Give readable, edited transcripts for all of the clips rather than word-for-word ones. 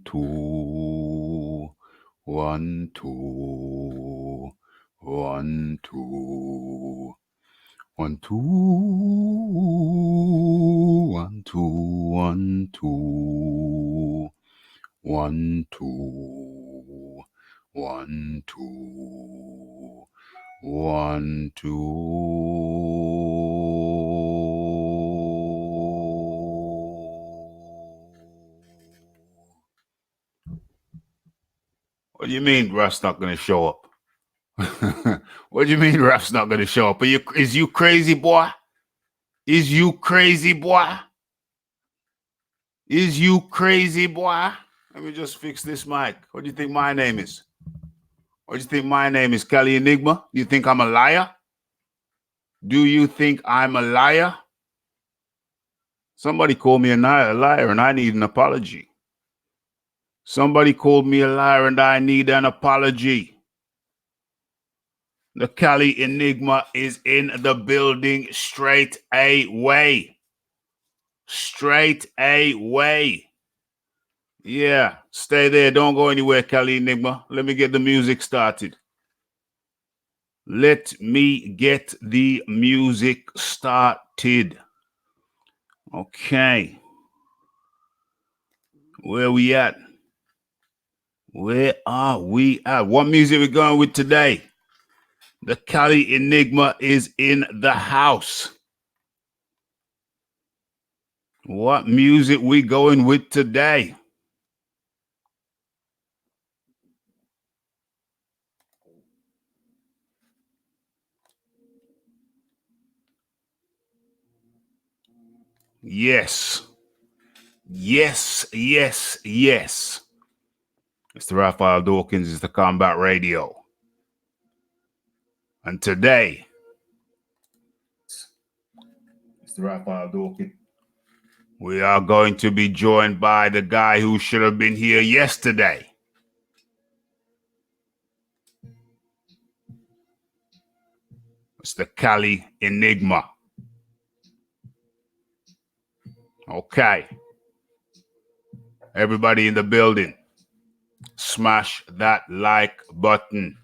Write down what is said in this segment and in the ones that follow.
1 2 1 2 1 2 1 2 1 2 1 2 1 2 1 2 1 2. What do you mean Raph's not going to show up? What do you mean Raph's not going to show up? Is you crazy, boy? Is you crazy, boy? Is you crazy, boy? Let me just fix this mic. What do you think my name is? What do you think my name is? Cali Enigma? Do you think I'm a liar? Do you think I'm a liar? Somebody called me a liar and I need an apology. Somebody called me a liar and I need an apology. The Cali Enigma is in the building straight away. Straight away. Yeah, stay there. Don't go anywhere, Cali Enigma. Let me get the music started. Let me get the music started. Okay. Where we at? Where are we at? What music we going with today? The Cali Enigma is in the house. What music we going with today? Yes. Yes, yes, yes. It's the Raphael Dawkins, it's the Combat Radio. And today, it's the Raphael Dawkins. We are going to be joined by the guy who should have been here yesterday. It's the Cali Enigma. Okay. Everybody in the building, smash that like button,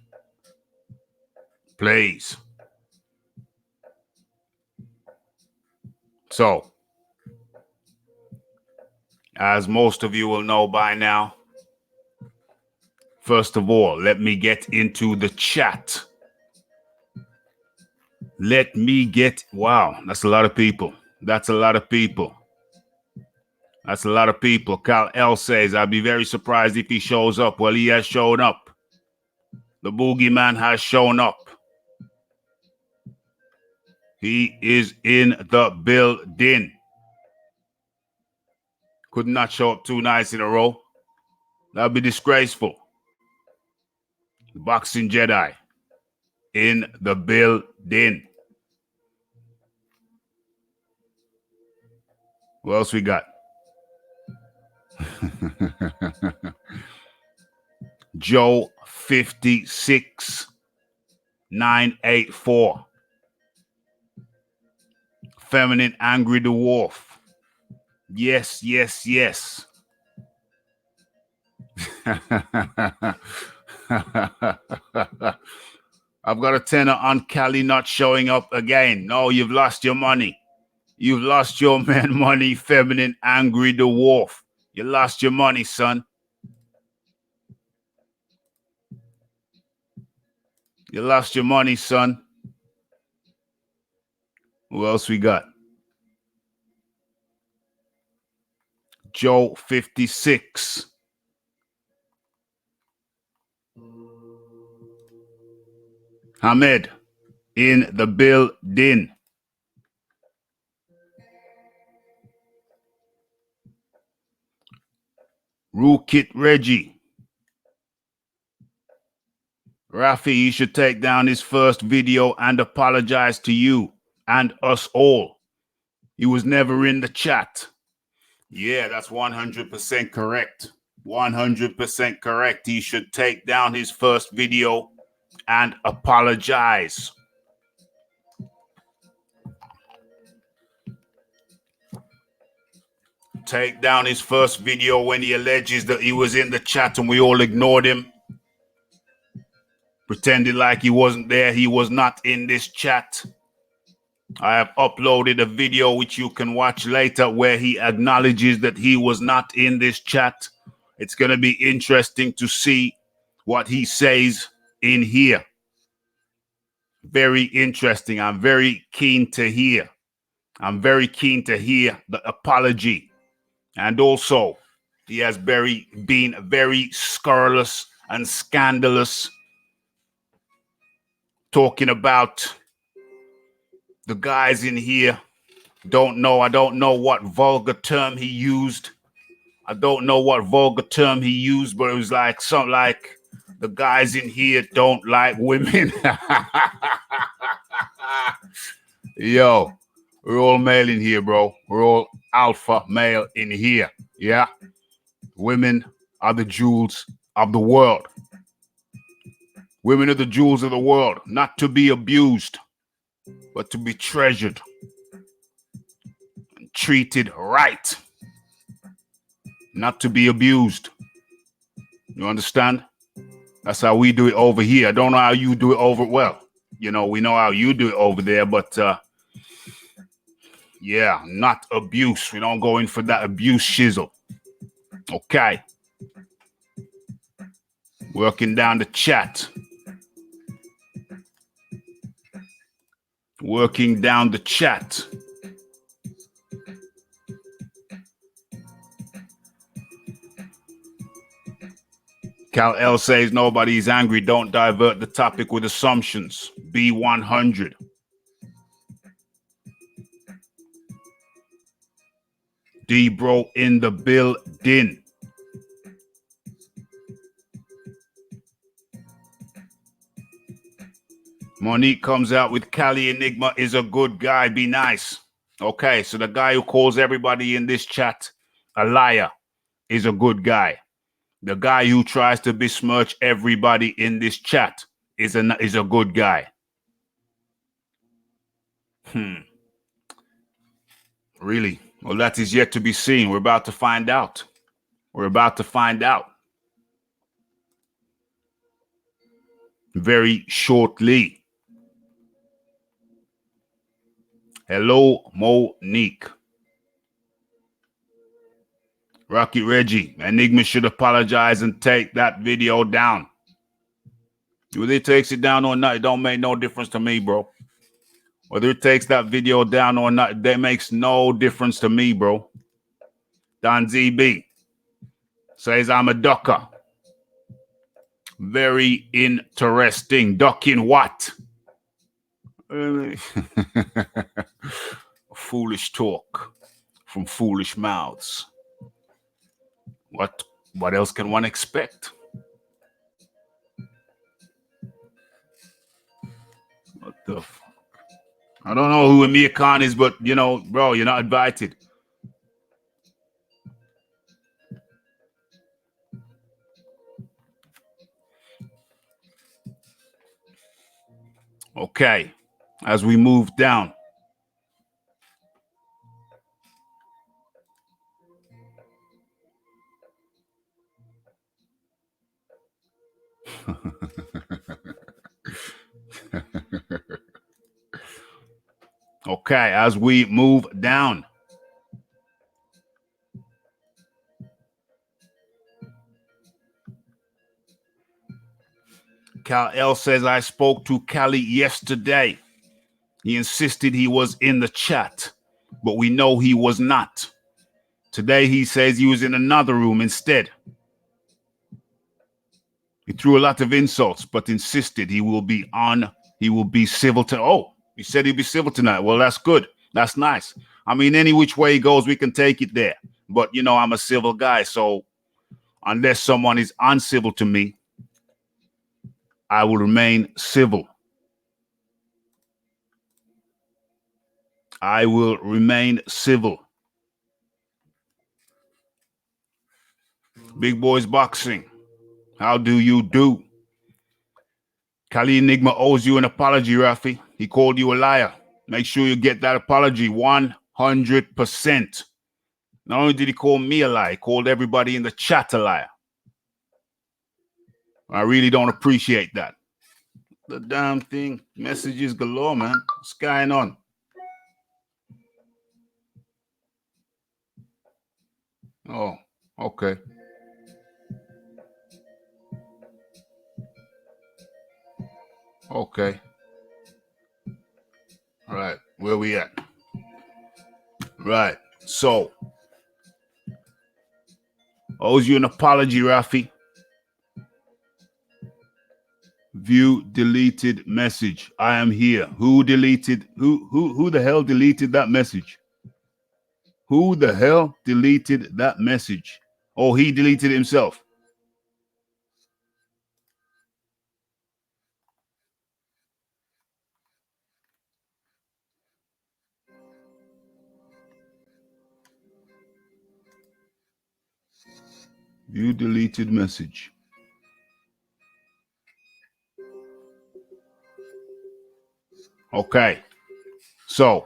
please. So, as most of you will know by now, first of all, let me get into the chat. Wow, that's a lot of people. That's a lot of people. That's a lot of people. Cal L says, I'd be very surprised if he shows up. Well, he has shown up. The boogeyman has shown up. He is in the building. Could not show up 2 nights in a row. That would be disgraceful. The Boxing Jedi in the building. What else we got? Joe 56984. Feminine Angry Dwarf. Yes, yes, yes. I've got a tenner on Cali not showing up again. No, you've lost your money. You've lost your money, Feminine Angry Dwarf. You lost your money, son. You lost your money, son. Who else we got? Joe 56. Hamed in the building. Rookit Reggie. Raphie, he should take down his first video and apologize to you and us all. He was never in the chat. Yeah, that's 100% correct. 100% correct. He should take down his first video and apologize. Take down his first video when he alleges that he was in the chat and we all ignored him. Pretended like he wasn't there. He was not in this chat. I have uploaded a video which you can watch later where he acknowledges that he was not in this chat. It's going to be interesting to see what he says in here. Very interesting. I'm very keen to hear. I'm very keen to hear the apology. And also, he has been very scurrilous and scandalous, talking about the guys in here. I don't know what vulgar term he used. But it was like something like the guys in here don't like women. Yo, we're all male in here, bro. We're all alpha male in here. Yeah. Women are the jewels of the world. Women are the jewels of the world, not to be abused, but to be treasured and treated right. Not to be abused. You understand? That's how we do it over here. I don't know how you do it over. Well, you know, we know how you do it over there, but yeah, not abuse. We don't go in for that abuse shizzle. Okay. Working down the chat. Working down the chat. Cal L says nobody's angry. Don't divert the topic with assumptions. B100. D-Bro in the building. Monique comes out with Cali Enigma is a good guy. Be nice. Okay, so the guy who calls everybody in this chat a liar is a good guy. The guy who tries to besmirch everybody in this chat is a good guy. Really? Well, that is yet to be seen. We're about to find out. Very shortly. Hello, Monique. Rocky Reggie, Enigma should apologize and take that video down. Whether it takes it down or not, it don't make no difference to me, bro. Whether it takes that video down or not, that makes no difference to me, bro. Don ZB says I'm a ducker. Very interesting. Ducking what? Foolish talk from foolish mouths. What else can one expect? What the fuck? I don't know who Amir Khan is, but you know, bro, you're not invited. Okay, as we move down. Okay, as we move down. Cal L says, I spoke to Cali yesterday. He insisted he was in the chat, but we know he was not. Today he says he was in another room instead. He threw a lot of insults, but insisted he will be civil to. Oh, he said he'd be civil tonight. Well, that's good. That's nice. I mean, any which way he goes, we can take it there. But, you know, I'm a civil guy. So unless someone is uncivil to me, I will remain civil. I will remain civil. Big Boys Boxing. How do you do? Cali Enigma owes you an apology, Raphie. He called you a liar. Make sure you get that apology 100%. Not only did he call me a liar, he called everybody in the chat a liar. I really don't appreciate that. The damn thing, messages galore, man. What's going on? Oh, okay. Okay. All right, where we at? Right. So, owes you an apology, Raphie. View deleted message. I am here. Who deleted? Who the hell deleted that message? Who the hell deleted that message? Oh, he deleted it himself. View deleted message. Okay. So,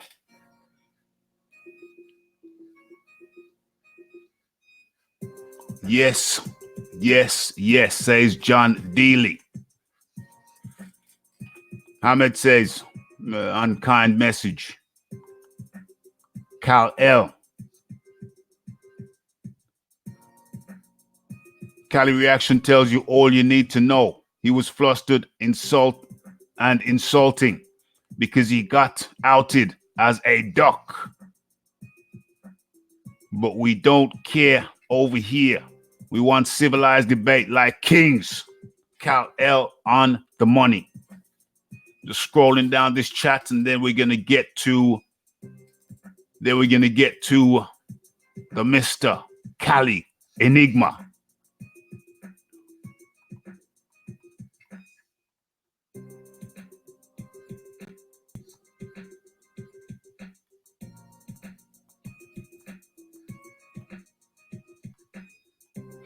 yes, says John Dealey. Ahmed says, unkind message. Cal L. Cali reaction tells you all you need to know. He was flustered, insulting because he got outed as a duck. But we don't care over here. We want civilized debate like kings. Cal L on the money. Just scrolling down this chat, and then we're gonna get to the Mr. Cali Enigma.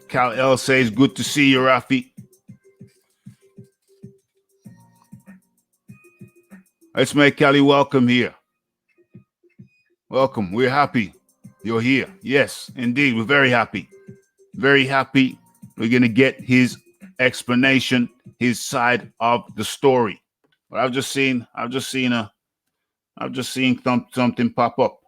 Cal L says, good to see you, Raphie. Let's make Cali welcome here. Welcome. We're happy you're here. Yes, indeed. We're very happy. Very happy. We're going to get his explanation, his side of the story. But I've just seen something pop up.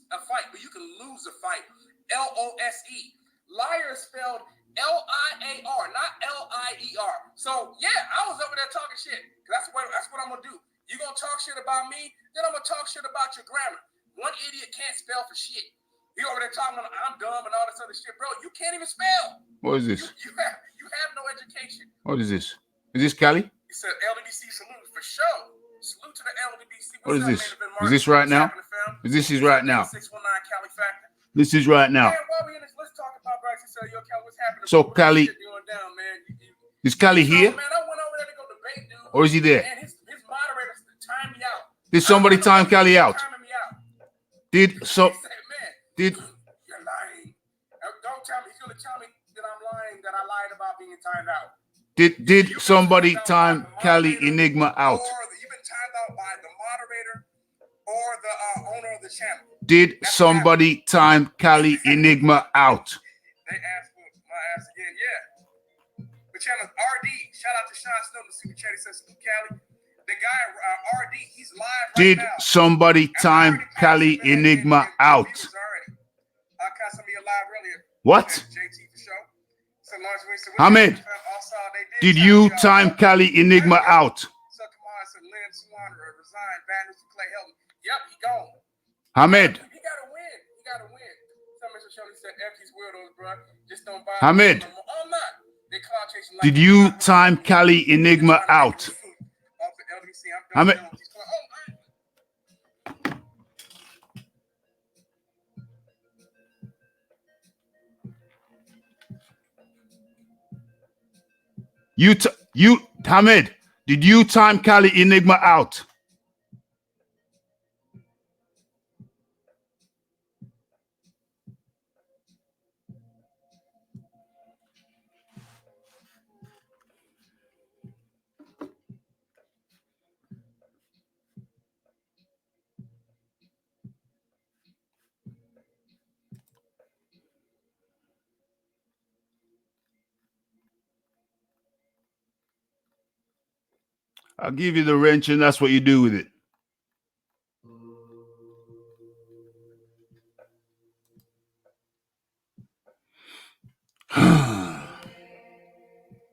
A fight, but you can lose a fight. LOSE. Liar spelled LIAR, not LIER. So yeah, I was over there talking shit. That's what I'm gonna do. You gonna talk shit about me, then I'm gonna talk shit about your grammar. One idiot can't spell for shit. You over there talking about I'm dumb and all this other shit, bro. You can't even spell. What is this? You have no education. What is this? Is this Cali? It said LDBC salute for sure. Salute to the LDBC. What is this? Is this right now? This is right now. 619 Cali Factor. This is right now. Man, while we in this, let's talk about Bryson. So, yo, Cali, what's happening? So, Cali, down, man? is Cali here? Man, I went over there to go debate, dude. Or is he there? And his moderators timed me out. Did somebody time Cali out? Did so? Did you're lying? Don't tell me. He's gonna tell me that I'm lying. That I lied about being timed out. Did somebody time Cali Enigma out? You've been timed out by the moderator or the owner of the channel. Did somebody time Cali Enigma out? They asked for my ass again. Yeah. The channel RD. Shout out to Sean Snow, the super chat. He says, Cali. The guy RD, he's live right Did now. somebody time Cali Enigma out? What? Ahmed, did you time Cali Enigma out? Yep, he gone. Ahmed. He gotta win. He gotta win. Mr. Shirley said, F these weirdos, bro. Just don't buy Ahmed, I'm not. They cloud chasing like did you time Cali Enigma out? Ahmed. Ahmed, did you time Cali Enigma out? I'll give you the wrench and that's what you do with it.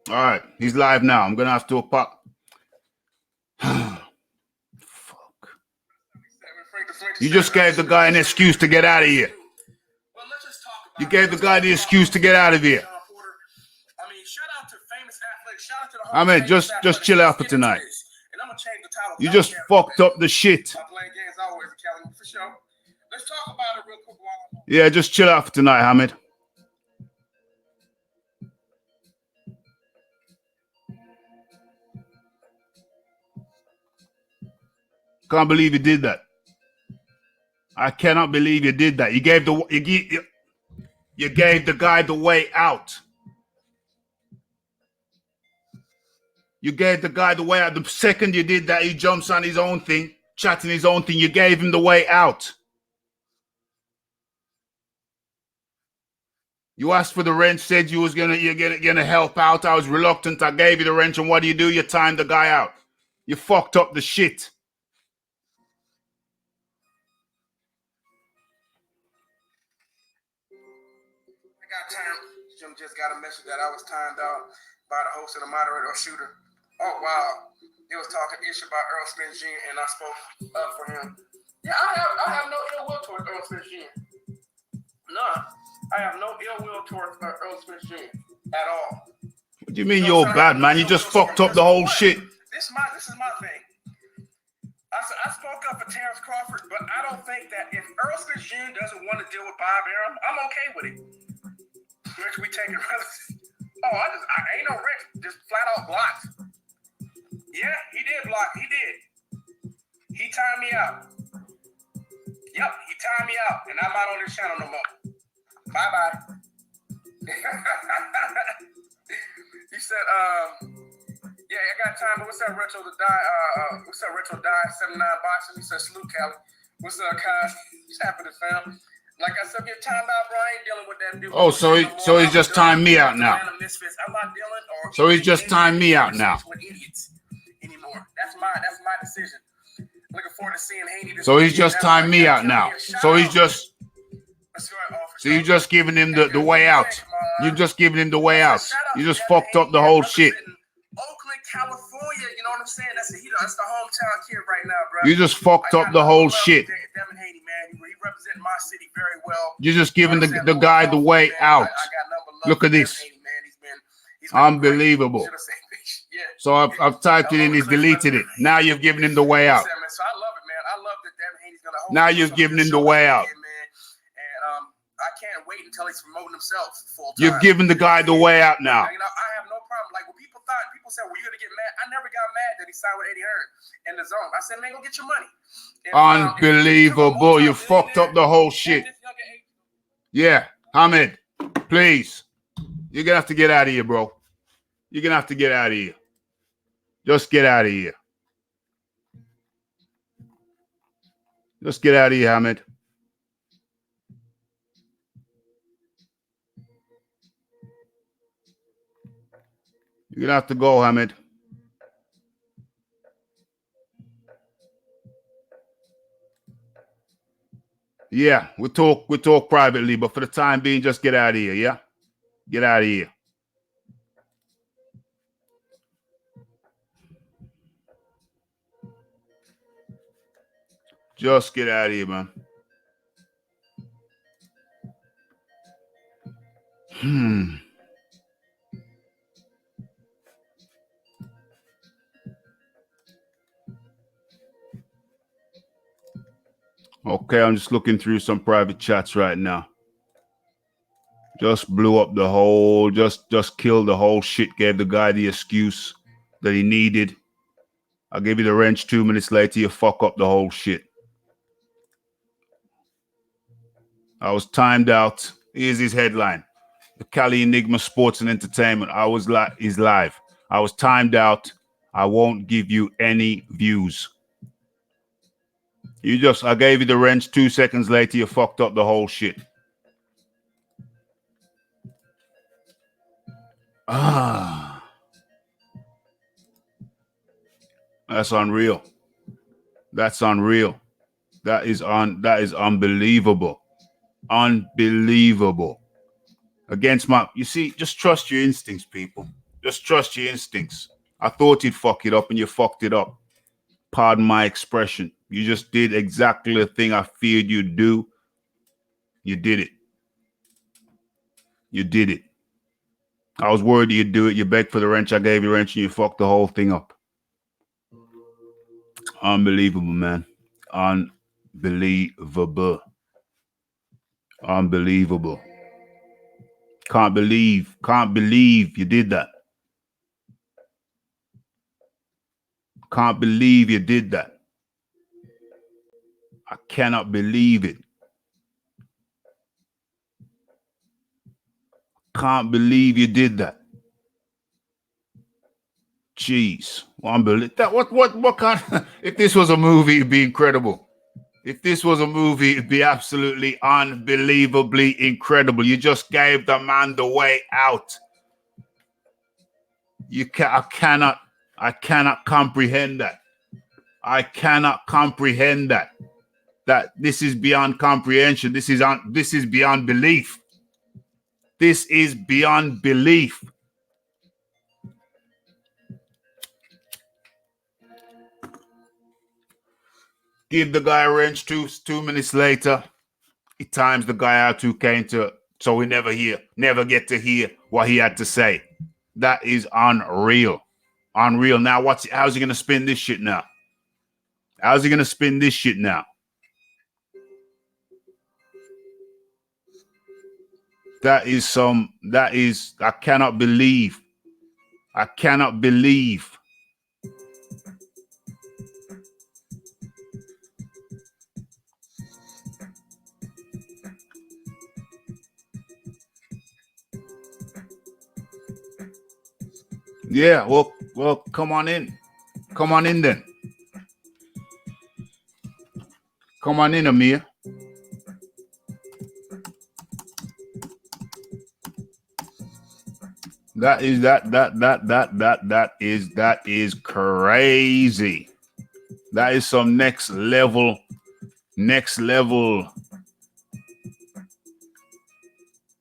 All right, he's live now. I'm gonna have to pop. Fuck. You just gave the guy an excuse to get out of here. You gave the guy the excuse to get out of here. I mean, just chill out for tonight. You just fucked up the shit. Yeah, just chill out for tonight, Hamid. Can't believe you did that. I cannot believe you did that. You gave the guy the way out. You gave the guy the way out. The second you did that, he jumps on his own thing, chatting his own thing. You gave him the way out. You asked for the wrench, said you're gonna help out. I was reluctant. I gave you the wrench, and what do? You timed the guy out. You fucked up the shit. I got time. Jim just got a message that I was timed out by the host and the moderator or shooter. Oh wow. He was talking ish about Earl Smith Jr. and I spoke up for him. Yeah, I have no ill will towards Earl Smith Jr. None. I have no ill will towards Earl Smith Jr. at all. What do you mean you're bad, man? You just fucked up the whole shit. This is my thing. I spoke up for Terrence Crawford, but I don't think that if Earl Smith Jr. doesn't want to deal with Bob Arum, I'm okay with it. Rich, we take it relative. Oh, I ain't no Rich, just flat out blocked. Yeah, he did block. He did. He timed me out. Yep, he timed me out, and I'm not on this channel no more. Bye-bye. He said, yeah, I got time, but what's up, Retro to die? What's up, Retro die? 79 boxing. He said, salute, Cali. What's up, Kaz? What's happening, fam? Like I said, get timed out, bro. I ain't dealing with that dude. Oh, so he's just timed me out now. I'm not dealing. So he's just timed me out now. Idiots anymore. That's my decision. Looking forward to seeing Haney. So he's just timed me out now. So he's just. So you just giving him the way out. You just giving him the way out. You just fucked up the whole shit. Oakland, California, you know what I'm saying? That's the hometown kid right now, bro. You just fucked up the whole shit. Devin Haney, man, he represents my city very well. You're just giving the guy the way out. Look at this. Unbelievable. So I've typed it in, he's deleted it. Now you've given him the way out. So I love it, man. I love that Devin Haney's gonna hold. Now you've given him the way out. I can't wait until he's promoting himself full time. You've given the guy the way out now. You know, I have no problem. Like when people said, "Well, you're gonna get mad." I never got mad that he signed with Eddie Hearn in the zone. I said, "Man, go get your money." Unbelievable! You fucked up the whole shit. Yeah, Hamid, please. You're gonna have to get out of here, bro. You're gonna have to get out of here. Just get out of here. Just get out of here, Hamid. You're gonna have to go, Hamid. Yeah, we talk privately, but for the time being, just get out of here, yeah? Get out of here. Just get out of here, man. Okay, I'm just looking through some private chats right now. Just blew up the whole, just killed the whole shit, gave the guy the excuse that he needed. I gave you the wrench 2 minutes later, you fuck up the whole shit. I was timed out. Here's his headline. The Cali Enigma Sports and Entertainment. Is live. I was timed out. I won't give you any views. I gave you the wrench 2 seconds later, you fucked up the whole shit. That's unreal. That's unreal. That is unbelievable. Unbelievable. Against my, you see, just trust your instincts, people. Just trust your instincts. I thought you'd fuck it up and you fucked it up. Pardon my expression. You just did exactly the thing I feared you'd do. You did it. You did it. I was worried you'd do it. You begged for the wrench. I gave you the wrench and you fucked the whole thing up. Unbelievable, man. Unbelievable. Unbelievable. Can't believe you did that. Can't believe you did that. I cannot believe it. Can't believe you did that. Jeez. Unbelievable. That what kind of, if this was a movie, it'd be incredible. If this was a movie, it'd be absolutely unbelievably incredible. You just gave the man the way out. I cannot comprehend that. I cannot comprehend that. That this is beyond comprehension. This is beyond belief. This is beyond belief. Give the guy a wrench 2 minutes later. He times the guy out who came to, so we never get to hear what he had to say. That is unreal. Unreal. Now, how's he gonna spin this shit now? How's he gonna spin this shit now? I cannot believe. I cannot believe. Yeah, well, come on in. Come on in then. Come on in, Amir. That is crazy. That is some next level.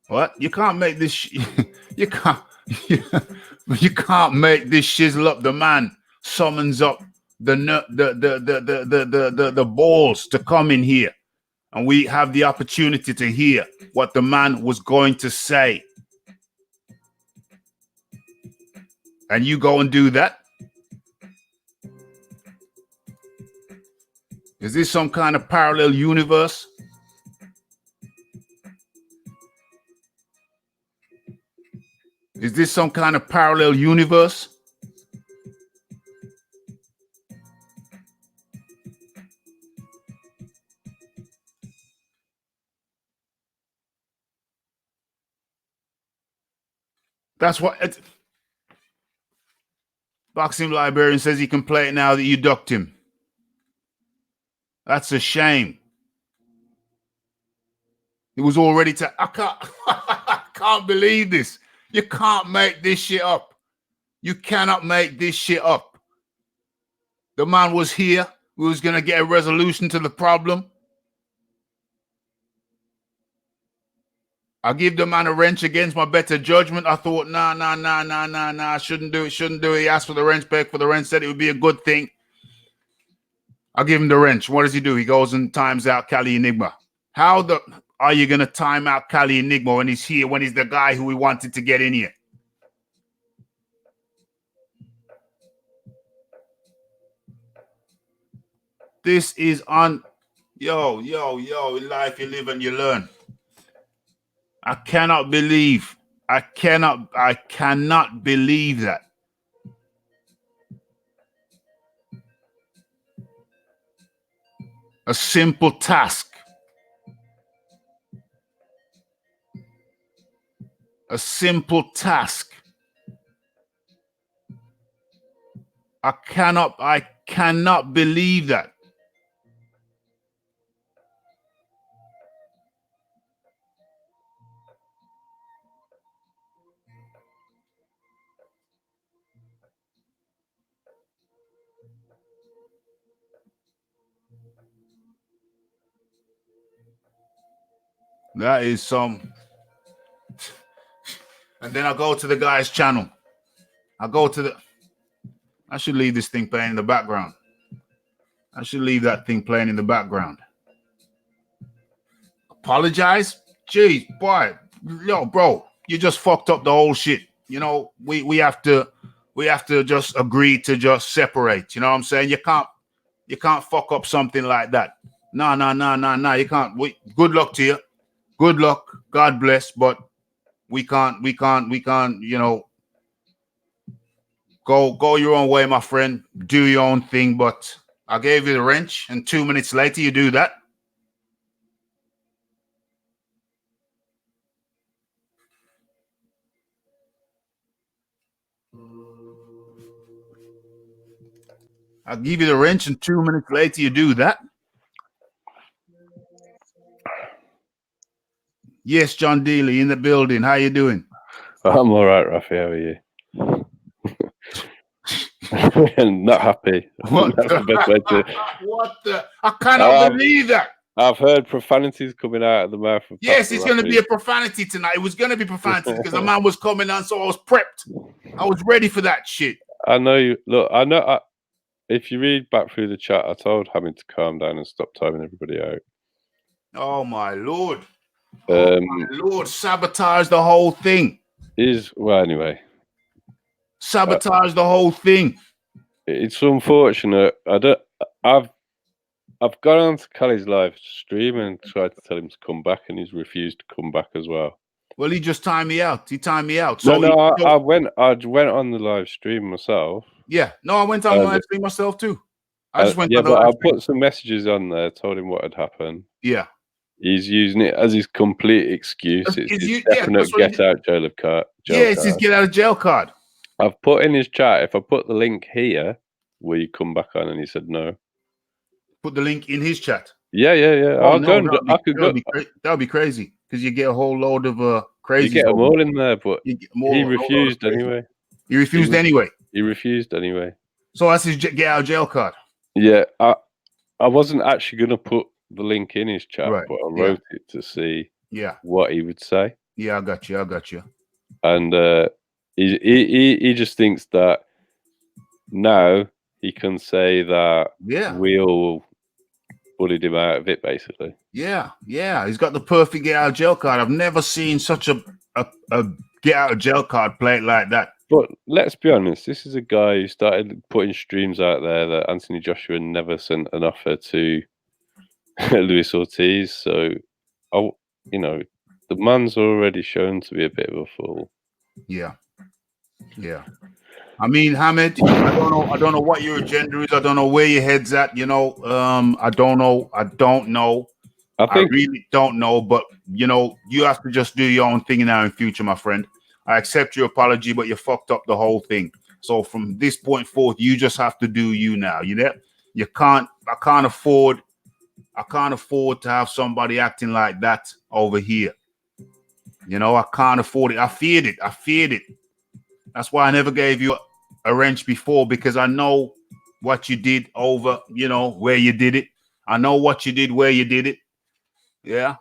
What? You can't make this. You can't. You can't make this shizzle up. The man summons up the balls to come in here, and we have the opportunity to hear what the man was going to say. And you go and do that? Is this some kind of parallel universe? Is this some kind of parallel universe? That's what boxing librarian says he can play it now that you ducked him. That's a shame. It was already I can't believe this. You can't make this shit up. You cannot make this shit up. The man was here. We was going to get a resolution to the problem. I give the man a wrench against my better judgment. I thought, nah. I shouldn't do it. He asked for the wrench, begged for the wrench, said it would be a good thing. I give him the wrench. What does he do? He goes and times out Cali Enigma. How are you going to time out Cali Enigma when he's here, when he's the guy who we wanted to get in here? This is yo, in life you live and you learn. I cannot believe that. A simple task. A simple task. I cannot believe that. That is some. And then I go to the guy's channel. I should leave this thing playing in the background. I should leave that thing playing in the background. Apologize? Jeez, boy. Yo, bro, you just fucked up the whole shit. You know, we have to just agree to just separate. You know what I'm saying? You can't fuck up something like that. No. You can't. Good luck to you. Good luck. God bless. But we can't, you know, go your own way, my friend. Do your own thing. But I gave you the wrench, and 2 minutes later you do that. I give you the wrench, and 2 minutes later you do that. Yes, John Dealey in the building. How you doing? I'm all right, Raphael. How are you? Not happy. What That's the best way to. What the? I cannot believe that. I've heard profanities coming out of the mouth of. Yes, it's going to be a profanity tonight. It was going to be profanity because the man was coming on, so I was prepped. I was ready for that shit. I know you. Look, I know. If you read back through the chat, I told Hamid to calm down and stop timing everybody out. Oh my lord! Oh my lord! Sabotage the whole thing. Anyway. Sabotage the whole thing. It's unfortunate. I've gone on to Cali's live stream and tried to tell him to come back, and he's refused to come back as well. Well, he just timed me out. He timed me out. So I went on the live stream myself. Yeah, no, I went on the live stream myself too. I just went. Yeah, but I put some messages on there, told him what had happened. Yeah. He's using it as his complete excuse. It's his definite get out of jail card. It's his get out of jail card. I've put in his chat, if I put the link here, will you come back on? And he said no. Put the link in his chat. Yeah. Oh, that would be crazy because you get a whole load of crazy. You get them all in there, but he refused anyway. He refused anyway. He refused anyway. So that's his get out of jail card. Yeah, I wasn't actually going to put the link in his chat, but I wrote it to see what he would say. Yeah, I got you. And he just thinks that now he can say that we all bullied him out of it, basically. Yeah. He's got the perfect get out of jail card. I've never seen such a get out of jail card played like that. But let's be honest, this is a guy who started putting streams out there that Anthony Joshua never sent an offer to Luis Ortiz. So, the man's already shown to be a bit of a fool. Yeah. I mean, Hamid, I don't know what your agenda is. I don't know where your head's at. I don't know. I really don't know. But you have to just do your own thing now in future, my friend. I accept your apology, but you fucked up the whole thing. So from this point forth, you just have to do you now. You know, I can't afford to have somebody acting like that over here. I can't afford it. I feared it. That's why I never gave you a wrench before, because I know what you did over, where you did it. I know what you did, where you did it. Yeah.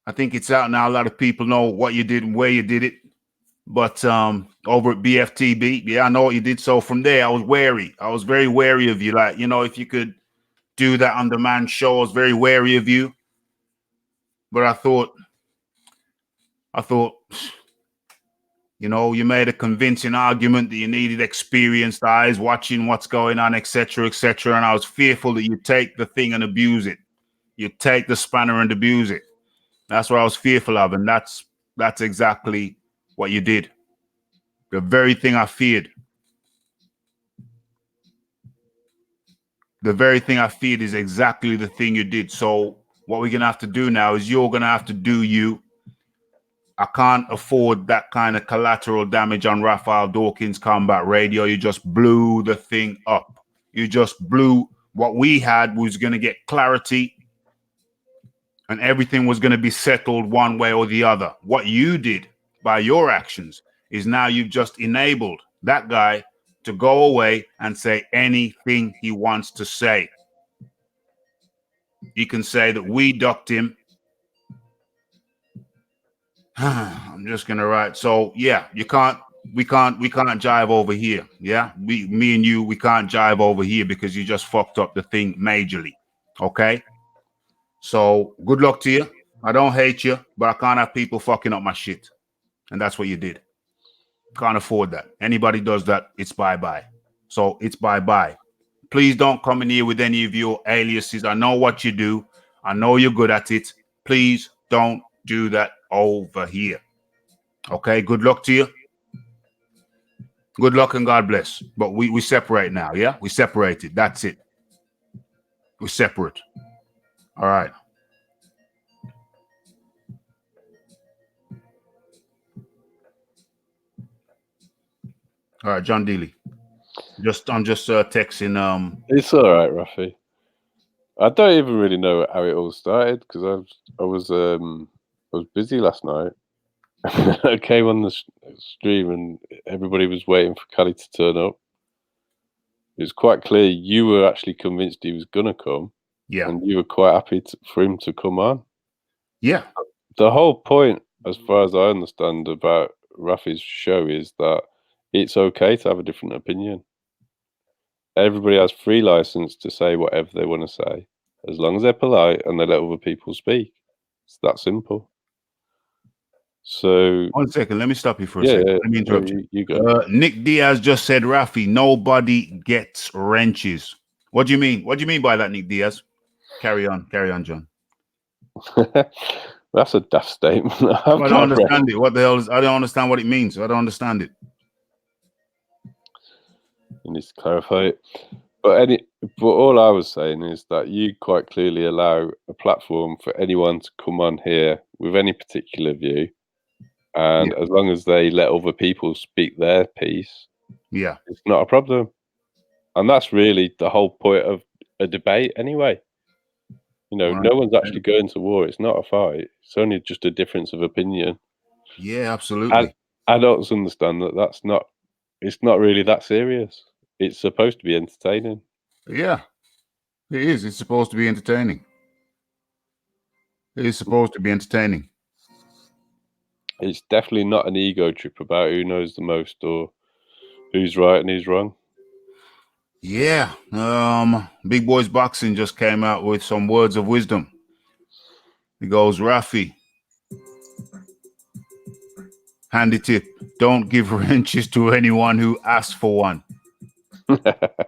I think it's out now. A lot of people know what you did and where you did it. But over at BFTB, I know what you did. So from there, I was wary. I was very wary of you. Like, if you could do that on demand show, I was very wary of you. But I thought, you made a convincing argument that you needed experienced eyes watching what's going on, etc., etc. And I was fearful that you'd take the thing and abuse it. You'd take the spanner and abuse it. That's what I was fearful of, and that's exactly what you did. The very thing I feared. The very thing I feared is exactly the thing you did. So what we're going to have to do now is you're going to have to do you. I can't afford that kind of collateral damage on Raphael Dawkins Combat Radio. You just blew the thing up. You just blew what we had. Was going to get clarity. And everything was going to be settled one way or the other. What you did by your actions is now you've just enabled that guy to go away and say anything he wants to say. He can say that we ducked him. I'm just gonna write. So yeah, we can't jive over here. Yeah, me and you, we can't jive over here because you just fucked up the thing majorly. Okay. So good luck to you. I don't hate you, but I can't have people fucking up my shit, and that's what you did. Can't afford that. Anybody does that, it's bye-bye. So it's bye-bye. Please don't come in here with any of your aliases. I know what you do. I know you're good at it. Please don't do that over here. Okay, good luck to you. Good luck and God bless. But we separate now, yeah? We separated. That's it. We're separate. All right. All right, John Dealey. I'm just texting. It's all right, Raphie. I don't even really know how it all started because I was busy last night. I came on the stream and everybody was waiting for Cali to turn up. It was quite clear you were actually convinced he was gonna come. Yeah. And you were quite happy for him to come on. Yeah. The whole point, as far as I understand about Raphie's show, is that it's okay to have a different opinion. Everybody has free license to say whatever they want to say, as long as they're polite and they let other people speak. It's that simple. So 1 second, let me stop you for a second. Let me interrupt you. You go. Nick Diaz just said, Raphie, nobody gets wrenches. What do you mean? What do you mean by that, Nick Diaz? Carry on, John. That's a daft statement. I don't understand it. What the hell is? I don't understand what it means. I don't understand it. You need to clarify it. But all I was saying is that you quite clearly allow a platform for anyone to come on here with any particular view, and as long as they let other people speak their piece, it's not a problem. And that's really the whole point of a debate, anyway. You know, no one's actually going to war. It's not a fight. It's only just a difference of opinion. Yeah, absolutely. Adults understand that it's not really that serious. It's supposed to be entertaining. Yeah, it is. It's supposed to be entertaining. It is supposed to be entertaining. It's definitely not an ego trip about who knows the most or who's right and who's wrong. Yeah. Big Boys Boxing just came out with some words of wisdom. He goes, Raphie, handy tip, don't give wrenches to anyone who asks for one.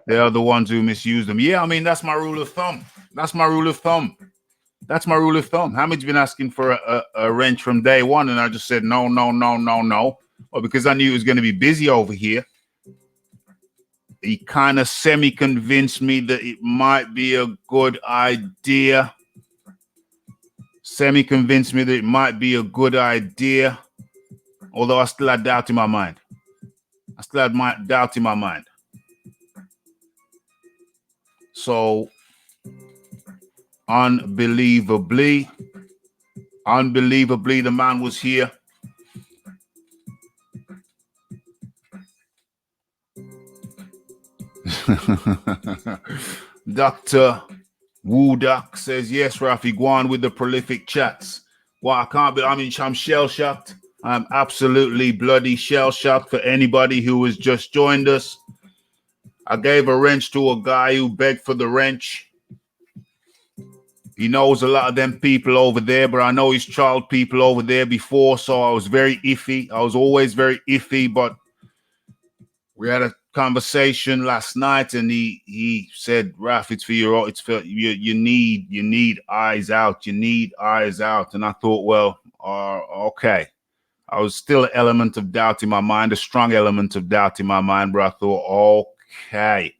They are the ones who misuse them. Yeah, I mean, that's my rule of thumb. Hamid's been asking for a wrench from day one, and I just said, no. Well, because I knew he was going to be busy over here. He kind of semi-convinced me that it might be a good idea. Although I still had doubt in my mind. So, unbelievably, the man was here. Dr. Wooduck says, yes, Raphie, go on with the prolific chats. Well, I'm shell-shocked. I'm absolutely bloody shell-shocked for anybody who has just joined us. I gave a wrench to a guy who begged for the wrench. He knows a lot of them people over there, but I know he's trialed people over there before, so I was very iffy. I was always very iffy, but we had a conversation last night, and he said, Raph, you need eyes out. And I thought, well, okay. I was still an element of doubt in my mind, a strong element of doubt in my mind, but I thought, okay.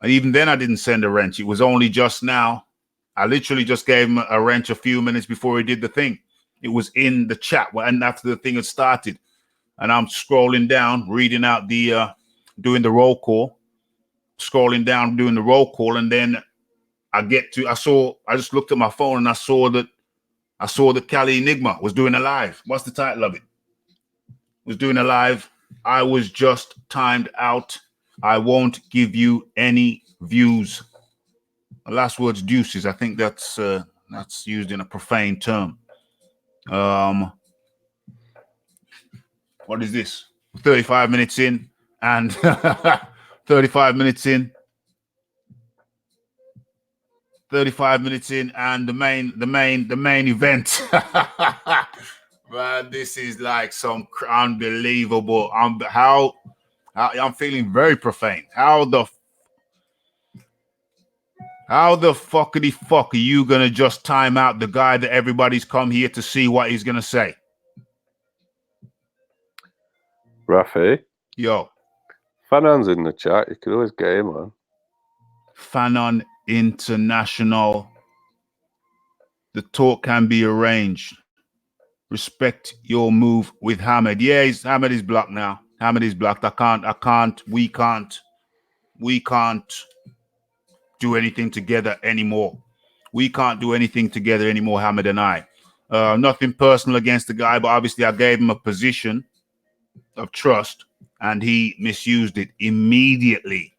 And even then I didn't send a wrench. It was only just now. I literally just gave him a wrench a few minutes before he did the thing. It was in the chat, and after the thing had started. And I'm scrolling down, reading out doing the roll call, doing the roll call, and then I just looked at my phone and I saw that Cali Enigma was doing a live. What's the title of it? Was doing a live. I was just timed out. I won't give you any views. The last word's deuces. I think that's used in a profane term. What is this? 35 minutes in and 35 minutes in. 35 minutes in and the main event. Man, this is like some unbelievable. How I'm feeling very profane. How the fuckity fuck are you gonna just time out the guy that everybody's come here to see what he's gonna say? Raphie. Yo. Fanon's in the chat. You could always get him on. Fanon International. The talk can be arranged. Respect your move with Hamed. Yeah, Hamed is blocked now. Hamed is blocked. We can't do anything together anymore. We can't do anything together anymore, Hamed and I. Nothing personal against the guy, but obviously I gave him a position of trust and he misused it immediately.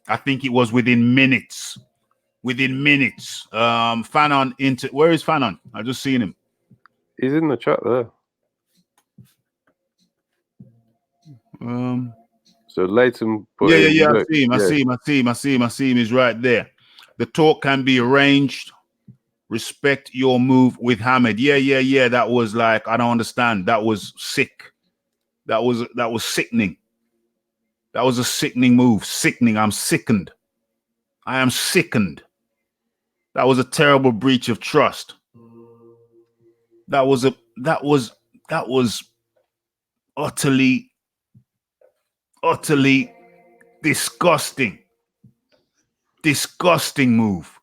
I think it was within minutes. Fanon where is Fanon? I just seen him. He's in the chat there. So Leighton put yeah. I see him. He's right there. The talk can be arranged. Respect your move with Hamed. Yeah. That was like, I don't understand. That was sick. That was sickening. That was a sickening move. Sickening. I'm sickened. I am sickened. That was a terrible breach of trust. That was utterly disgusting move.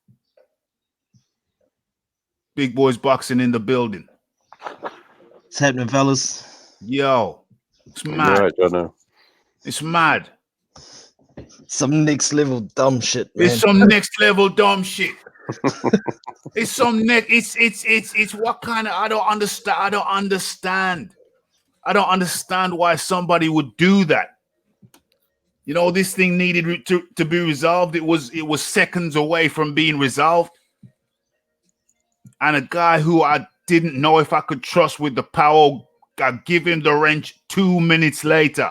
Big boys boxing in the building. What's happening, fellas? Yo, it's mad. Right, Jono. It's mad. Some next level dumb shit, man. It's some next level dumb shit. It's some it's what kind of I don't understand why somebody would do that. You know, this thing needed to be resolved. It was seconds away from being resolved. And a guy who I didn't know if I could trust with the power, I give him the wrench 2 minutes later.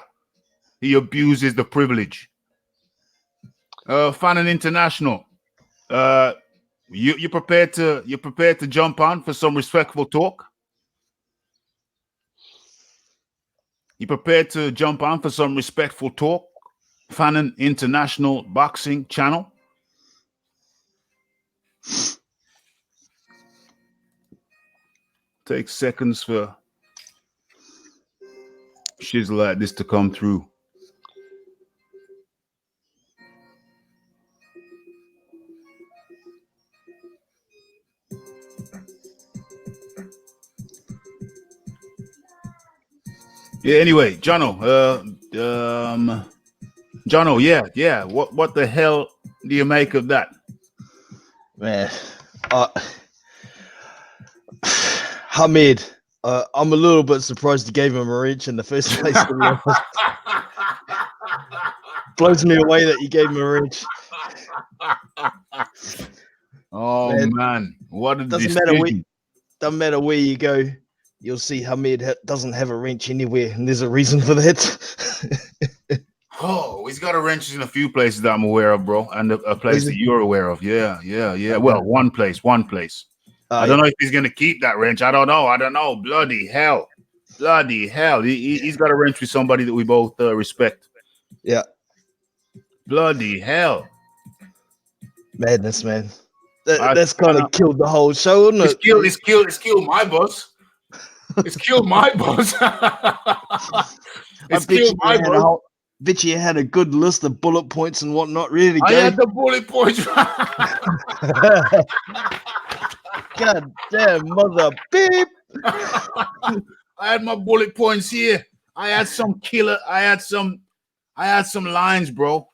He abuses the privilege. Fanon International. You prepared to jump on for some respectful talk? You prepared to jump on for some respectful talk? Fanon International Boxing Channel. Take seconds for shiz like this to come through. Yeah, anyway, Jono, yeah. What the hell do you make of that? Man, Hamid, I'm a little bit surprised you gave him a wrench in the first place. Blows me away that you gave him a wrench. Oh man, what a doesn't matter where you go. You'll see Hamid doesn't have a wrench anywhere, and there's a reason for that. Oh, he's got a wrench in a few places that I'm aware of, bro, and a place that you're aware of. Yeah. Well, one place. I don't know if he's gonna keep that wrench. I don't know. Bloody hell. He's got a wrench with somebody that we both respect. Yeah. Bloody hell. Madness, man. That's kind of killed the whole show, isn't it? It's killed my buzz. It's killed my buzz. It's killed my buzz. Bet you had a good list of bullet points and whatnot ready to go. I had the bullet points. God damn, mother beep. I had my bullet points here. I had some lines, bro.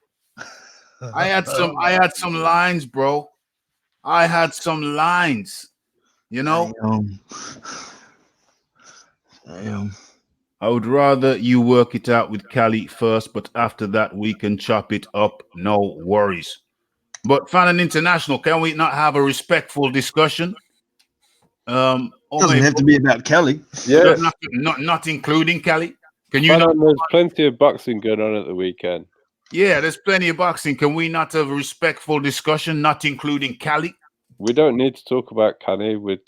I had some lines, bro. I had some lines, you know. I would rather you work it out with Cali first, but after that we can chop it up. No worries. But Fanon International, can we not have a respectful discussion? Doesn't have to be about Cali. Yeah, not including Cali. Can you not? There's plenty of boxing going on at the weekend. Yeah, there's plenty of boxing. Can we not have a respectful discussion, not including Cali? We don't need to talk about Cali. We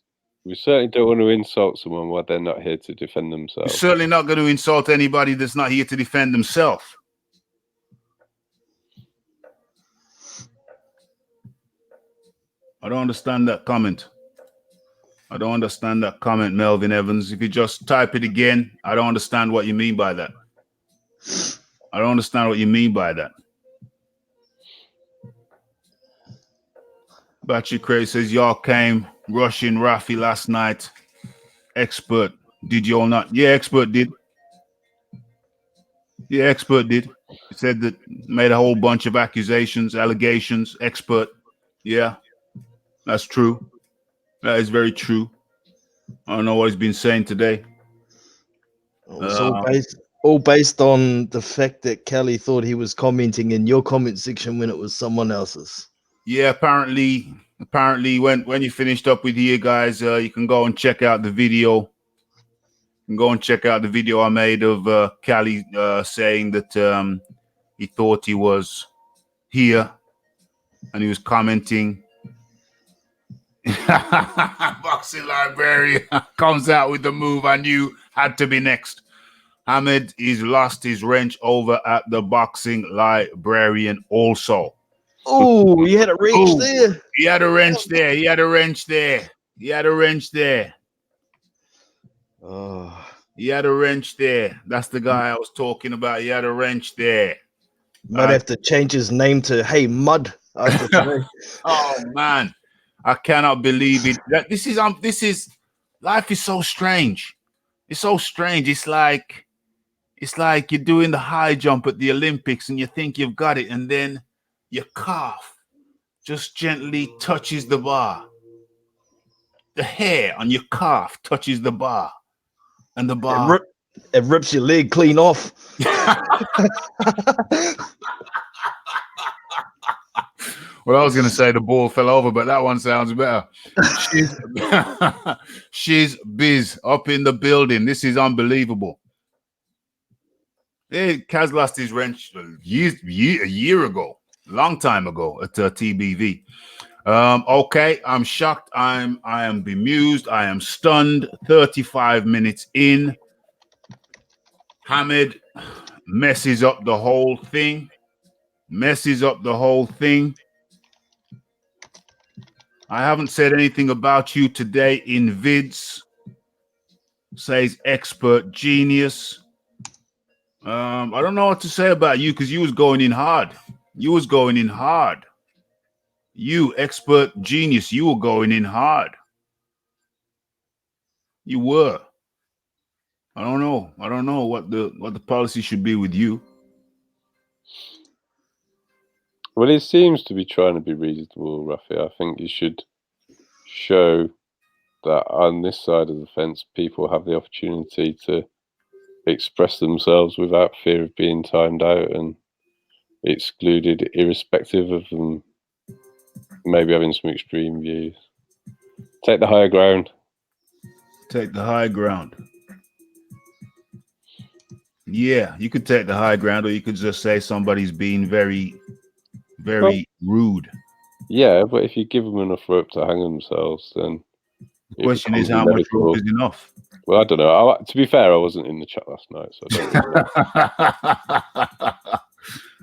certainly don't want to insult someone while they're not here to defend You're themselves. certainly not going to insult anybody that's not here to defend themselves. I don't understand that comment. I don't understand that comment, Melvin Evans. If you just type it again, I don't understand what you mean by that. I don't understand what you mean by that. Batchy Cray says, y'all came rushing Raphie last night. Expert. Did you all not? Yeah, Expert did. Yeah, Expert did. He said that, made a whole bunch of accusations, allegations. Expert. Yeah, that's true. That is very true. I don't know what he's been saying today. It's all based on the fact that Kelly thought he was commenting in your comment section when it was someone else's. Yeah, apparently when you finished up with here, guys, you can go and check out the video. You can go and check out the video I made of Cali saying that he thought he was here and he was commenting. Boxing librarian comes out with the move I knew had to be next. Ahmed is lost his wrench over at the boxing librarian also. Oh, he had a wrench there. He had a wrench there. He had a wrench there. He had a wrench there. Oh. He had a wrench there. That's the guy I was talking about. He had a wrench there. Might have to change his name to Hey Mud after today. Oh man, I cannot believe it. This is life is so strange. It's so strange. It's like you're doing the high jump at the Olympics and you think you've got it, and then your calf just gently touches the bar. The hair on your calf touches the bar, and the bar it rips your leg clean off. Well, I was going to say the ball fell over, but that one sounds better. She's biz up in the building. This is unbelievable. Hey, Kaz lost his wrench a year ago, long time ago at TBV. Okay, I'm shocked. I am bemused. I am stunned. 35 minutes in, Hamid messes up the whole thing. I haven't said anything about you today in vids, says expert genius. I don't know what to say about you because you was going in hard. You, expert genius, you were going in hard. You were. I don't know what the policy should be with you. Well, he seems to be trying to be reasonable, Raphie. I think you should show that on this side of the fence, people have the opportunity to express themselves without fear of being timed out and excluded, irrespective of them maybe having some extreme views. Take the higher ground. Yeah, you could take the high ground, or you could just say somebody's being very, very rude. Yeah, but if you give them enough rope to hang themselves, then the question is how much rope is enough. Well, I don't know. To be fair, I wasn't in the chat last night, so I don't know.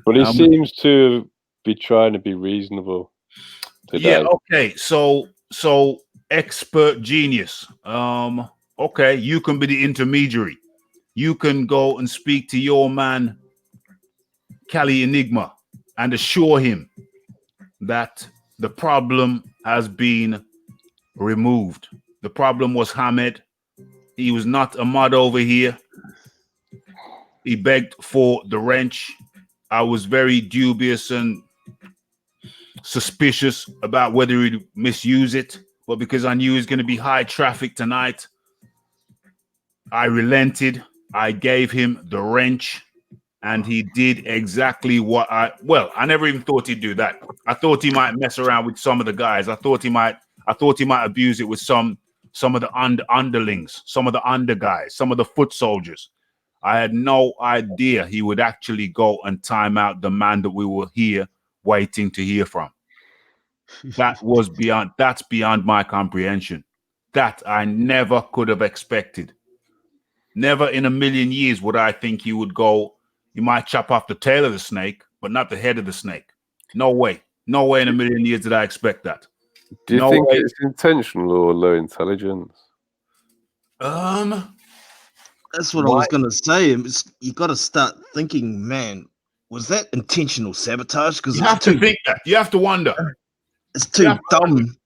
But he seems to be trying to be reasonable today. Yeah. Okay. So expert genius. Okay, you can be the intermediary. You can go and speak to your man, Cali Enigma, and assure him that the problem has been removed. The problem was Hamed. He was not a mod over here. He begged for the wrench. I was very dubious and suspicious about whether he'd misuse it, but because I knew he was going to be high traffic tonight, I relented. I gave him the wrench, and he did exactly what I never even thought he'd do that. I thought he might mess around with some of the guys. I thought he might abuse it with some of the underlings, some of the under guys, some of the foot soldiers. I had no idea he would actually go and time out the man that we were here waiting to hear from. That's beyond my comprehension. That I never could have expected. Never in a million years would I think he would go, he might chop off the tail of the snake, but not the head of the snake. No way. No way in a million years did I expect that. Do you think it's intentional or low intelligence? That's what I was going to say. You got to start thinking, man, was that intentional sabotage? Because you have to think that. You have to wonder. It's too dumb.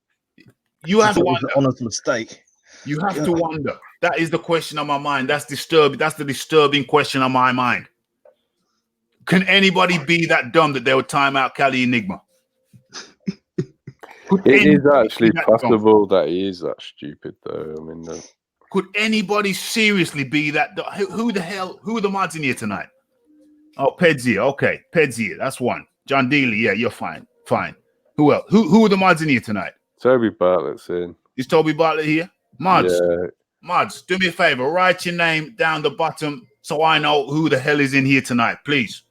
You have to wonder. An honest mistake. You have to wonder. That is the question on my mind. That's disturbing. That's the disturbing question on my mind. Can anybody be that dumb that they would time out Cali Enigma? It is actually possible that he is that stupid, though. I mean, could anybody seriously be that? Who are the mods in here tonight? Oh, Ped's here. Okay, Ped's here. That's one. John Dealey. Yeah, you're fine. Fine. Who else? Who are the mods in here tonight? Toby Bartlett's in. Is Toby Bartlett here? Mods. Yeah. Mods, do me a favor. Write your name down the bottom so I know who the hell is in here tonight, please.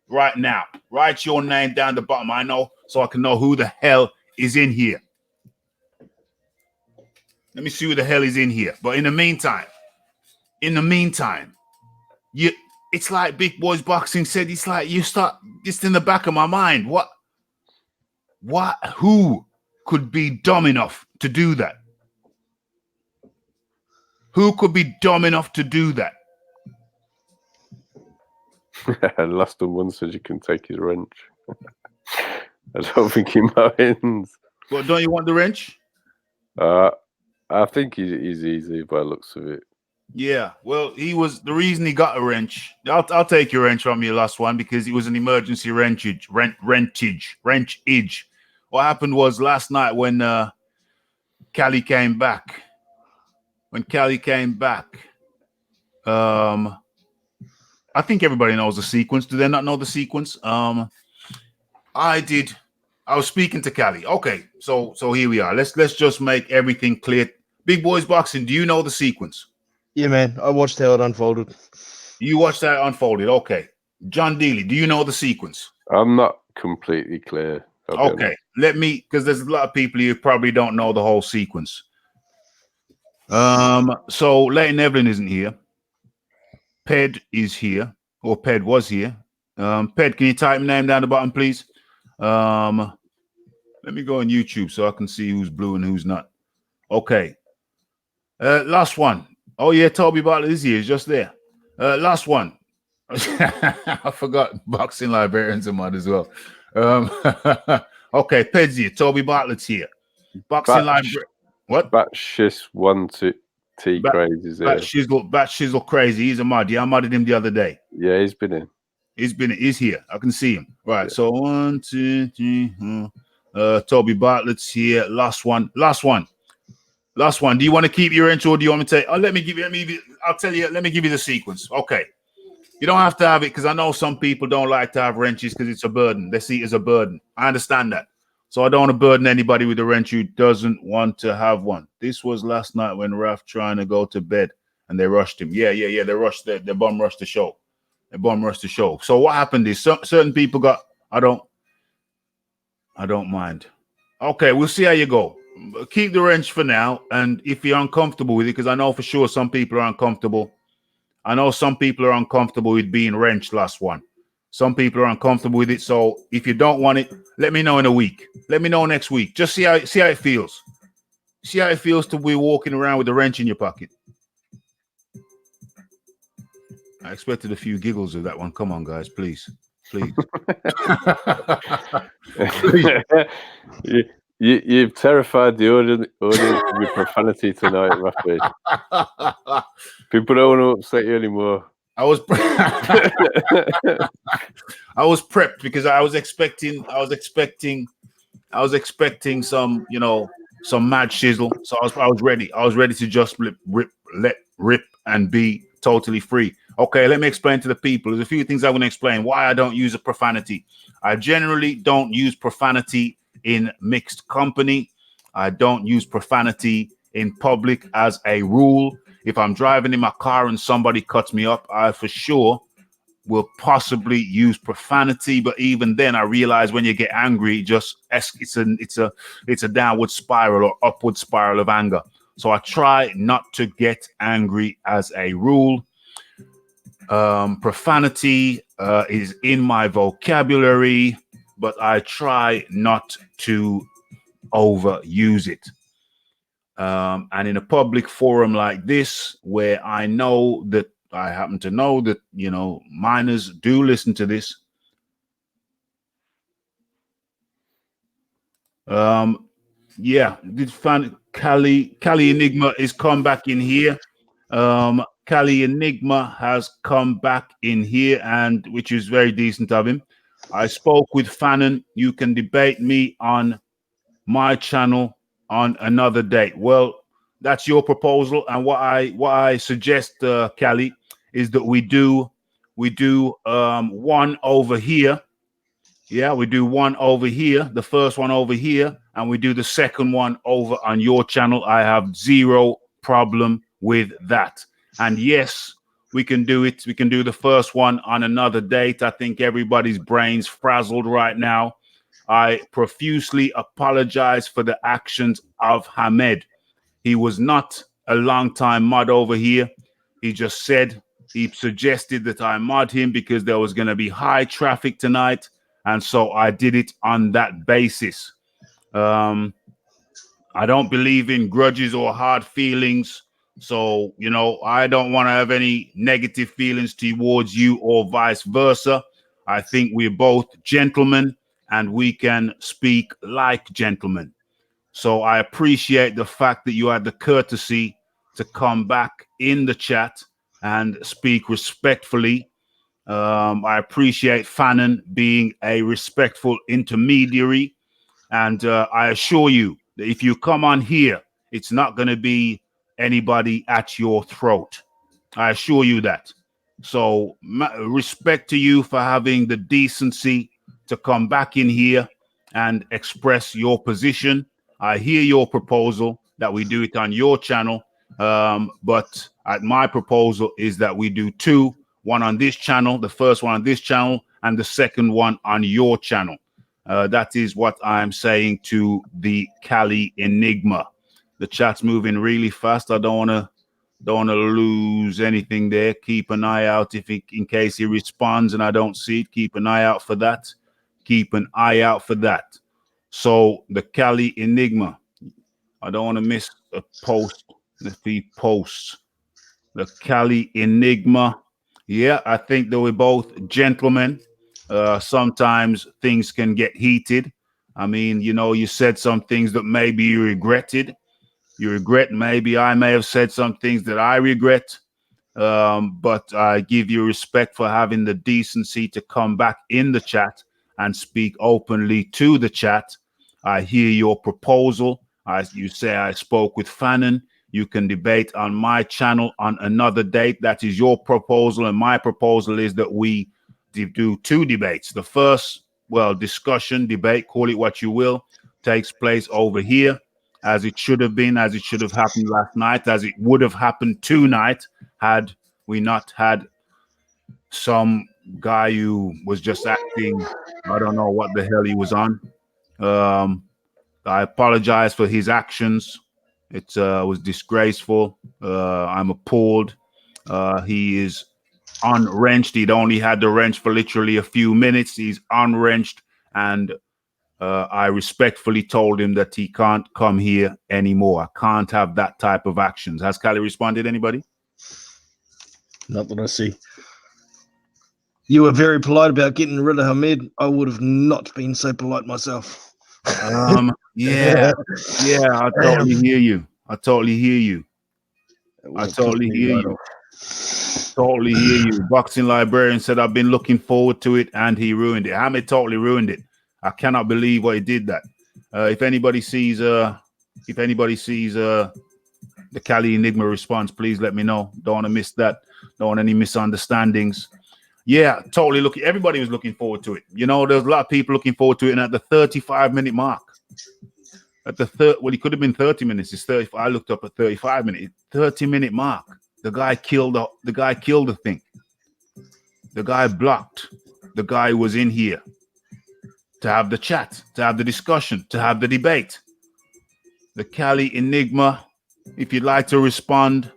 Right now. Write your name down the bottom. I know so I can know who the hell is in here. Let me see who the hell is in here. But in the meantime, it's like Big Boys Boxing said, it's like you start just in the back of my mind. Who could be dumb enough to do that? Who could be dumb enough to do that? Last one says you can take his wrench. I don't think he minds. Well, don't you want the wrench? I think he's easy by the looks of it. Yeah. Well, he was the reason he got a wrench. I'll take your wrench from you, last one, because it was an emergency wrenchage. What happened was last night when Cali came back. I think everybody knows the sequence. Do they not know the sequence? I did. I was speaking to Cali. Okay, so here we are. Let's just make everything clear. Big Boys Boxing, do you know the sequence? Yeah, man. I watched how it unfolded. You watched how it unfolded. Okay. John Dealey, do you know the sequence? I'm not completely clear. Okay. Let me, because there's a lot of people who probably don't know the whole sequence. So Leighton Evelyn isn't here. Ped is here, or Ped was here. Ped, can you type my name down the bottom, please? Let me go on YouTube so I can see who's blue and who's not. Okay. Last one. Oh yeah, Toby Bartlett is here. He's just there. Last one. I forgot boxing librarians and mod as well. Okay, Ped's here. Toby Bartlett's here. Boxing library. What? Batshis 1 2 T crazy is there. Bat Shizzle crazy. He's a mod. Yeah, I modded him the other day. Yeah, he's been in. He's here. I can see him. Right. Yeah. So 1 2 3. Toby Bartlett's here. Last one. Do you want to keep your intro or do you want me to take? Let me give you the sequence. Okay. You don't have to have it because I know some people don't like to have wrenches because it's a burden. They see it as a burden. I understand that. So I don't want to burden anybody with a wrench who doesn't want to have one. This was last night when Raph trying to go to bed and they rushed him. Yeah. They rushed they bum rushed the show. So what happened is certain people got, I don't mind. Okay, we'll see how you go. Keep the wrench for now. And if you're uncomfortable with it, because I know for sure some people are uncomfortable. I know some people are uncomfortable with being wrenched last one. Some people are uncomfortable with it. So if you don't want it, let me know in a week. Let me know next week. Just see how it feels. See how it feels to be walking around with a wrench in your pocket. I expected a few giggles of that one. Come on, guys, please. You've terrified the audience with profanity tonight, Raphie. People don't want to upset you anymore. I was prepped because I was expecting some, some mad shizzle. So I was ready. I was ready to just let rip and be totally free. Okay, let me explain to the people. There's a few things I want to explain why I don't use a profanity. I generally don't use profanity in mixed company. I don't use profanity in public as a rule. If I'm driving in my car and somebody cuts me up, I for sure will possibly use profanity. But even then, I realize when you get angry, it's a downward spiral or upward spiral of anger. So I try not to get angry as a rule. Profanity is in my vocabulary, but I try not to overuse it. And in a public forum like this, where I happen to know that, minors do listen to this. Did find Cali Enigma is come back in here. Cali Enigma has come back in here, and which is very decent of him. I spoke with Fannin. You can debate me on my channel on another date. Well, that's your proposal, and what I suggest, Cali, is that we do one over here. Yeah, we do one over here, the first one over here, and we do the second one over on your channel. I have zero problem with that. And yes, we can do it. We can do the first one on another date. I think everybody's brains frazzled right now. I profusely apologize for the actions of Hamed. He was not a long-time mod over here. He suggested that I mod him because there was going to be high traffic tonight. And so I did it on that basis. I don't believe in grudges or hard feelings. So, I don't want to have any negative feelings towards you or vice versa. I think we're both gentlemen and we can speak like gentlemen. So I appreciate the fact that you had the courtesy to come back in the chat and speak respectfully. I appreciate Fannin being a respectful intermediary. And I assure you that if you come on here, it's not going to be anybody at your throat. I assure you that. So respect to you for having the decency to come back in here and express your position. I hear your proposal that we do it on your channel. But my proposal is that we do two, one on this channel, the first one on this channel, and the second one on your channel. That is what I'm saying to the Cali Enigma. The chat's moving really fast. I don't want to lose anything there. Keep an eye out in case he responds and I don't see it. Keep an eye out for that. Keep an eye out for that. So the Cali Enigma. I don't want to miss a post if he posts. The Cali Enigma. Yeah, I think that we're both gentlemen. Sometimes things can get heated. I mean, you said some things that maybe you regretted. Maybe I may have said some things that I regret. But I give you respect for having the decency to come back in the chat and speak openly to the chat. I hear your proposal. As you say, I spoke with Fannin. You can debate on my channel on another date. That is your proposal. And my proposal is that we do two debates. The first, discussion, debate, call it what you will, takes place over here, as it should have been, as it should have happened last night, as it would have happened tonight had we not had some guy who was just acting, I don't know what the hell he was on. I apologize for his actions. It was disgraceful. I'm appalled. He is unwrenched. He'd only had the wrench for literally a few minutes. He's unwrenched, and I respectfully told him that he can't come here anymore. I can't have that type of actions. Has Cali responded? Anybody? Not that I see. You were very polite about getting rid of Hamed. I would have not been so polite myself. Yeah. I totally hear you. Totally hear you. Boxing Librarian said, I've been looking forward to it, and he ruined it. Hamed totally ruined it. I cannot believe what he did that. If anybody sees the Cali Enigma response, please let me know. Don't want to miss that. Don't want any misunderstandings. Yeah, totally everybody was looking forward to it. There's a lot of people looking forward to it, and at the 35-minute mark. at the third. Well, it could have been 30 minutes. It's 30. I looked up at 35 minutes. 30-minute mark. The guy killed the thing. The guy blocked. The guy was in here to have the chat, to have the discussion, to have the debate. The Cali Enigma. If you'd like to respond,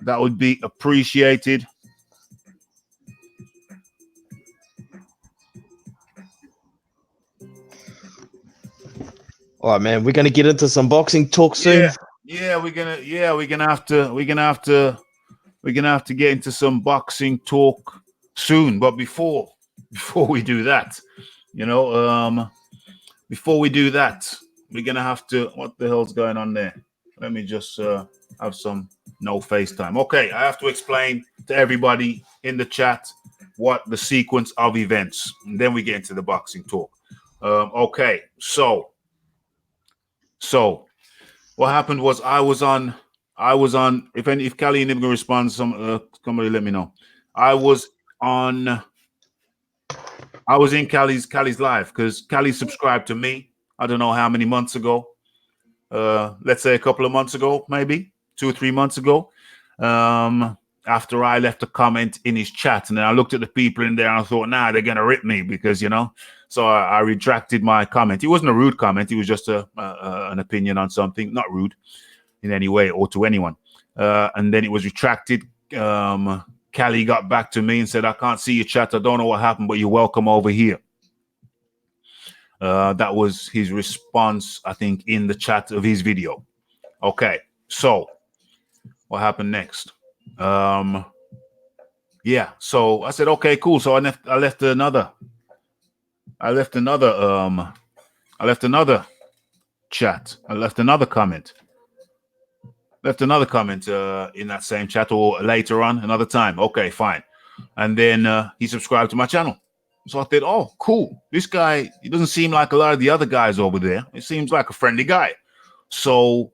that would be appreciated. All right, man. We're gonna get into some boxing talk soon. We're gonna have to get into some boxing talk soon. But before we do that, before we do that, we're gonna have to. What the hell's going on there? Let me just have some no FaceTime. Okay, I have to explain to everybody in the chat what the sequence of events, and then we get into the boxing talk. Okay, so what happened was I was on. If Cali Enigma responds, somebody let me know. I was in Cali's live because Cali subscribed to me. I don't know how many months ago. Let's say a couple of months ago, maybe 2 or 3 months ago. After I left a comment in his chat, and then I looked at the people in there and I thought, nah, they're gonna rip me because So I retracted my comment. It wasn't a rude comment. It was just an opinion on something, not rude in any way or to anyone. And then it was retracted. Cali got back to me and said, I can't see your chat. I don't know what happened, but you're welcome over here. That was his response, I think, in the chat of his video. Okay, so what happened next? Yeah, so I said, okay, cool. So I left another chat. I left another comment. In that same chat, or later on, another time. Okay, fine. And then he subscribed to my channel. So I thought, oh, cool. This guy, he doesn't seem like a lot of the other guys over there. He seems like a friendly guy. So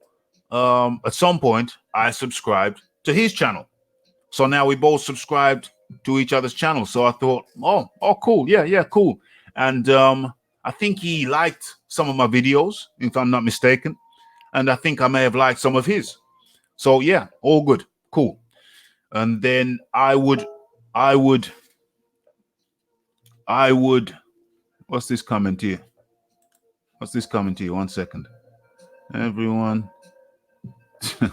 at some point, I subscribed to his channel. So now we both subscribed to each other's channel. So I thought, oh, cool. Yeah, cool. And I think he liked some of my videos, if I'm not mistaken. And I think I may have liked some of his. So yeah, all good. Cool. And then I would, what's this comment here? 1 second. Everyone.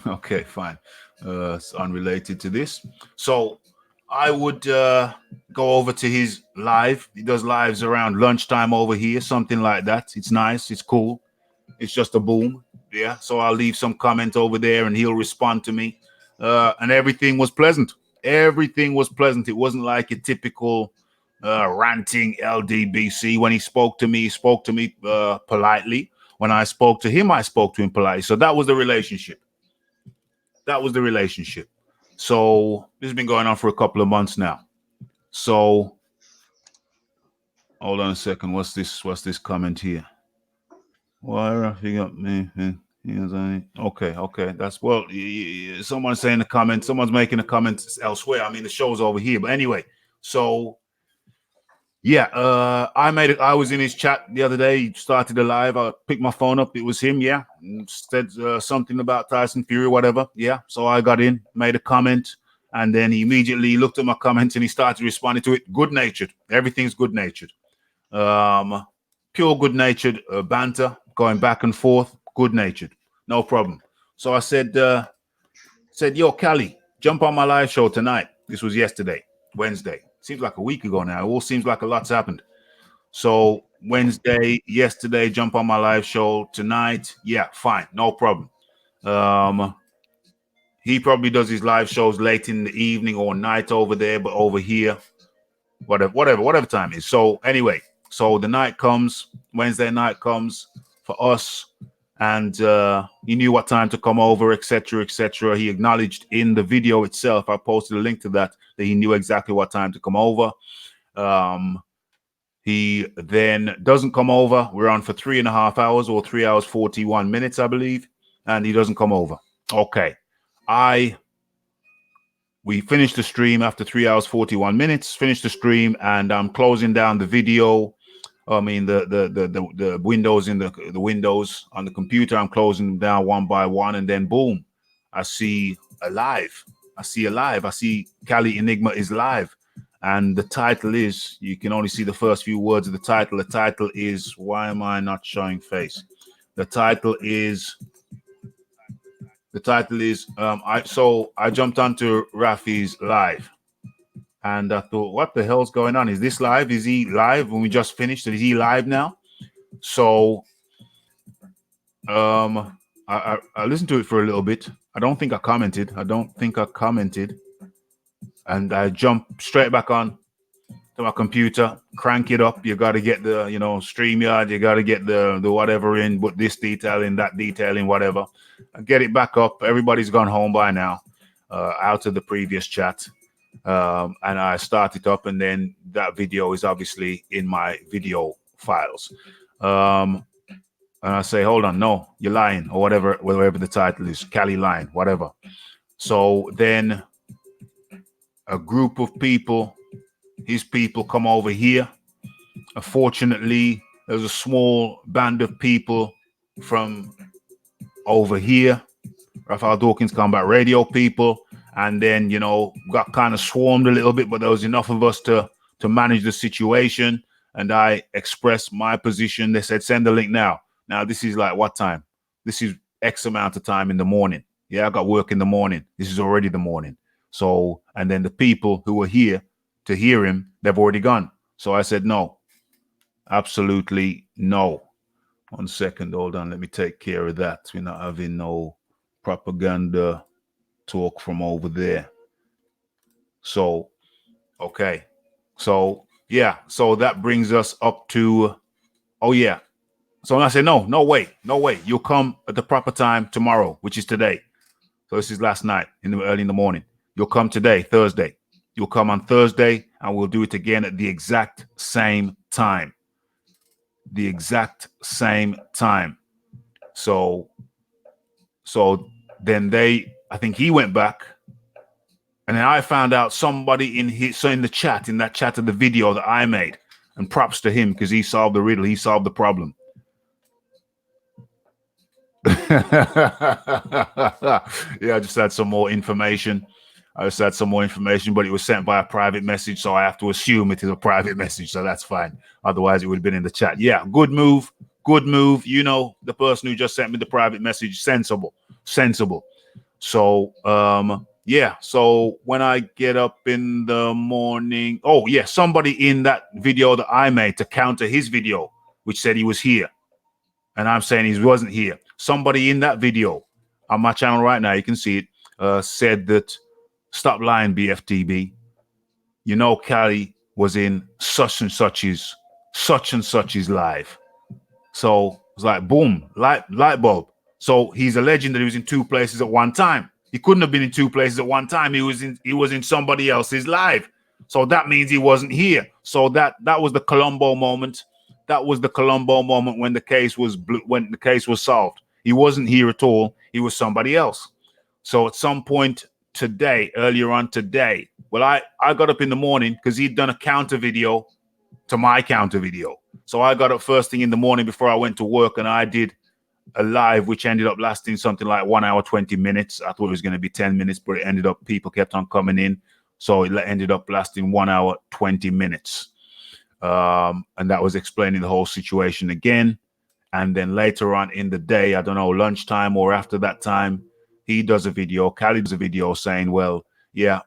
Okay, fine. It's unrelated to this. So I would go over to his live. He does lives around lunchtime over here, something like that. It's nice. It's cool. It's just a boom. Yeah. So I'll leave some comment over there and he'll respond to me. And everything was pleasant. It wasn't like a typical ranting LDBC. When he spoke to me, politely. When I spoke to him, I spoke to him politely. So that was the relationship. So this has been going on for a couple of months now. So hold on a second. What's this comment here? Why Raphie got me? Okay. That's well. Someone's saying a comment. Someone's making a comment elsewhere. I mean, the show's over here. But anyway, so yeah, I was in his chat the other day. He started a live. I picked my phone up. It was him. Yeah, said something about Tyson Fury, whatever. Yeah, so I got in, made a comment, and then he immediately looked at my comments and he started responding to it. Good natured. Everything's good natured. Pure good natured banter, going back and forth. Good natured, no problem. So I said, yo, Cali, jump on my live show tonight. This was yesterday, Wednesday. Seems like a week ago now. It all seems like a lot's happened. So Wednesday, yesterday, jump on my live show tonight. Yeah, fine, no problem. He probably does his live shows late in the evening or night over there, but over here, whatever time it is. So anyway, so the night comes, Wednesday night comes for us, and he knew what time to come over, etc., etc. He acknowledged in the video itself, I posted a link to that he knew exactly what time to come over. He then doesn't come over. We're on for 3.5 hours, or 3 hours 41 minutes, I believe, and he doesn't come over. Okay, we finished the stream after 3 hours 41 minutes. Finished the stream, and I'm closing down the video. I mean, the windows in the windows on the computer, I'm closing them down one by one, and then boom, I see alive. I see Cali Enigma is live. And the title is, you can only see the first few words of the title. The title is, why am I not showing face? The title is, I jumped onto Raphie's live. And I thought, what the hell's going on? Is this live? Is he live when we just finished? Is he live now? So I listened to it for a little bit. I don't think I commented. And I jumped straight back on to my computer, crank it up. You got to get the, StreamYard. You got to get the whatever in, put this detail in, that detail in, whatever. I get it back up. Everybody's gone home by now, out of the previous chat. And I start it up, and then that video is obviously in my video files. And I say, hold on, no, you're lying, or whatever the title is, Cali lying, whatever. So then a group of people, his people, come over here. Unfortunately, there's a small band of people from over here, Raphael Dawkins Combat Radio people, and then, got kind of swarmed a little bit, but there was enough of us to manage the situation. And I expressed my position. They said, send the link now. Now, this is like what time? This is X amount of time in the morning. Yeah, I got work in the morning. This is already the morning. So, and then the people who were here to hear him, they've already gone. So I said, no, absolutely no. 1 second, hold on. Let me take care of that. We're not having no propaganda talk from over there. So, okay. So, yeah. So that brings us up to, oh, yeah. So I said, no way. You'll come at the proper time tomorrow, which is today. So this is last night, early in the morning. You'll come today, Thursday. You'll come on Thursday, and we'll do it again at the exact same time. So then I think he went back, and then I found out somebody in the chat, in that chat of the video that I made, and props to him because he solved the riddle, he solved the problem. Yeah, I just had some more information. But it was sent by a private message, so I have to assume it is a private message, so that's fine. Otherwise, it would have been in the chat. Yeah, good move. The person who just sent me the private message, sensible. So, yeah, so when I get up in the morning, oh, yeah, somebody in that video that I made to counter his video, which said he was here, and I'm saying he wasn't here. Somebody in that video on my channel right now, you can see it, said that, stop lying, BFTB. Cali was in such and such's live. So it's like, boom, light bulb. So he's alleging that he was in two places at one time. He couldn't have been in two places at one time. He was in somebody else's live. So that means he wasn't here. So that was the Colombo moment. That was the Colombo moment when the case was solved. He wasn't here at all. He was somebody else. So at some point earlier on today, well, I got up in the morning because he'd done a counter video to my counter video. So I got up first thing in the morning before I went to work, and I did a live which ended up lasting something like 1 hour 20 minutes. I thought it was going to be 10 minutes, but it ended up, people kept on coming in, so it ended up lasting 1 hour 20 minutes. And that was explaining the whole situation again. And then later on in the day, I don't know, lunchtime or after that time, he does a video, Cali does a video saying, well, yeah,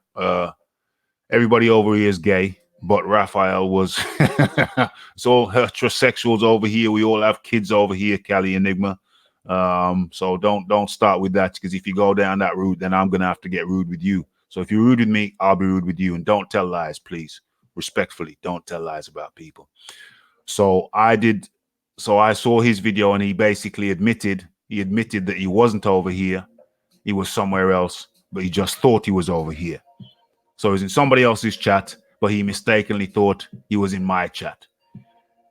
everybody over here is gay, but Raphael was, it's all heterosexuals over here. We all have kids over here, Cali Enigma. So don't start with that, because if you go down that route, then I'm going to have to get rude with you. So if you're rude with me, I'll be rude with you. And don't tell lies, please. Respectfully, don't tell lies about people. So I saw his video, and he basically admitted that he wasn't over here. He was somewhere else, but he just thought he was over here. So he was in somebody else's chat, but he mistakenly thought he was in my chat.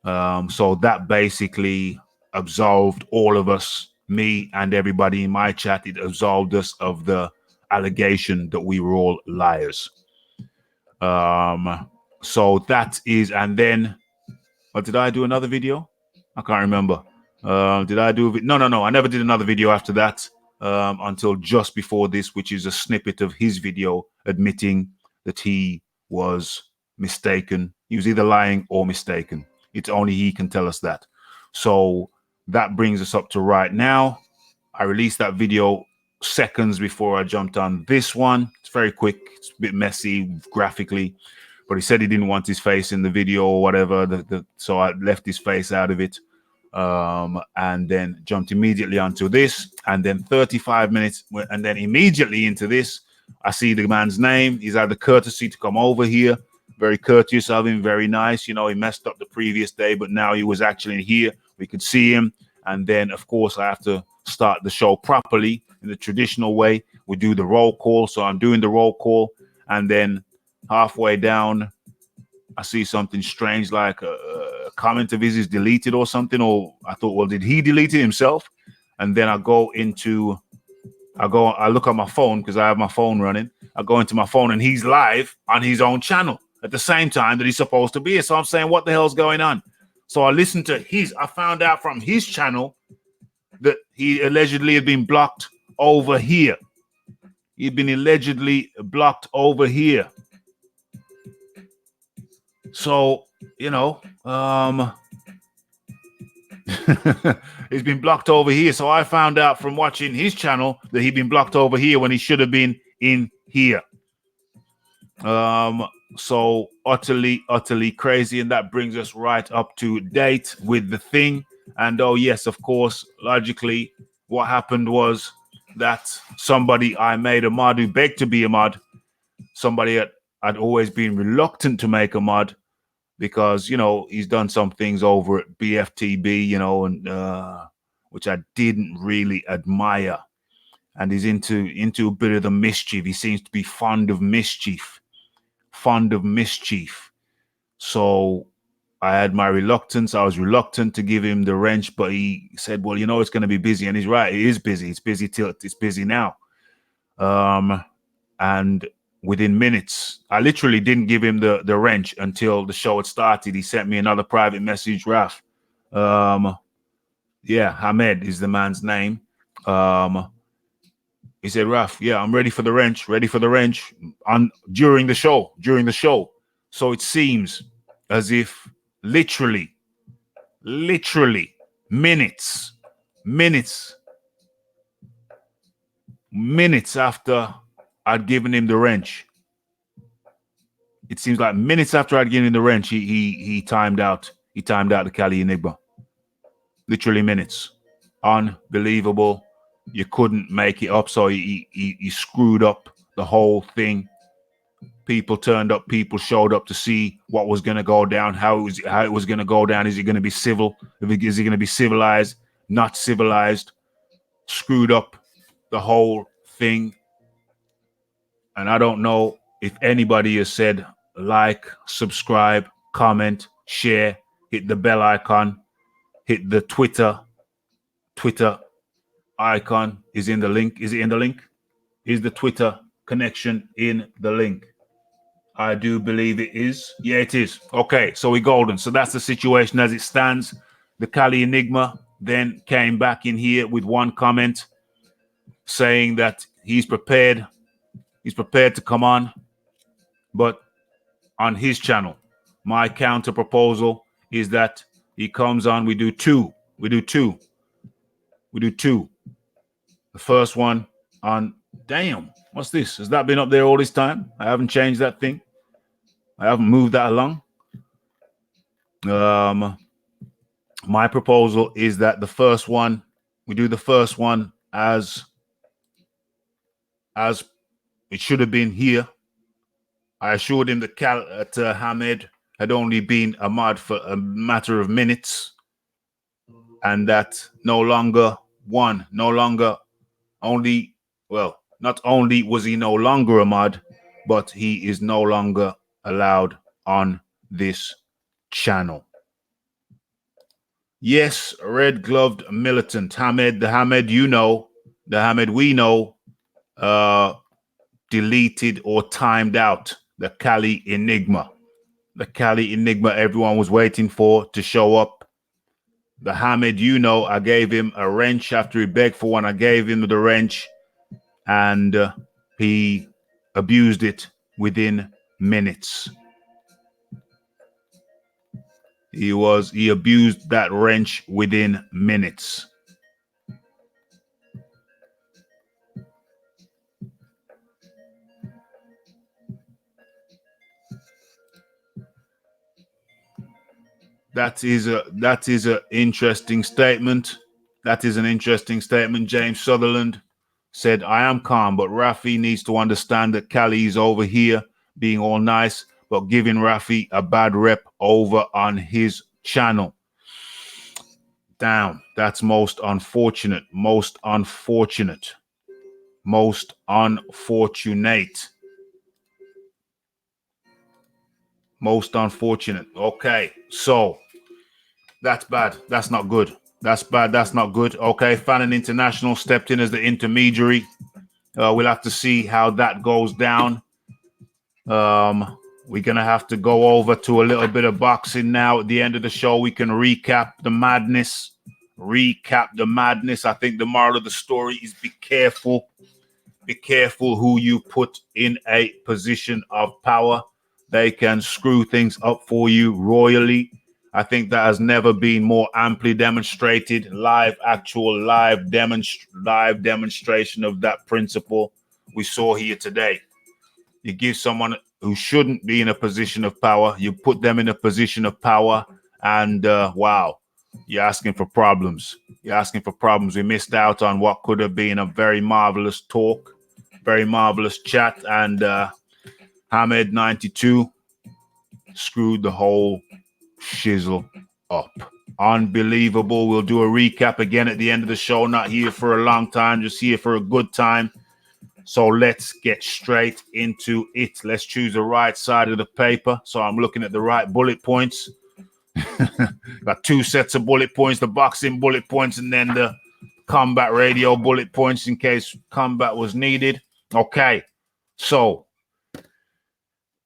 So that basically absolved all of us, me and everybody in my chat. It absolved us of the allegation that we were all liars. So that is, and then Or did I do another video? I can't remember. Did I do? No. I never did another video after that until just before this, which is a snippet of his video admitting that he was mistaken. He was either lying or mistaken. It's only he can tell us that. So that brings us up to right now. I released that video seconds before I jumped on this one. It's very quick. It's a bit messy graphically, but he said he didn't want his face in the video or whatever. So I left his face out of it, and then jumped immediately onto this, and then 35 minutes, and then immediately into this. I see the man's name. He's had the courtesy to come over here. Very courteous of him. Very nice. You know, he messed up the previous day, but now he was actually here. We could see him. And then, of course, I have to start the show properly in the traditional way. We do the roll call. So I'm doing the roll call. And then halfway down, I see something strange, like a comment of his is deleted or something. Or I thought, well, did he delete it himself? And then I look at my phone because I have my phone running. I go into my phone and he's live on his own channel at the same time that he's supposed to be here. So I'm saying, what the hell's going on? So I listened to I found out from his channel that he allegedly had been blocked over here. He'd been allegedly blocked over here. So, you know, he's been blocked over here. So I found out from watching his channel that he'd been blocked over here when he should have been in here. So utterly crazy. And that brings us right up to date with the thing. And oh yes, of course, logically, what happened was that somebody I made a mod who begged to be a mod, somebody I'd always been reluctant to make a mod because, you know, he's done some things over at BFTB, you know, and which I didn't really admire. And he's into a bit of the mischief. He seems to be fond of mischief. So I had my reluctance. I was reluctant to give him the wrench, but he said, well, you know, it's going to be busy. And he's right. It is busy. It's busy till it's busy now. And within minutes, I literally didn't give him the wrench until the show had started. He sent me another private message, Raph. Yeah, Hamed is the man's name. He said, Raph, yeah, I'm ready for the wrench during the show. So it seems as if literally minutes after I'd given him the wrench. It seems like minutes after I'd given him the wrench, he timed out. He timed out the Cali Enigma. Literally minutes. Unbelievable. You couldn't make it up, so he screwed up the whole thing. People turned up. People showed up to see what was going to go down, how it was going to go down. Is it going to be civil? Is it going to be civilized? Not civilized? Screwed up the whole thing. And I don't know if anybody has said like, subscribe, comment, share, hit the bell icon, hit the Twitter icon is in the link. Is it in the link? Is the Twitter connection in the link? I do believe it is. Yeah, it is. Okay, so we're golden. So that's the situation as it stands. The Cali Enigma then came back in here with one comment saying that he's prepared. He's prepared to come on, but on his channel. My counter proposal is that he comes on. We do two. The first one on, damn, what's this? Has that been up there all this time? I haven't changed that thing. I haven't moved that along. My proposal is that the first one, we do the first one as it should have been here. I assured him that Hamed had only been a mod for a matter of minutes, and that not only was he no longer a mod, but he is no longer allowed on this channel. Yes, red-gloved militant Hamed, the Hamed you know, the Hamed we know, deleted or timed out the Cali Enigma. the Cali Enigma everyone was waiting for to show up. The Hamed, I gave him a wrench after he begged for one. I gave him the wrench, and he abused it within minutes. He abused that wrench within minutes. That is an interesting statement. That is an interesting statement. James Sutherland said, I am calm, but Raphie needs to understand that Cali is over here being all nice, but giving Raphie a bad rep over on his channel. Damn, that's most unfortunate. Most unfortunate. Most unfortunate. Most unfortunate. Okay, so that's bad. That's not good. That's bad. That's not good. Okay, Fannin International stepped in as the intermediary. We'll have to see how that goes down. We're going to have to go over to a little bit of boxing now. At the end of the show, we can recap the madness. I think the moral of the story is be careful. Be careful who you put in a position of power. They can screw things up for you royally. I think that has never been more amply demonstrated. Live demonstration of that principle we saw here today. You give someone who shouldn't be in a position of power, you put them in a position of power, and wow, you're asking for problems. You're asking for problems. We missed out on what could have been a very marvelous talk, very marvelous chat, and Hamed 92 screwed the whole shizzle up. Unbelievable. We'll do a recap again at the end of the show. Not here for a long time, just here for a good time. So let's get straight into it. Let's choose the right side of the paper. So I'm looking at the right bullet points. Got two sets of bullet points, the boxing bullet points and then the combat radio bullet points in case combat was needed. Okay, so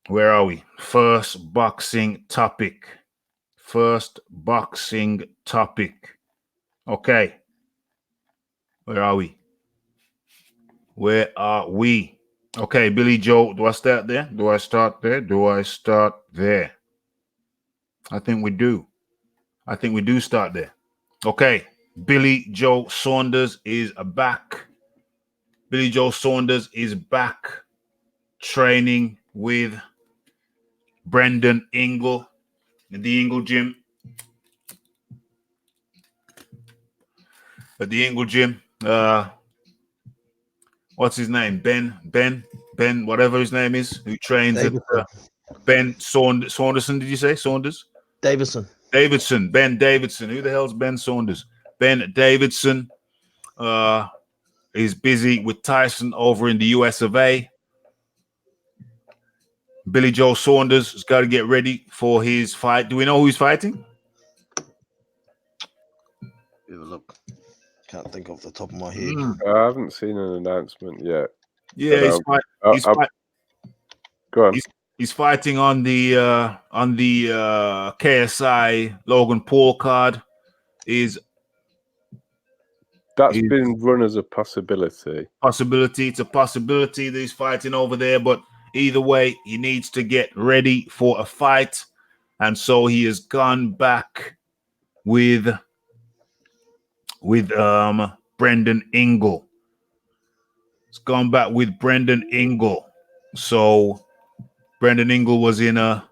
where are we? First boxing topic. Okay, where are we? Okay, Billy Joe, do I start there? I think we do start there. Okay, Billy Joe Saunders is back. Billy Joe Saunders is back training with Brendan Ingle in the Ingle gym. At the Ingle gym. What's his name? Ben, whatever his name is, who trains at Ben Saunderson, did you say? Saunders? Davidson. Ben Davidson. Who the hell's Ben Saunders? Ben Davidson is busy with Tyson over in the US of A. Billy Joe Saunders has got to get ready for his fight. Do we know who he's fighting? Look, can't think off the top of my head. I haven't seen an announcement yet. Yeah, go on. He's fighting on the KSI Logan Paul card. That's been run as a possibility. It's a possibility that he's fighting over there, but either way, he needs to get ready for a fight, and so he has gone back with Brendan Ingle. He's gone back with Brendan Ingle. So Brendan Ingle was in a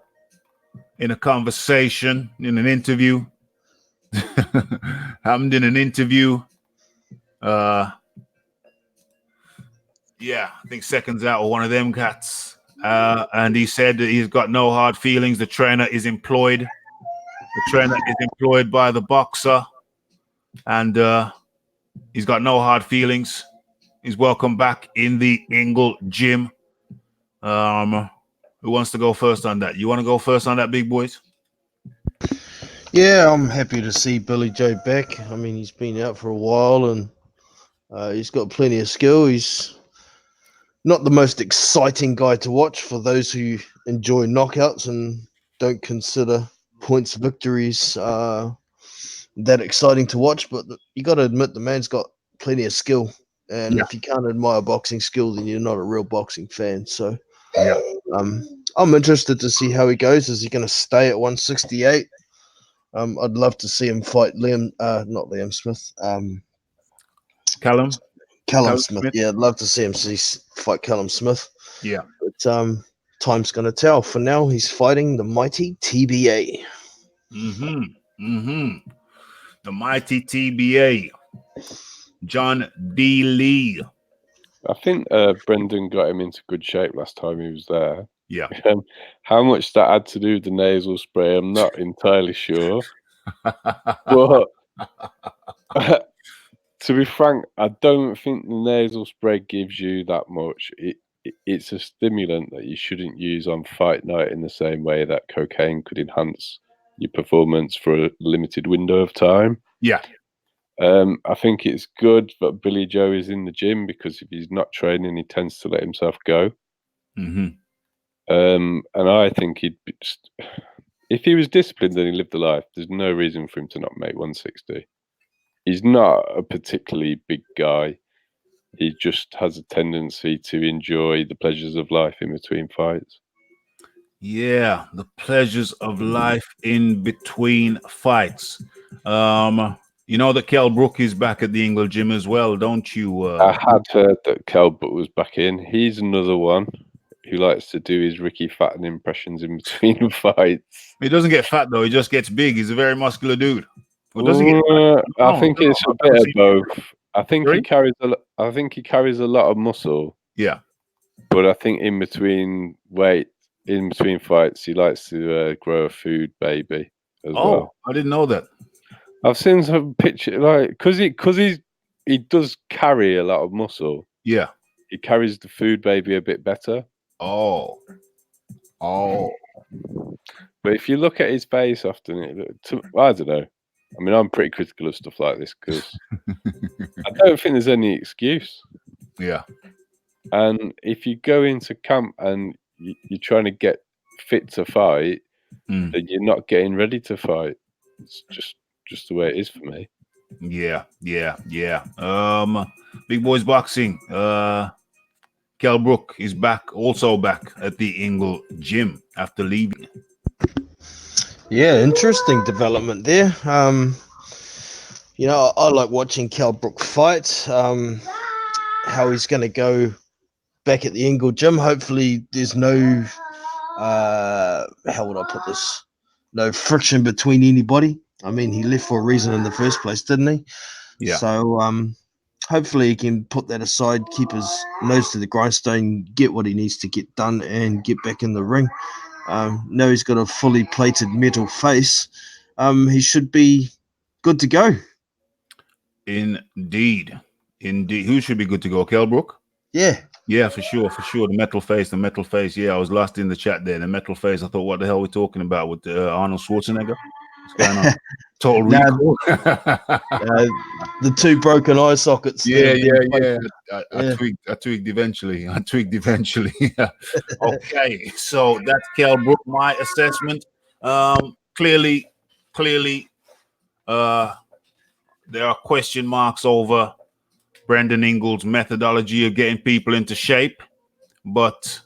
conversation, in an interview. Happened in an interview. Yeah, I think Seconds Out or one of them cats. And he said that he's got no hard feelings. The trainer is employed. The trainer is employed by the boxer. And he's got no hard feelings. He's welcome back in the Ingle gym. Who wants to go first on that? You want to go first on that, big boys? Yeah, I'm happy to see Billy Joe back. I mean, he's been out for a while and he's got plenty of skill. He's not the most exciting guy to watch for those who enjoy knockouts and don't consider points victories that exciting to watch, but you got to admit the man's got plenty of skill. And if you can't admire boxing skill, then you're not a real boxing fan. So, I'm interested to see how he goes. Is he going to stay at 168? I'd love to see him fight not Liam Smith. Callum Smith. Yeah, I'd love to see him fight Callum Smith. Yeah. But time's going to tell. For now, he's fighting the mighty TBA. The mighty TBA. John D. Lee. I think Brendan got him into good shape last time he was there. Yeah. How much that had to do with the nasal spray, I'm not entirely sure. But to be frank, I don't think the nasal spray gives you that much. It's a stimulant that you shouldn't use on fight night in the same way that cocaine could enhance your performance for a limited window of time. Yeah. I think it's good that Billy Joe is in the gym, because if he's not training, he tends to let himself go. And I think if he was disciplined and he lived the life, there's no reason for him to not make 160. He's not a particularly big guy. He just has a tendency to enjoy the pleasures of life in between fights. Yeah, the pleasures of life in between fights. You know that Kell Brook is back at the Ingle gym as well, don't you? I had heard that Kell Brook was back in. He's another one who likes to do his Ricky Fatton impressions in between fights. He doesn't get fat, though. He just gets big. He's a very muscular dude. Well, does he get fat? I think it's a bit of both. I think Really? he carries a lot of muscle. Yeah. But I think in between fights, he likes to grow a food baby as well. I didn't know that. I've seen some picture, like, because he does carry a lot of muscle. Yeah. He carries the food baby a bit better. Oh. But if you look at his face often, I don't know. I mean, I'm pretty critical of stuff like this because I don't think there's any excuse. Yeah. And if you go into camp and you're trying to get fit to fight, then you're not getting ready to fight. It's just the way it is for me. Yeah. Big Boys Boxing. Kell Brook is also back at the Ingle gym after leaving. Yeah, interesting development there. You know, I like watching Kell Brook fight. How he's going to go back at the Ingle gym. Hopefully, there's no how would I put this? No friction between anybody. I mean, he left for a reason in the first place, didn't he? Yeah. So hopefully he can put that aside, keep his nose to the grindstone, get what he needs to get done, and get back in the ring. Now he's got a fully plated metal face. He should be good to go. Indeed. Who should be good to go? Kell Brook? Yeah, for sure. The metal face. Yeah, I was lost in the chat there. The metal face. I thought, what the hell are we talking about with Arnold Schwarzenegger? What's going on? Total Recall. The two broken eye sockets. Yeah. I tweaked eventually. Okay, so that's Kell Brook. My assessment. Clearly, there are question marks over Brendan Ingle's methodology of getting people into shape, but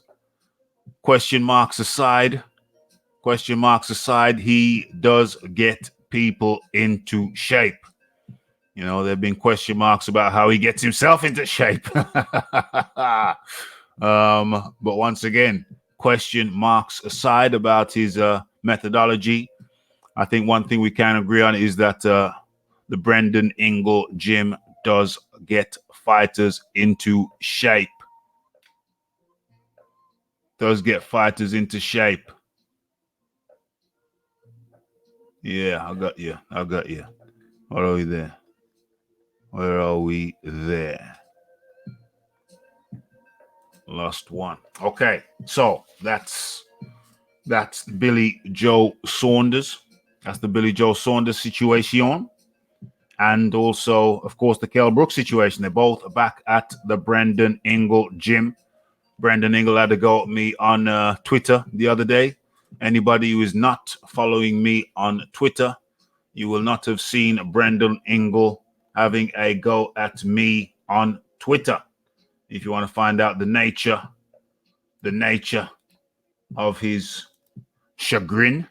question marks aside, he does get people into shape. You know, there have been question marks about how he gets himself into shape. But once again, question marks aside about his methodology, I think one thing we can agree on is that the Brendan Ingle gym does get fighters into shape. Yeah, I got you. Where are we there? Lost one. Okay, so that's Billy Joe Saunders. That's the Billy Joe Saunders situation. And also, of course, the Kell Brook situation. They're both back at the Brendan Ingle gym. Brendan Ingle had to go at me on Twitter the other day Anybody who is not following me on Twitter, you will not have seen Brendan Ingle having a go at me on Twitter. If you want to find out the nature of his chagrin,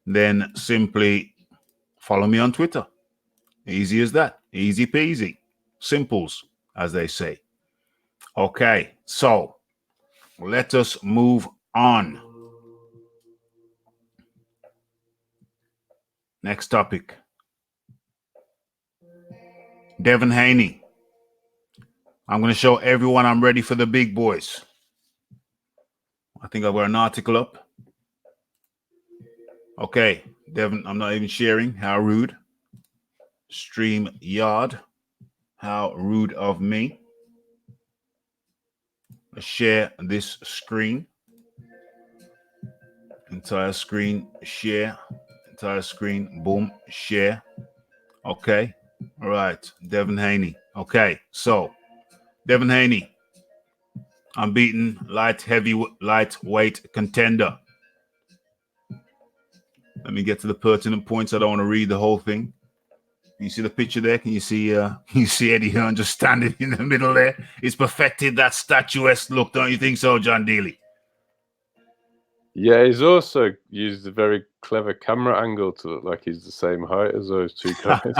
then simply follow me on Twitter. Easy as that. Easy peasy. Simples, as they say. Okay, so let us move on. Next topic. Devin Haney. I'm going to show everyone I'm ready for the big boys. I think I've got an article up. Okay, Devin, I'm not even sharing. How rude. StreamYard. How rude of me. Let's share this screen. Entire screen, share. Entire screen, boom, share. Okay. All right. Devin Haney. Okay. So, Devin Haney, unbeaten lightweight contender. Let me get to the pertinent points. I don't want to read the whole thing. Can you see the picture there? Can you see Eddie Hearn just standing in the middle there? He's perfected that statuesque look, don't you think so, John Dealey? Yeah, he's also used a very clever camera angle to look like he's the same height as those two guys.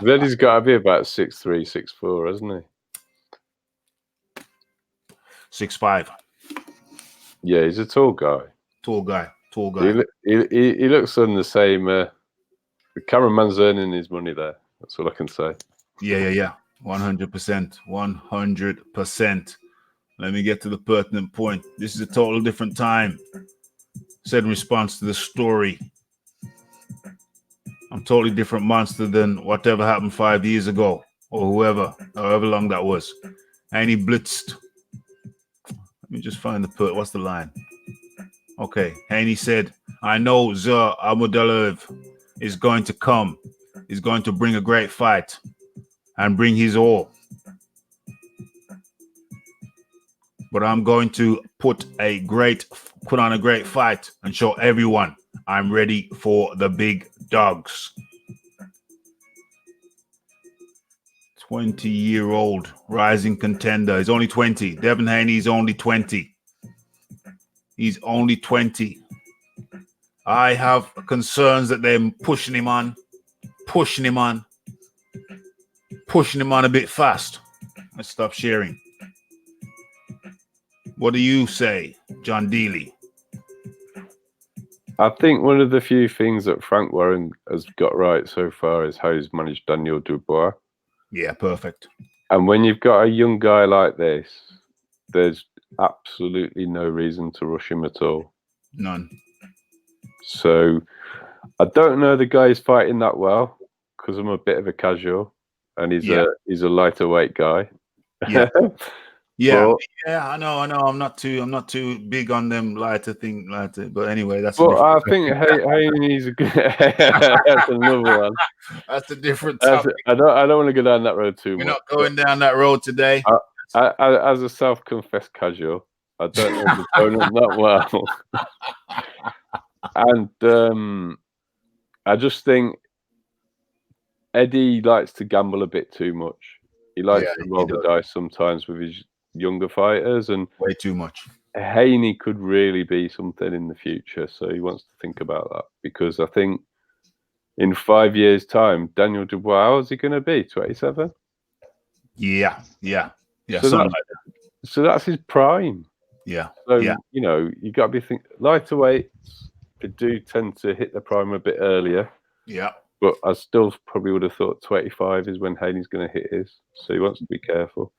Then he's got to be about 6'3", 6'4", hasn't he? 6'5". Yeah, he's a tall guy. Tall guy. He looks on the same. The cameraman's earning his money there. That's all I can say. Yeah. 100%. 100%. Let me get to the pertinent point. This is a total different time. Said in response to the story. I'm totally different monster than whatever happened 5 years ago or however long that was. And he blitzed. Let me just find what's the line? Okay. Haney said, I know Zur Amadalev is going to come. He's going to bring a great fight and bring his all. But I'm going to put on a great fight and show everyone I'm ready for the big dogs. 20-year-old rising contender. He's only 20. Devin Haney is only 20. He's only 20. I have concerns that they're pushing him on a bit fast. Let's stop sharing. What do you say, John Dealey? I think one of the few things that Frank Warren has got right so far is how he's managed Daniel Dubois. Yeah, perfect. And when you've got a young guy like this, there's absolutely no reason to rush him at all. None. So I don't know the guy's fighting that well because I'm a bit of a casual and he's a lighter weight guy. Yeah. But, I know. I'm not too big on them lighter. But anyway, that's. Well, I think Haney's a good. That's another one. That's a different topic. I don't want to go down that road too much. We're not going down that road today. As a self-confessed casual, I don't know the opponent that well, and I just think Eddie likes to gamble a bit too much. He likes to roll the dice sometimes with his younger fighters, and way too much. Haney could really be something in the future, so he wants to think about that because I think in 5 years' time, Daniel Dubois, how is he going to be? 27? Yeah. So that's his prime. Yeah. So you got to be lighter weights. They do tend to hit the prime a bit earlier. Yeah. But I still probably would have thought 25 is when Haney's going to hit his. So he wants to be careful.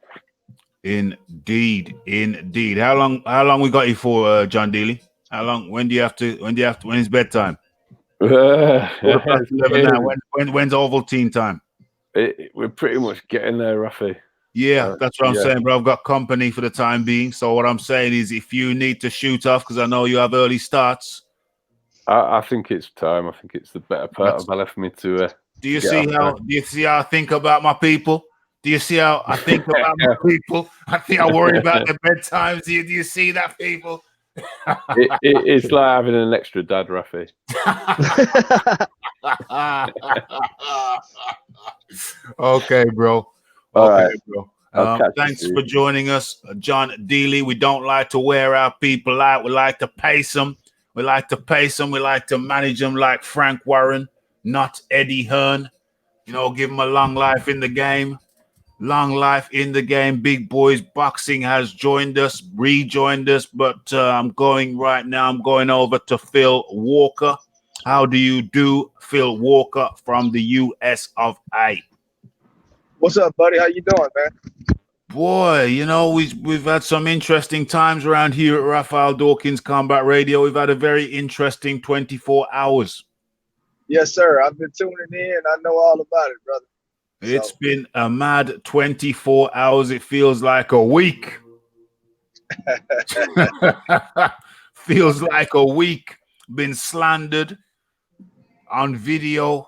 Indeed. How long we got you for, John Dealey? How long? When is bedtime? When's Ovaltine time? We're pretty much getting there, Raphie. Yeah, that's what I'm saying, bro. I've got company for the time being. So what I'm saying is if you need to shoot off, because I know you have early starts. I think it's time. I think it's the better part of my life for me to. Do you see how I think about my people? Do you see how I think about my people? I think I worry about their bedtimes. Do you see that, people? It's like having an extra dad, Raphie. Okay, bro. All Okay, right. bro. I'll catch you Thanks soon. for joining us, John Dealey. We don't like to wear our people out. We like to pace them. We like to pace them. We like to manage them like Frank Warren, not Eddie Hearn. You know, give him a long life in the game. Long life in the game. Big Boys Boxing has rejoined us, but I'm going right now. I'm going over to Phil Walker. How do you do, Phil Walker from the US of A? What's up, buddy? How you doing, man? Boy, you know, we've had some interesting times around here at Raphael Dawkins Combat Radio. We've had a very interesting 24 hours. Yes, sir. I've been tuning in. I know all about it, brother. It's been a mad 24 hours. It feels like a week. Feels like a week. Been slandered on video,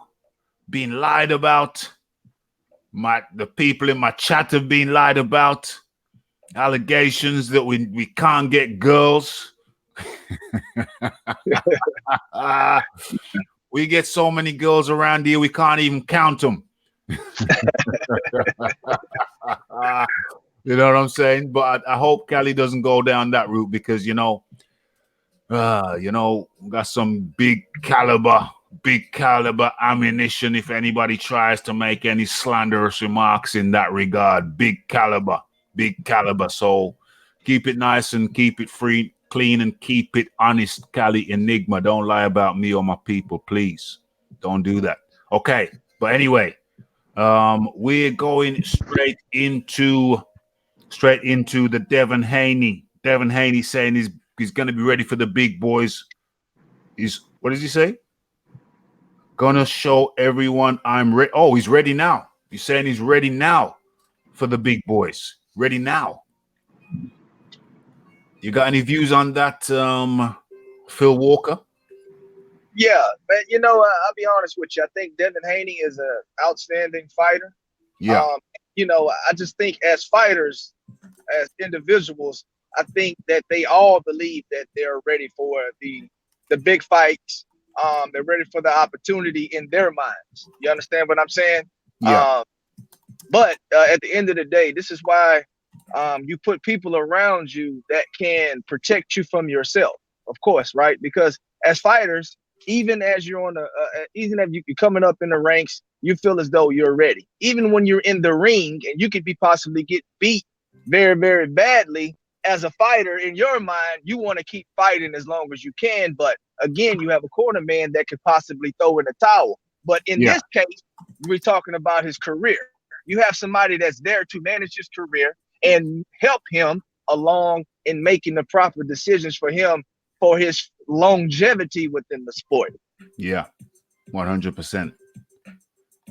been lied about. The people in my chat have been lied about. Allegations that we can't get girls. We get so many girls around here, we can't even count them. You know what I'm saying? But I hope Cali doesn't go down that route because we got some big caliber ammunition if anybody tries to make any slanderous remarks in that regard. Big caliber. So keep it nice and keep it free, clean, and keep it honest, Cali Enigma. Don't lie about me or my people, please. Don't do that. Okay, but anyway, we're going straight into the Devin Haney. Devin Haney saying he's going to be ready for the big boys. What does he say? Gonna show everyone I'm ready. Oh, he's ready now. He's saying he's ready now for the big boys. Ready now. You got any views on that, Phil Walker? Yeah, man. I'll be honest with you. I think Devin Haney is an outstanding fighter. Yeah. I just think as fighters, as individuals, I think that they all believe that they're ready for the big fights. They're ready for the opportunity in their minds. You understand what I'm saying? Yeah. But at the end of the day, this is why you put people around you that can protect you from yourself, of course, right? Because as fighters, even as you're even if you're coming up in the ranks, you feel as though you're ready. Even when you're in the ring and you could possibly get beat very, very badly, as a fighter, in your mind, you want to keep fighting as long as you can. But again, you have a corner man that could possibly throw in the towel. But in this case, we're talking about his career. You have somebody that's there to manage his career and help him along in making the proper decisions for him for his longevity within the sport. Yeah, 100%.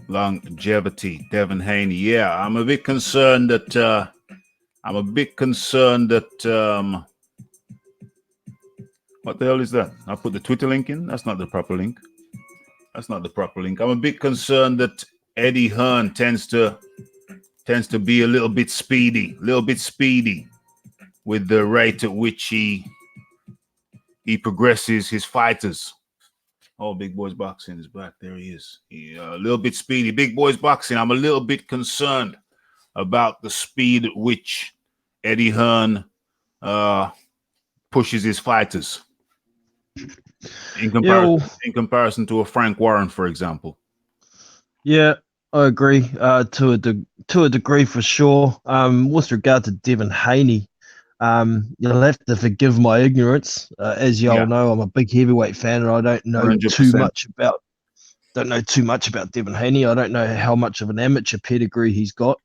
Longevity, Devin Haney. Yeah, I'm a bit concerned that what the hell is that? I put the Twitter link in. That's not the proper link. I'm a bit concerned that Eddie Hearn tends to be a little bit speedy with the rate at which he progresses his fighters. Oh, Big Boys Boxing is back. There he is. A little bit speedy. Big Boys Boxing. I'm a little bit concerned about the speed at which Eddie Hearn pushes his fighters in comparison to a Frank Warren, for example. Yeah, I agree to a degree for sure. With regard to Devin Haney, you'll have to forgive my ignorance. As you all know, I'm a big heavyweight fan, and I don't know 100%. too much about Devin Haney. I don't know how much of an amateur pedigree he's got.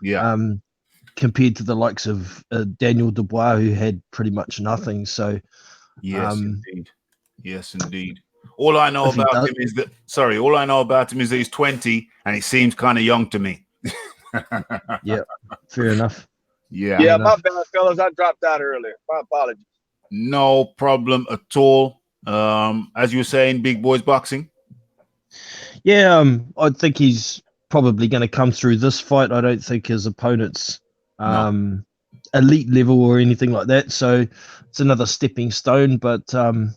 Yeah. Compared to the likes of Daniel Dubois, who had pretty much nothing. So, yes, indeed. All I know about him is that he's 20 and he seems kind of young to me. Yeah, fair enough. Yeah, my bad, fellas. I dropped out earlier. My apologies. No problem at all. As you were saying, Big Boys Boxing. Yeah, I think he's probably going to come through this fight. I don't think his opponent's elite level or anything like that. So it's another stepping stone, but I'm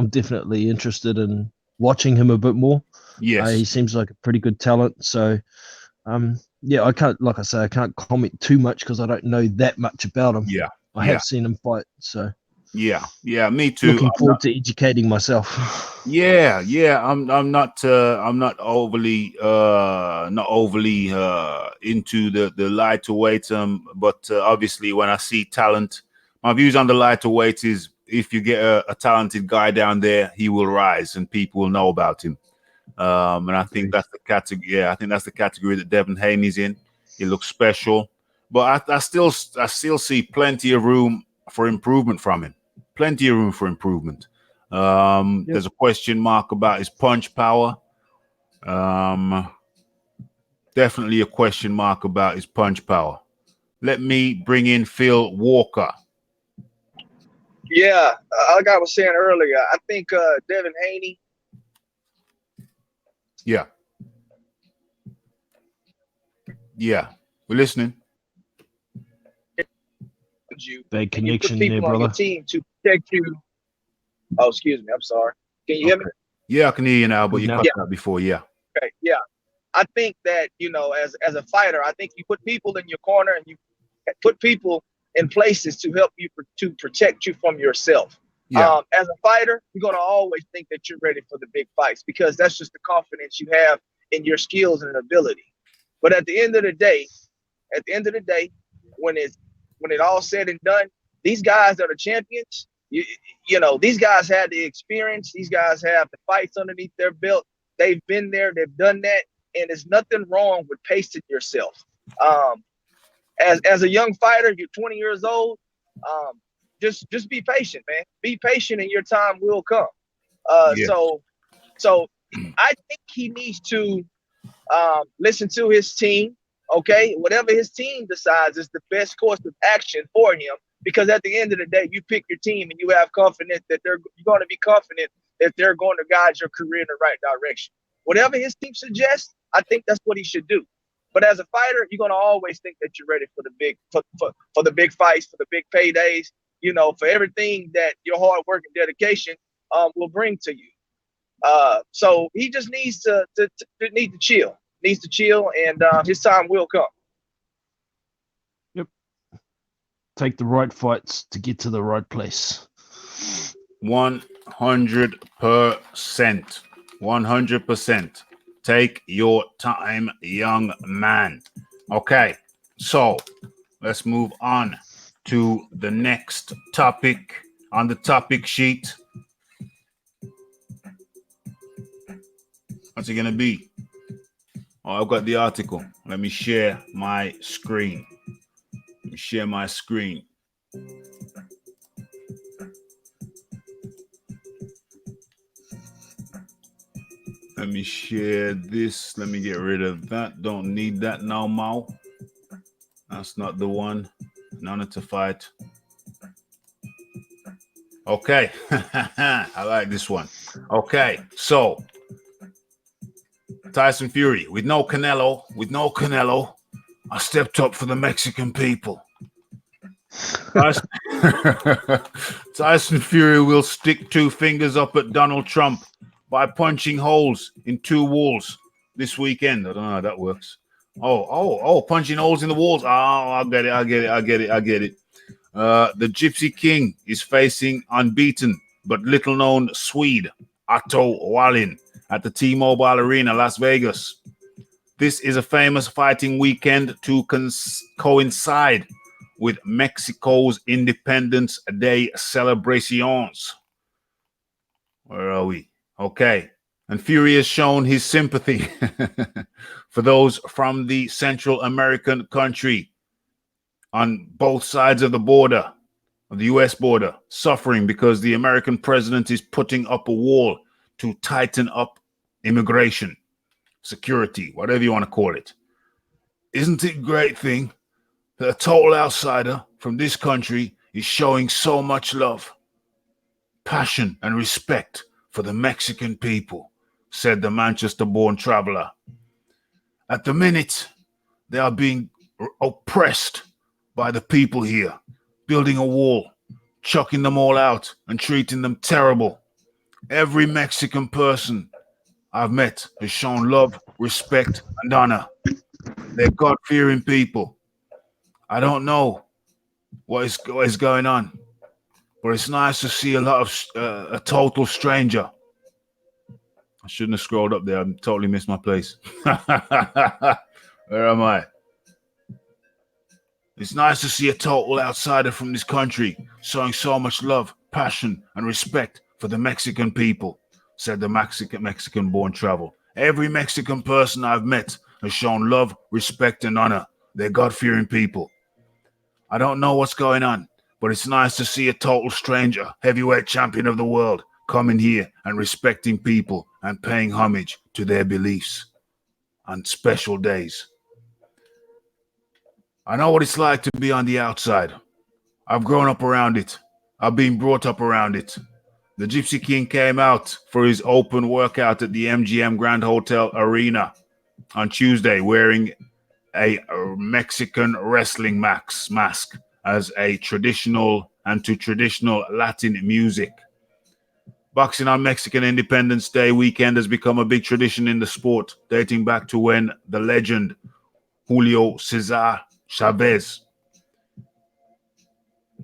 definitely interested in watching him a bit more. Yes. He seems like a pretty good talent. So yeah, I can't, like I say, I can't comment too much because I don't know that much about him. Yeah. I have seen him fight, so Yeah, me too. looking forward to educating myself. Yeah. I'm not overly into the lighter weight. But obviously when I see talent, my views on the lighter weight is if you get a talented guy down there, he will rise and people will know about him. And I think that's the category. Yeah, I think that's the category that Devin Haney's in. He looks special, but I still see plenty of room for improvement from him. Plenty of room for improvement. There's a question mark about his punch power. Definitely a question mark about his punch power. Let me bring in Phil Walker. Yeah, like I was saying earlier, I think Devin Haney. Yeah, we're listening. Bad connection you put people there, on your brother. team to protect you. Oh, excuse me. I'm sorry. Can you hear me? Yeah, I can hear you now, but you No. cut out before. Yeah. Okay. Yeah. I think that, as a fighter, I think you put people in your corner and you put people in places to help you to protect you from yourself. Yeah. As a fighter, you're going to always think that you're ready for the big fights because that's just the confidence you have in your skills and ability. But at the end of the day, when it all said and done, these guys are the champions. These guys had the experience. These guys have the fights underneath their belt. They've been there. They've done that. And there's nothing wrong with pacing yourself. As a young fighter, you're 20 years old. Just be patient, man. Be patient, and your time will come. Yes. So I think he needs to listen to his team. Okay, whatever his team decides is the best course of action for him. Because at the end of the day, you pick your team, and you have confidence that you're going to be confident that they're going to guide your career in the right direction. Whatever his team suggests, I think that's what he should do. But as a fighter, you're going to always think that you're ready for the big for the big fights, for the big paydays, for everything that your hard work and dedication will bring to you. So he just needs to chill. Needs to chill, and his time will come. Yep. Take the right fights to get to the right place. 100%. 100%. Take your time, young man. Okay, so let's move on to the next topic on the topic sheet. What's it going to be? Oh, I've got the article. Let me share my screen. Let me share this. Let me get rid of that. Don't need that no more. That's not the one. None to fight. Okay. I like this one. Okay. So, Tyson Fury, with no Canelo, I stepped up for the Mexican people. Tyson Fury will stick two fingers up at Donald Trump by punching holes in two walls this weekend. I don't know how that works. Oh, punching holes in the walls. Oh, I get it. The Gypsy King is facing unbeaten but little-known Swede Otto Wallin at the T-Mobile Arena, Las Vegas. This is a famous fighting weekend to coincide with Mexico's Independence Day celebrations. Where are we? Okay. And Fury has shown his sympathy for those from the Central American country on both sides of the border, of the U.S. border, suffering because the American president is putting up a wall to tighten up immigration, security, whatever you want to call it. Isn't it a great thing that a total outsider from this country is showing so much love, passion, and respect for the Mexican people, said the Manchester-born traveler. At the minute, they are being oppressed by the people here, building a wall, chucking them all out and treating them terrible. Every Mexican person I've met has shown love, respect, and honor. They're God-fearing people. I don't know what is going on, but it's nice to see a lot of a total stranger. I shouldn't have scrolled up there. I totally missed my place. Where am I? It's nice to see a total outsider from this country showing so much love, passion, and respect for the Mexican people, said the Mexican-born travel. Every Mexican person I've met has shown love, respect, and honor. They're God-fearing people. I don't know what's going on, but it's nice to see a total stranger, heavyweight champion of the world, coming here and respecting people and paying homage to their beliefs on special days. I know what it's like to be on the outside. I've grown up around it. I've been brought up around it. The Gypsy King came out for his open workout at the MGM Grand Hotel Arena on Tuesday wearing a Mexican wrestling mask as a traditional Latin music. Boxing on Mexican Independence Day weekend has become a big tradition in the sport, dating back to when the legend Julio Cesar Chavez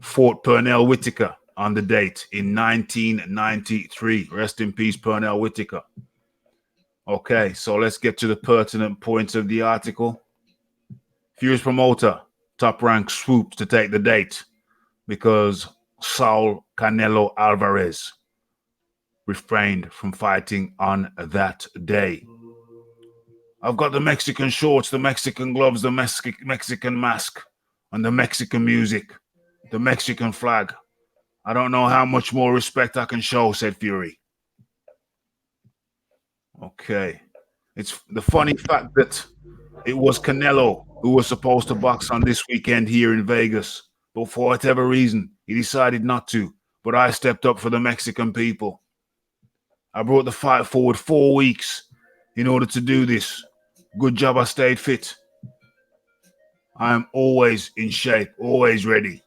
fought Pernell Whitaker on the date in 1993. Rest in peace, Pernell Whitaker. Okay, so let's get to the pertinent points of the article. Fury's promoter, Top Rank, swoops to take the date because Saul Canelo Alvarez refrained from fighting on that day. I've got the Mexican shorts, the Mexican gloves, the Mexican mask, and the Mexican music, the Mexican flag. I don't know how much more respect I can show, said Fury. Okay. It's the funny fact that it was Canelo who was supposed to box on this weekend here in Vegas, but for whatever reason, he decided not to. But I stepped up for the Mexican people. I brought the fight forward 4 weeks in order to do this. Good job I stayed fit. I am always in shape, always ready.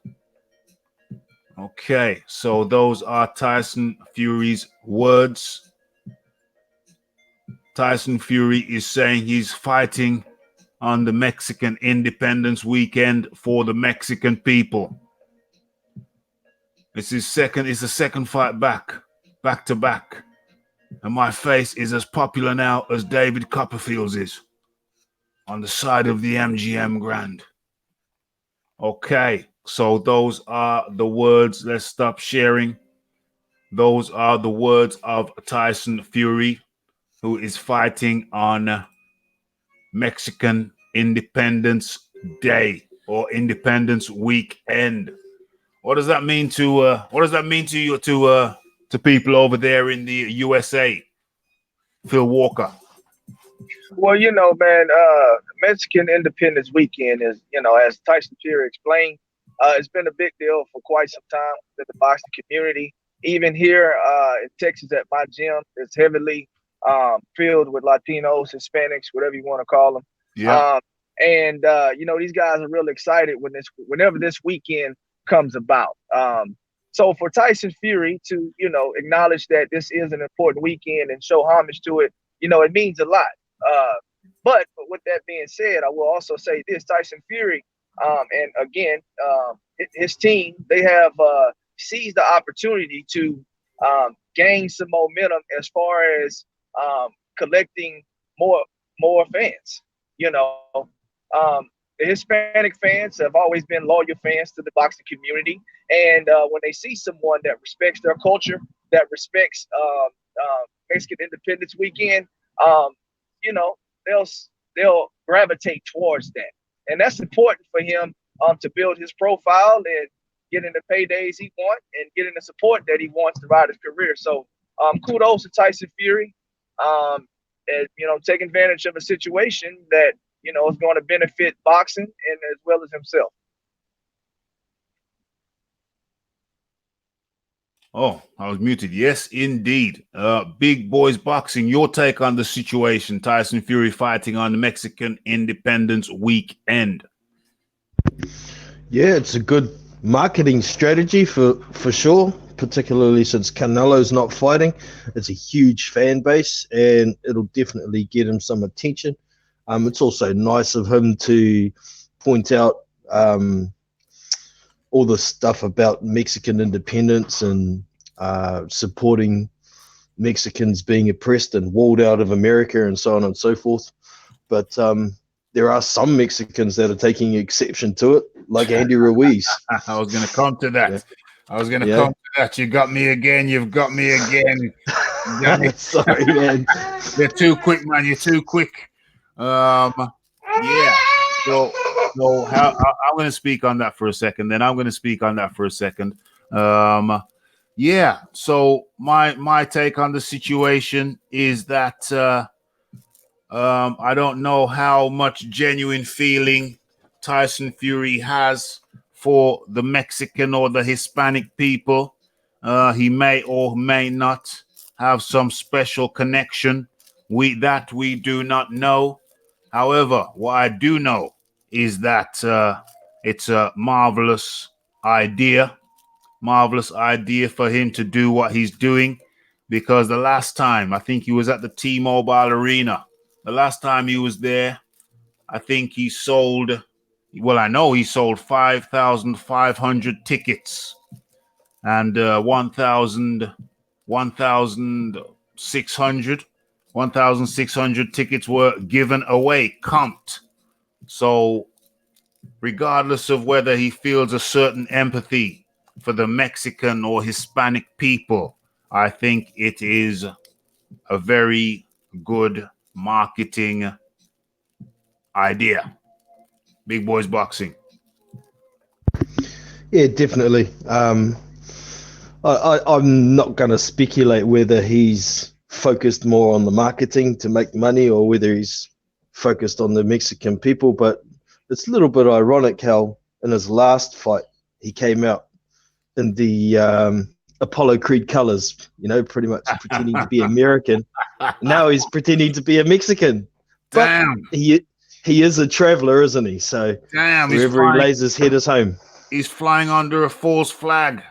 Okay, so those are Tyson Fury's words. Tyson Fury is saying he's fighting on the Mexican Independence weekend for the Mexican people. It's the second fight back to back. And my face is as popular now as David Copperfield's is on the side of the MGM Grand. Okay, so those are the words. Let's stop sharing. Those are the words of Tyson Fury, who is fighting on Mexican Independence Day or Independence Weekend. What does that mean to you to people over there in the USA? Phil Walker. Well, man, Mexican Independence Weekend is, as Tyson Fury explained, it's been a big deal for quite some time in the boxing community. Even here in Texas at my gym, it's heavily filled with Latinos, Hispanics, whatever you want to call them. Yeah. These guys are really excited whenever this weekend comes about. So for Tyson Fury to, acknowledge that this is an important weekend and show homage to it, it means a lot. But with that being said, I will also say this: Tyson Fury, and again, his team, they have seized the opportunity to gain some momentum as far as collecting more fans. The Hispanic fans have always been loyal fans to the boxing community, and when they see someone that respects their culture, that respects Mexican Independence Weekend, they'll gravitate towards that, and that's important for him to build his profile and getting the paydays he wants and getting the support that he wants throughout his career. So kudos to Tyson Fury, and taking advantage of a situation that is going to benefit boxing and as well as himself. Oh, I was muted. Yes, indeed. Big Boys Boxing, your take on the situation. Tyson Fury fighting on the Mexican Independence Weekend. Yeah, it's a good marketing strategy for sure, particularly since Canelo's not fighting. It's a huge fan base, and it'll definitely get him some attention. It's also nice of him to point out all the stuff about Mexican independence and supporting Mexicans being oppressed and walled out of America and so on and so forth. But there are some Mexicans that are taking exception to it, like Andy Ruiz. I was going to come to that. Yeah. I was going to come to that. You got me again. You've got me again. You got me. Sorry, man. You're too quick, man. You're too quick. Yeah. So I'm going to speak on that for a second. Yeah. So my take on the situation is that I don't know how much genuine feeling Tyson Fury has for the Mexican or the Hispanic people. He may or may not have some special connection. We do not know. However, what I do know is that it's a marvelous idea for him to do what he's doing, because the last time I think he was at the T-Mobile Arena. The last time he was there, I think he sold, well, I know he sold 5,500 tickets, and 1,600 tickets were given away, comped. So regardless of whether he feels a certain empathy for the Mexican or Hispanic people, I think it is a very good marketing idea. Big Boys Boxing. Yeah, definitely. I'm not going to speculate whether he's focused more on the marketing to make money or whether he's focused on the Mexican people, but it's a little bit ironic how in his last fight he came out in the Apollo Creed colors, pretty much pretending to be American. Now he's pretending to be a Mexican. But Damn. He is a traveler, isn't he? So wherever he lays his head is home. He's flying under a false flag.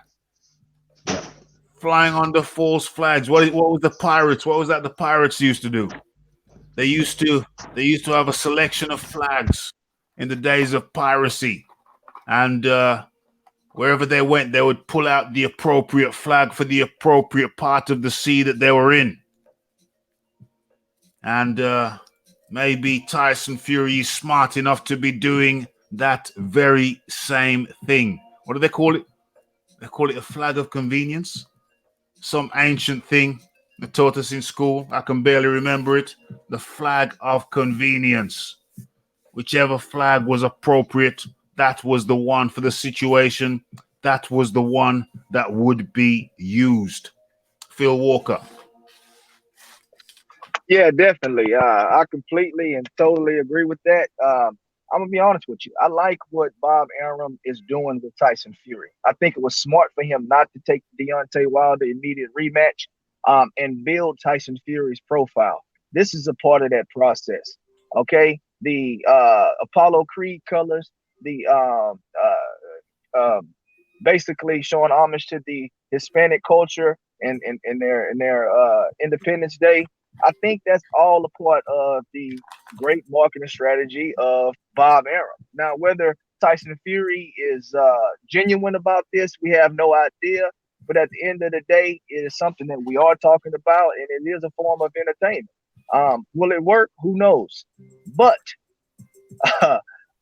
Flying under false flags. What was the pirates? What was that the pirates used to do? They used to have a selection of flags in the days of piracy. And wherever they went, they would pull out the appropriate flag for the appropriate part of the sea that they were in. And maybe Tyson Fury is smart enough to be doing that very same thing. What do they call it? They call it a flag of convenience. Some ancient thing they taught us in school. I can barely remember it. The flag of convenience. Whichever flag was appropriate, that was the one for the situation. That was the one that would be used. Phil Walker. Yeah, definitely. I completely and totally agree with that. I'm gonna be honest with you. I like what Bob Arum is doing with Tyson Fury. I think it was smart for him not to take Deontay Wilder immediate rematch and build Tyson Fury's profile. This is a part of that process. Okay, the Apollo Creed colors, the basically showing homage to the Hispanic culture and their Independence Day. I think that's all a part of the great marketing strategy of Bob Arum. Now, whether Tyson Fury is genuine about this, we have no idea. But at the end of the day, it is something that we are talking about, and it is a form of entertainment. Will it work? Who knows? But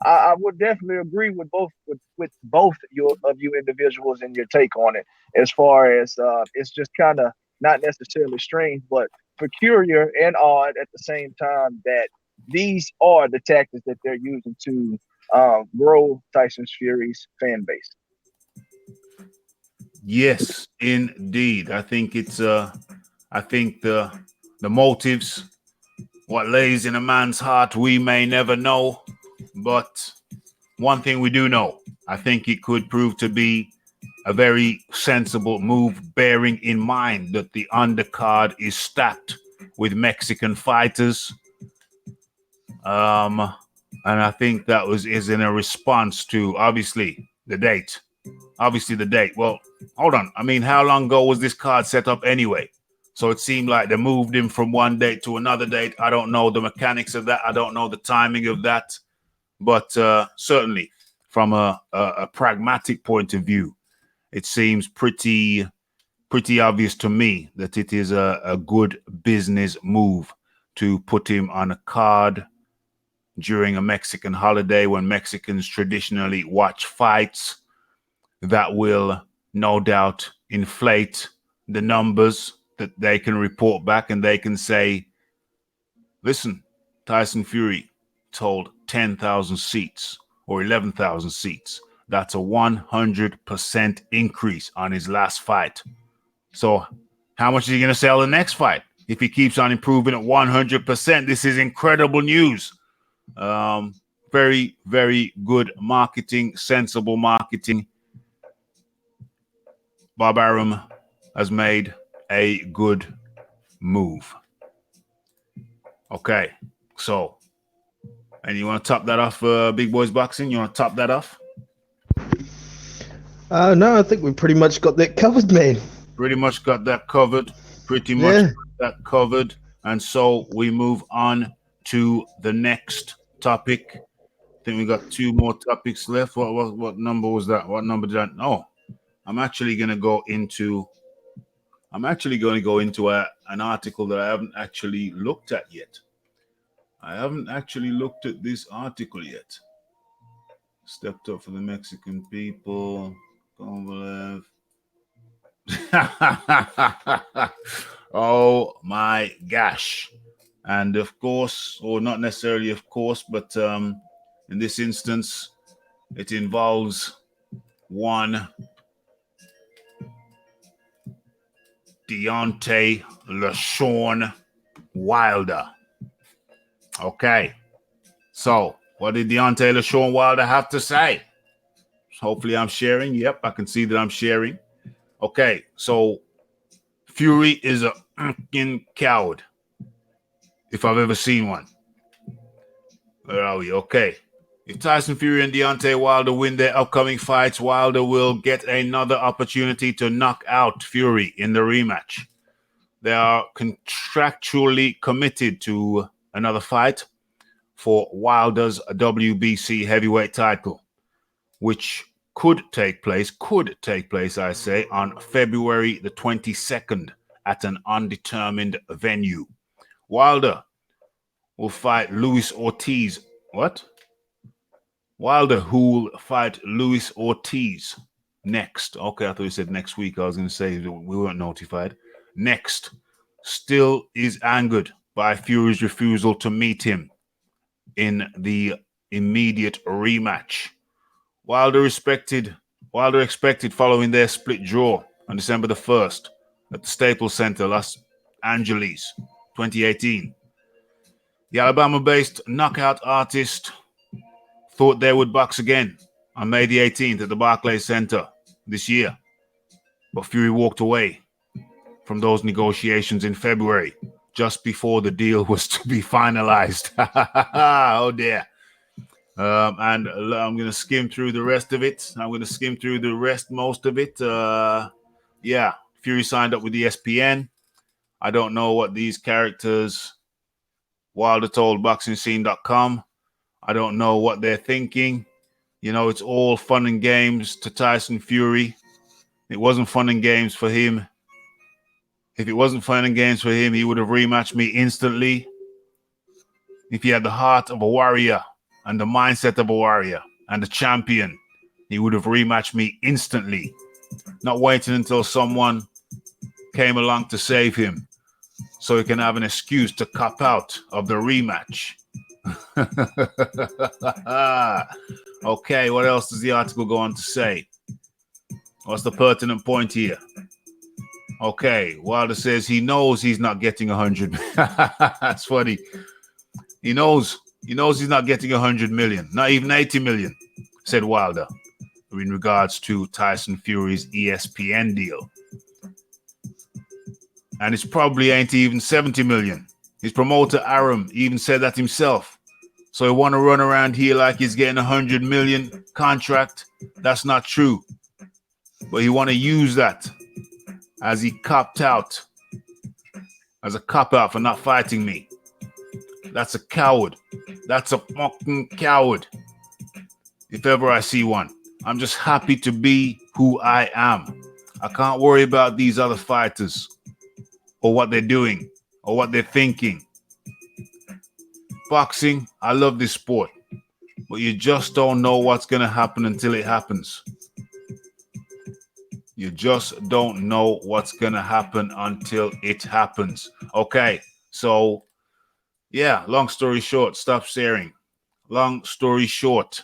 I would definitely agree with both you individuals and your take on it. As far as it's just kind of not necessarily strange, but peculiar and odd at the same time that these are the tactics that they're using to grow Tyson Fury's fan base. Yes, indeed. I think it's I think the motives, what lays in a man's heart, we may never know. But one thing we do know, I think it could prove to be a very sensible move, bearing in mind that the undercard is stacked with Mexican fighters. And I think that is in a response to obviously the date. Well, hold on. I mean, how long ago was this card set up anyway? So it seemed like they moved him from one date to another date. I don't know the mechanics of that. I don't know the timing of that. But certainly from a pragmatic point of view, it seems pretty obvious to me that it is a good business move to put him on a card during a Mexican holiday when Mexicans traditionally watch fights. That will no doubt inflate the numbers that they can report back, and they can say, listen, Tyson Fury told 10,000 seats or 11,000 seats. That's a 100% increase on his last fight. So how much is he going to sell the next fight? If he keeps on improving at 100%, this is incredible news. Very, very good marketing, sensible marketing. Bob Arum has made a good move. Okay, so, and you want to top that off, Big Boys Boxing? You want to top that off? No, I think we pretty much got that covered, man. Pretty much got that covered. And so we move on to the next topic. I think we got 2 more topics left. What number was that? What number did I? Oh, I'm actually going to go into an article that I haven't actually looked at yet. I haven't actually looked at this article yet. Stepped up for the Mexican people. Kovalev. Oh my gosh. And of course, or not necessarily of course, but in this instance, it involves one Deontay Wilder. Okay. So, what did Deontay Wilder have to say? Hopefully I'm sharing. Yep, I can see that I'm sharing. Okay, so Fury is a fucking coward. If I've ever seen one. Where are we? Okay. If Tyson Fury and Deontay Wilder win their upcoming fights, Wilder will get another opportunity to knock out Fury in the rematch. They are contractually committed to another fight for Wilder's WBC heavyweight title, which could take place, I say, on February the 22nd at an undetermined venue. Wilder will fight Luis Ortiz. What? Wilder, who will fight Luis Ortiz next. Okay, I thought you said next week. I was going to say we weren't notified. Next, still is angered by Fury's refusal to meet him in the immediate rematch. Wilder expected following their split draw on December the 1st at the Staples Center, Los Angeles, 2018. The Alabama-based knockout artist thought they would box again on May the 18th at the Barclays Center this year. But Fury walked away from those negotiations in February, just before the deal was to be finalized. Oh, dear. And I'm going to skim through the rest of it. Most of it. Yeah, Fury signed up with ESPN. I don't know what these characters, Wilder told BoxingScene.com. I don't know what they're thinking. You know, it's all fun and games to Tyson Fury. It wasn't fun and games for him. If it wasn't fun and games for him, he would have rematched me instantly. If he had the heart of a warrior and the mindset of a warrior and a champion, he would have rematched me instantly. Not waiting until someone came along to save him so he can have an excuse to cop out of the rematch. Okay, what else does the article go on to say? What's the pertinent point here? Okay, Wilder says he knows he's not getting 100. That's funny. He knows he's not getting 100 million, not even 80 million, said Wilder, in regards to Tyson Fury's ESPN deal. And it's probably ain't even 70 million. His promoter Arum even said that himself. So he want to run around here like he's getting 100 million contract. That's not true. But he want to use that as he copped out, as a cop out for not fighting me. That's a coward. That's a fucking coward. If ever I see one. I'm just happy to be who I am. I can't worry about these other fighters or what they're doing or what they're thinking. Boxing, I love this sport, but you just don't know what's going to happen until it happens. You just don't know what's going to happen until it happens. Okay, so yeah, long story short, stop sharing. Long story short,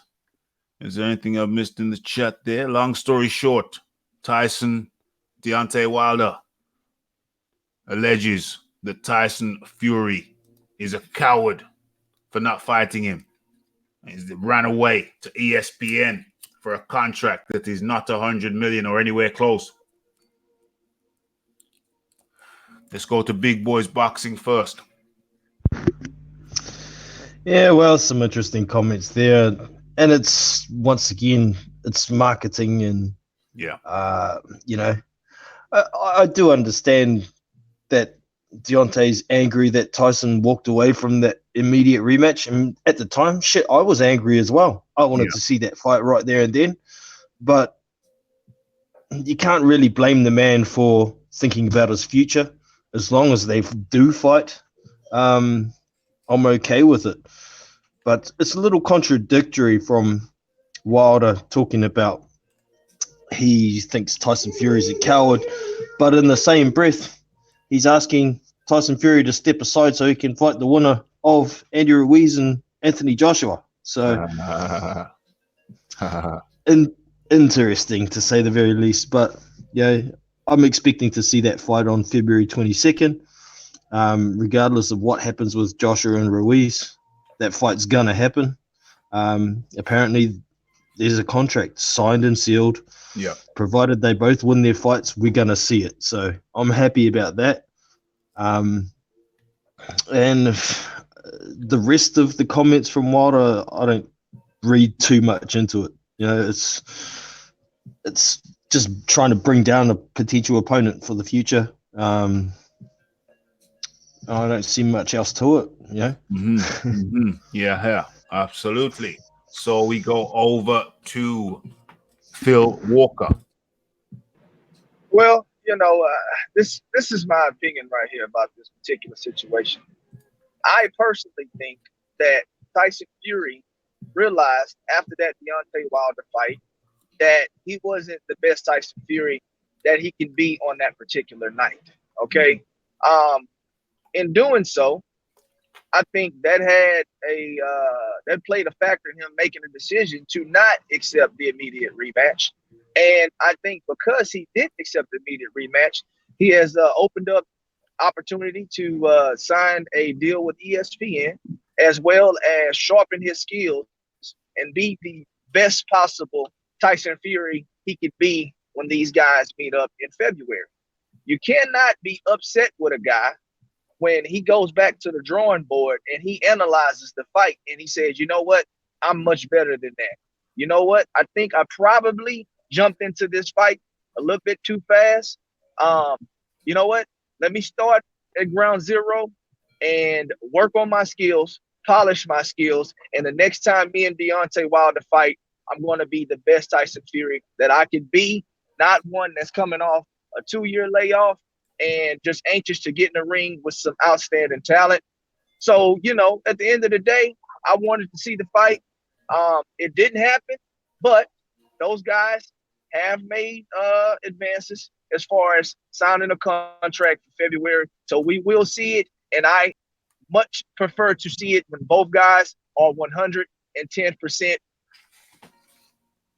is there anything I've missed in the chat there? Long story short, Deontay Wilder alleges that Tyson Fury is a coward for not fighting him. He ran away to ESPN for a contract that is not 100 million or anywhere close. Let's go to Big Boys Boxing first. Yeah, well, some interesting comments there. And it's, once again, it's marketing and, yeah, you know, I do understand that Deontay's angry that Tyson walked away from that immediate rematch. And at the time, shit, I was angry as well. I wanted to see that fight right there and then. But you can't really blame the man for thinking about his future. As long as they do fight, I'm okay with it. But it's a little contradictory from Wilder talking about he thinks Tyson Fury is a coward, but in the same breath, he's asking Tyson Fury to step aside so he can fight the winner of Andy Ruiz and Anthony Joshua. So, interesting to say the very least. But yeah, I'm expecting to see that fight on February 22nd. Regardless of what happens with Joshua and Ruiz, that fight's gonna happen. Apparently, there's a contract signed and sealed. Yeah. Provided they both win their fights, we're gonna see it. So I'm happy about that. And the rest of the comments from Wilder, I don't read too much into it. You know, it's just trying to bring down a potential opponent for the future. I don't see much else to it. You know? Yeah, absolutely. So we go over to Phil Walker. Well, you know, this is my opinion right here about this particular situation. I personally think that Tyson Fury realized after that Deontay Wilder fight that he wasn't the best Tyson Fury that he can be on that particular night. Okay. In doing so, I think that that played a factor in him making a decision to not accept the immediate rematch. And I think because he did accept the immediate rematch, he has opened up opportunity to sign a deal with ESPN, as well as sharpen his skills and be the best possible Tyson Fury he could be when these guys meet up in February. You cannot be upset with a guy when he goes back to the drawing board and he analyzes the fight and he says, you know what, I'm much better than that. You know what, I think I probably jumped into this fight a little bit too fast. You know what, let me start at ground zero and work on my skills, polish my skills. And the next time me and Deontay Wilder fight, I'm going to be the best Tyson Fury that I could be, not one that's coming off a 2-year layoff and just anxious to get in the ring with some outstanding talent. So, you know, at the end of the day, I wanted to see the fight. It didn't happen, but those guys have made advances as far as signing a contract for February. So we will see it, and I much prefer to see it when both guys are 110%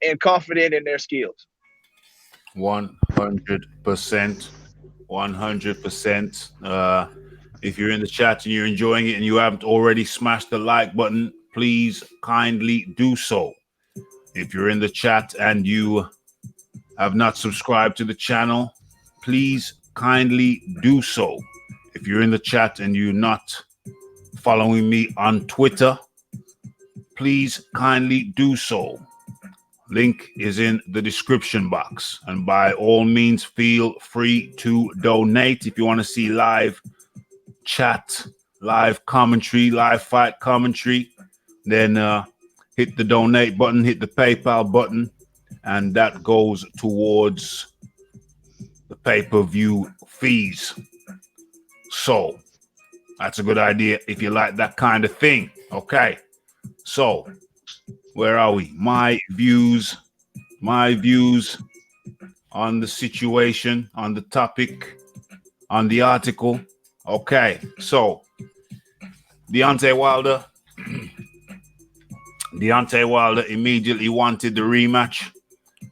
and confident in their skills. 100%. 100%. If you're in the chat and you're enjoying it and you haven't already smashed the like button, please kindly do so. If you're in the chat and you have not subscribed to the channel, please kindly do so. If you're in the chat and you're not following me on Twitter, please kindly do so. Link is in the description box. And by all means, feel free to donate if you want to see live chat, live commentary, live fight commentary. Then hit the donate button, hit the PayPal button, and that goes towards the pay-per-view fees. So that's a good idea if you like that kind of thing. Okay. So where are we? My views on the situation, on the topic, on the article. Okay. So Deontay Wilder immediately wanted the rematch.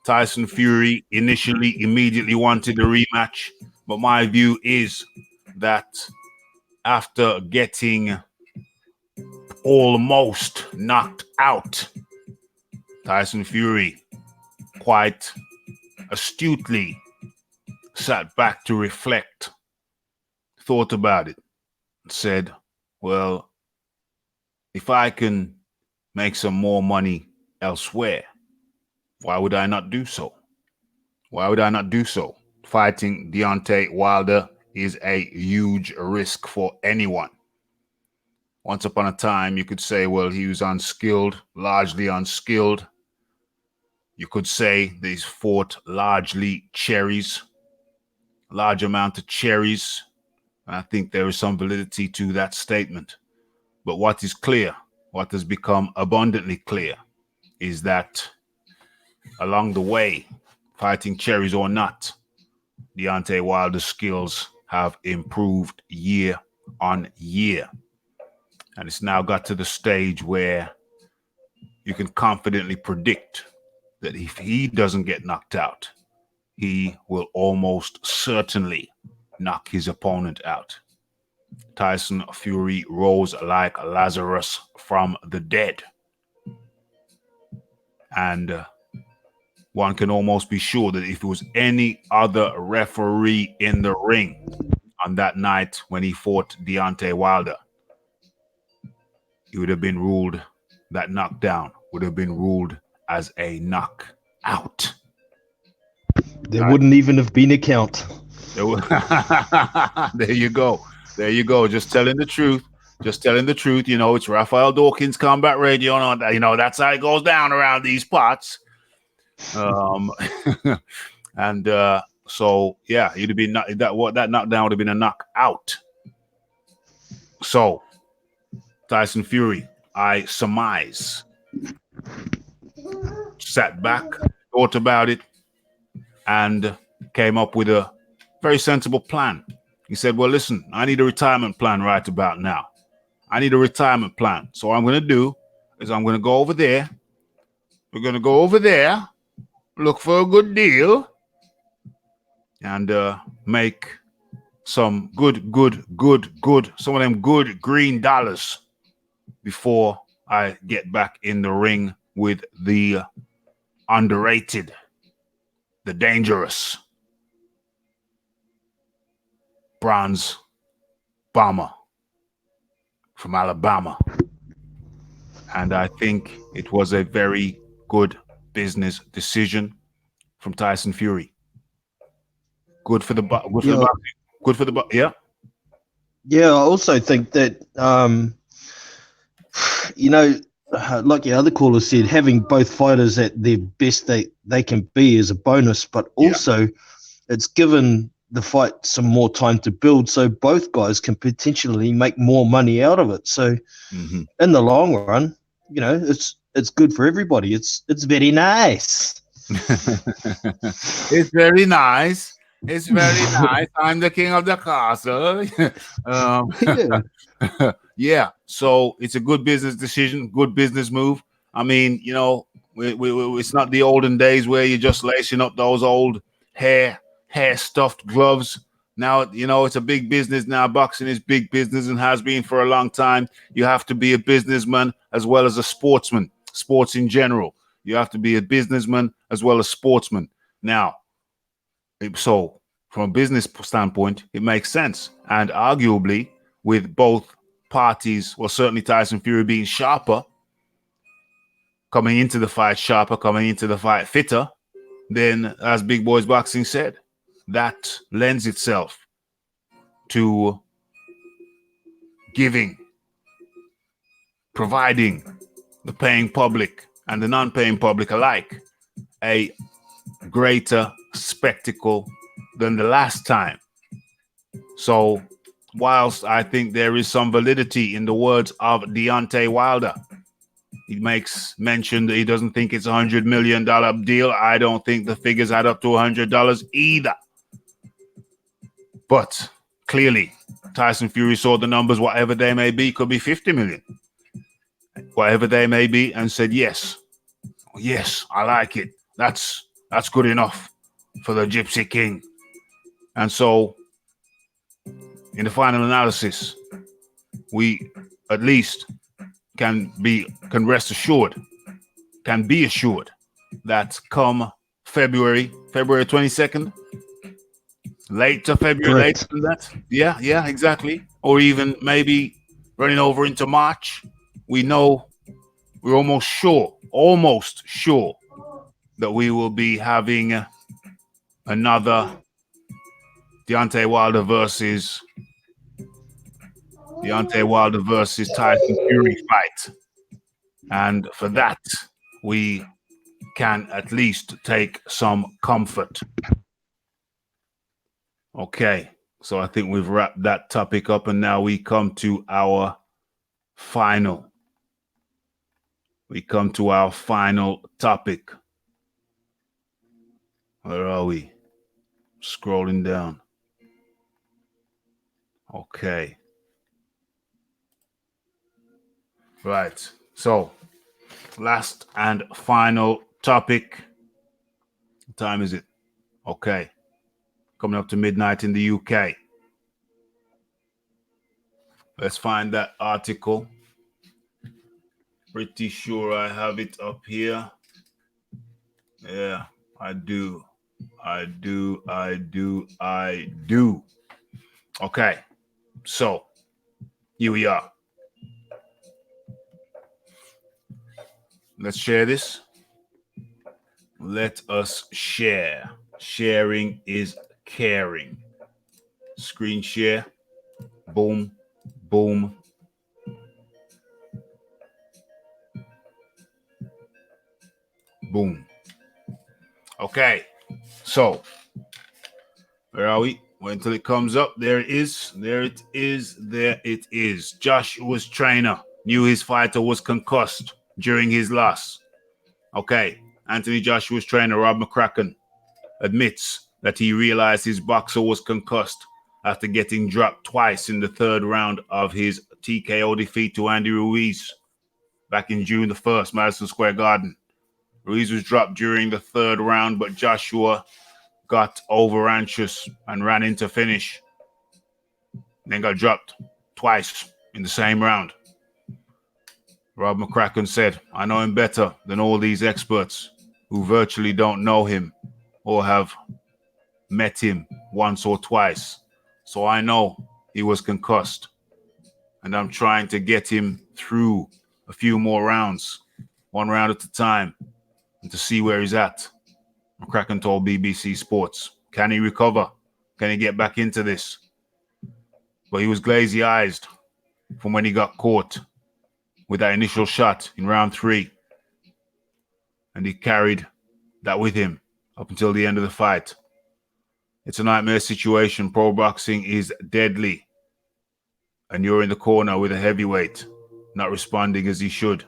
Tyson Fury initially immediately wanted the rematch. But my view is that after getting almost knocked out, Tyson Fury quite astutely sat back to reflect, thought about it, said, well, if I can make some more money elsewhere, why would I not do so? Why would I not do so? Fighting Deontay Wilder is a huge risk for anyone. Once upon a time, you could say, well, he was unskilled, largely unskilled. You could say that he's fought largely cherries, large amount of cherries. And I think there is some validity to that statement. But what is clear, what has become abundantly clear, is that along the way, fighting cherries or not, Deontay Wilder's skills have improved year on year. And it's now got to the stage where you can confidently predict that if he doesn't get knocked out, he will almost certainly knock his opponent out. Tyson Fury rose like Lazarus from the dead. And one can almost be sure that if it was any other referee in the ring on that night when he fought Deontay Wilder, it would have been ruled, that knockdown would have been ruled as a knockout. There wouldn't even have been a count. There you go. There you go. Just telling the truth. Just telling the truth. You know, it's Raphael Dawkins Combat Radio. You know, that's how it goes down around these parts. And so, yeah, it'd have been that knockdown would have been a knockout. So, Tyson Fury, I surmise, sat back, thought about it, and came up with a very sensible plan. He said, well, listen, I need a retirement plan right about now. I need a retirement plan. So what I'm going to do is I'm going to go over there. We're going to go over there, look for a good deal, and make some good, some of them good green dollars before I get back in the ring with the underrated, the dangerous bronze bomber from Alabama. And I think it was a very good business decision from Tyson Fury. Good for the yeah. Yeah, I also think that you know, like the other caller said, having both fighters at their best they can be is a bonus, but also it's given the fight some more time to build, so both guys can potentially make more money out of it. So in the long run, you know, it's good for everybody. It's very nice. It's very nice. It's very nice. I'm the king of the castle. Yeah. So it's a good business decision, good business move. I mean, you know, it's not the olden days where you're just lacing up those old hair stuffed gloves. Now, you know, it's a big business now. Boxing is big business and has been for a long time. You have to be a businessman as well as a sportsman, sports in general. You have to be a businessman as well as sportsman. Now, so from a business standpoint, it makes sense. And arguably with both parties, well, certainly Tyson Fury being sharper, coming into the fight sharper, coming into the fight fitter, then, as Big Boys Boxing said, that lends itself to giving, providing the paying public and the non-paying public alike a greater spectacle than the last time. So, whilst I think there is some validity in the words of Deontay Wilder, he makes mention that he doesn't think it's $100 million deal. I don't think the figures add up to $100 either. But clearly, Tyson Fury saw the numbers, whatever they may be, could be 50 million, whatever they may be, and said, yes, I like it. That's good enough for the Gypsy King. And so, in the final analysis, we at least can be assured that come February 22nd, later February, Correct. later than that. Yeah, exactly. Or even maybe running over into March. We're almost sure that we will be having another Deontay Wilder versus Tyson Fury fight. And for that, we can at least take some comfort. Okay, so I think we've wrapped that topic up, and now we come to our final. Topic. Where are we? Scrolling down. Okay. Right. So, last and final topic. What time is it? Okay. Coming up to midnight in the UK. Let's find that article. Pretty sure I have it up here. Yeah, I do. Okay. So, here we are. Let's share this. Let us share. Sharing is caring. Screen share. Boom, boom. Boom. Okay. So, where are we? Wait until it comes up. There it is. There it is. Joshua's trainer knew his fighter was concussed during his loss. Okay. Anthony Joshua's trainer, Rob McCracken, admits that he realized his boxer was concussed after getting dropped twice in the third round of his TKO defeat to Andy Ruiz back in June the 1st, Madison Square Garden. Ruiz was dropped during the third round, but Joshua got over anxious and ran into finish. Then got dropped twice in the same round. Rob McCracken said, I know him better than all these experts who virtually don't know him or have met him once or twice. So I know he was concussed. And I'm trying to get him through a few more rounds, one round at a time, and to see where he's at. McCracken told BBC Sports, can he recover? Can he get back into this? But he was glazy-eyed from when he got caught with that initial shot in round 3. And he carried that with him up until the end of the fight. It's a nightmare situation. Pro boxing is deadly. And you're in the corner with a heavyweight, not responding as he should.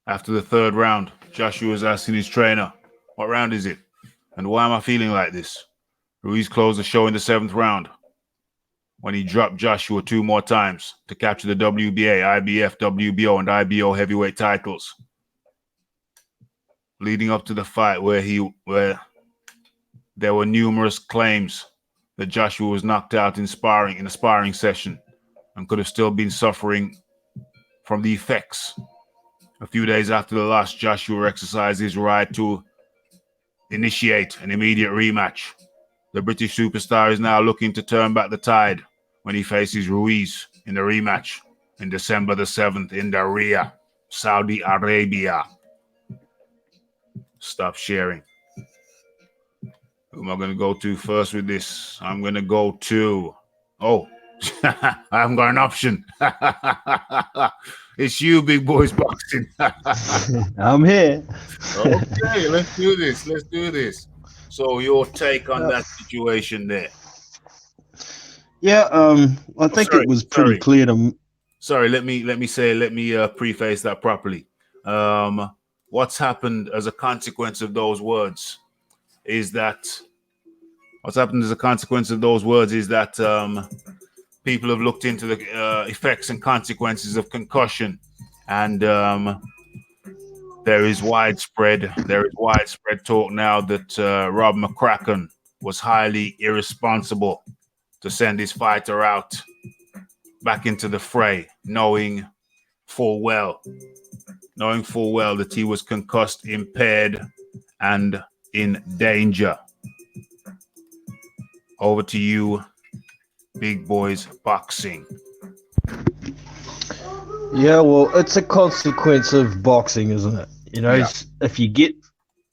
After the third round, Joshua was asking his trainer, what round is it? And why am I feeling like this? Ruiz closed the show in the 7th round when he dropped Joshua 2 more times to capture the WBA, IBF, WBO, and IBO heavyweight titles. Leading up to the fight where there were numerous claims that Joshua was knocked out in a sparring session and could have still been suffering from the effects. A few days after the loss, Joshua exercised his right to initiate an immediate rematch. The British superstar is now looking to turn back the tide when he faces Ruiz in the rematch in December the 7th in the Ria. Saudi Arabia. Stop sharing. Who am I going to go to first with this? I'm going to go to... Oh, I haven't got an option. It's you, Big Boys Boxing. I'm here. Okay, let's do this. Let's do this. So your take on that situation there? Yeah, I think it was pretty clear to. Sorry, let me preface that properly. What's happened as a consequence of those words is that people have looked into the effects and consequences of concussion, and there is widespread talk now that Rob McCracken was highly irresponsible to send his fighter out back into the fray, knowing full well that he was concussed, impaired, and in danger. Over to you, Big Boys Boxing. Yeah, well, it's a consequence of boxing, isn't it? You know, Yeah. if you get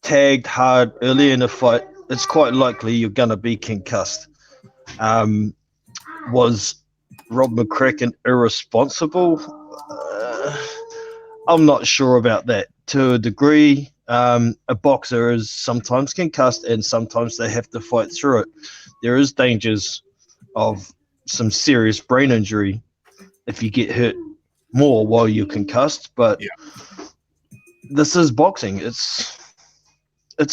tagged hard early in a fight, it's quite likely you're going to be concussed. Was Rob McCracken irresponsible? I'm not sure about that. To a degree, a boxer is sometimes concussed and sometimes they have to fight through it. There is dangers of some serious brain injury if you get hurt more while you're concussed, but this is boxing. It's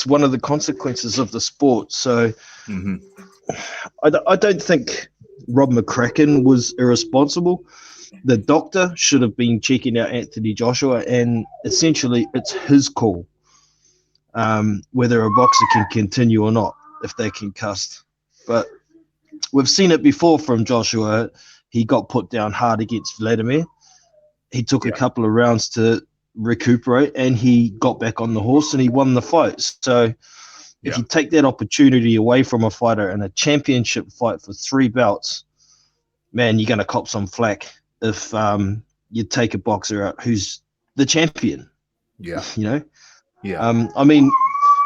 one of the consequences of the sport. So I don't think Rob McCracken was irresponsible. The doctor should have been checking out Anthony Joshua, and essentially it's his call whether a boxer can continue or not if they're concussed. But we've seen it before from Joshua. He got put down hard against Vladimir. He took a couple of rounds to recuperate, and he got back on the horse and he won the fight. So if you take that opportunity away from a fighter in a championship fight for 3 belts, man, you're going to cop some flack if you take a boxer out who's the champion. Yeah. You know? Yeah. I mean,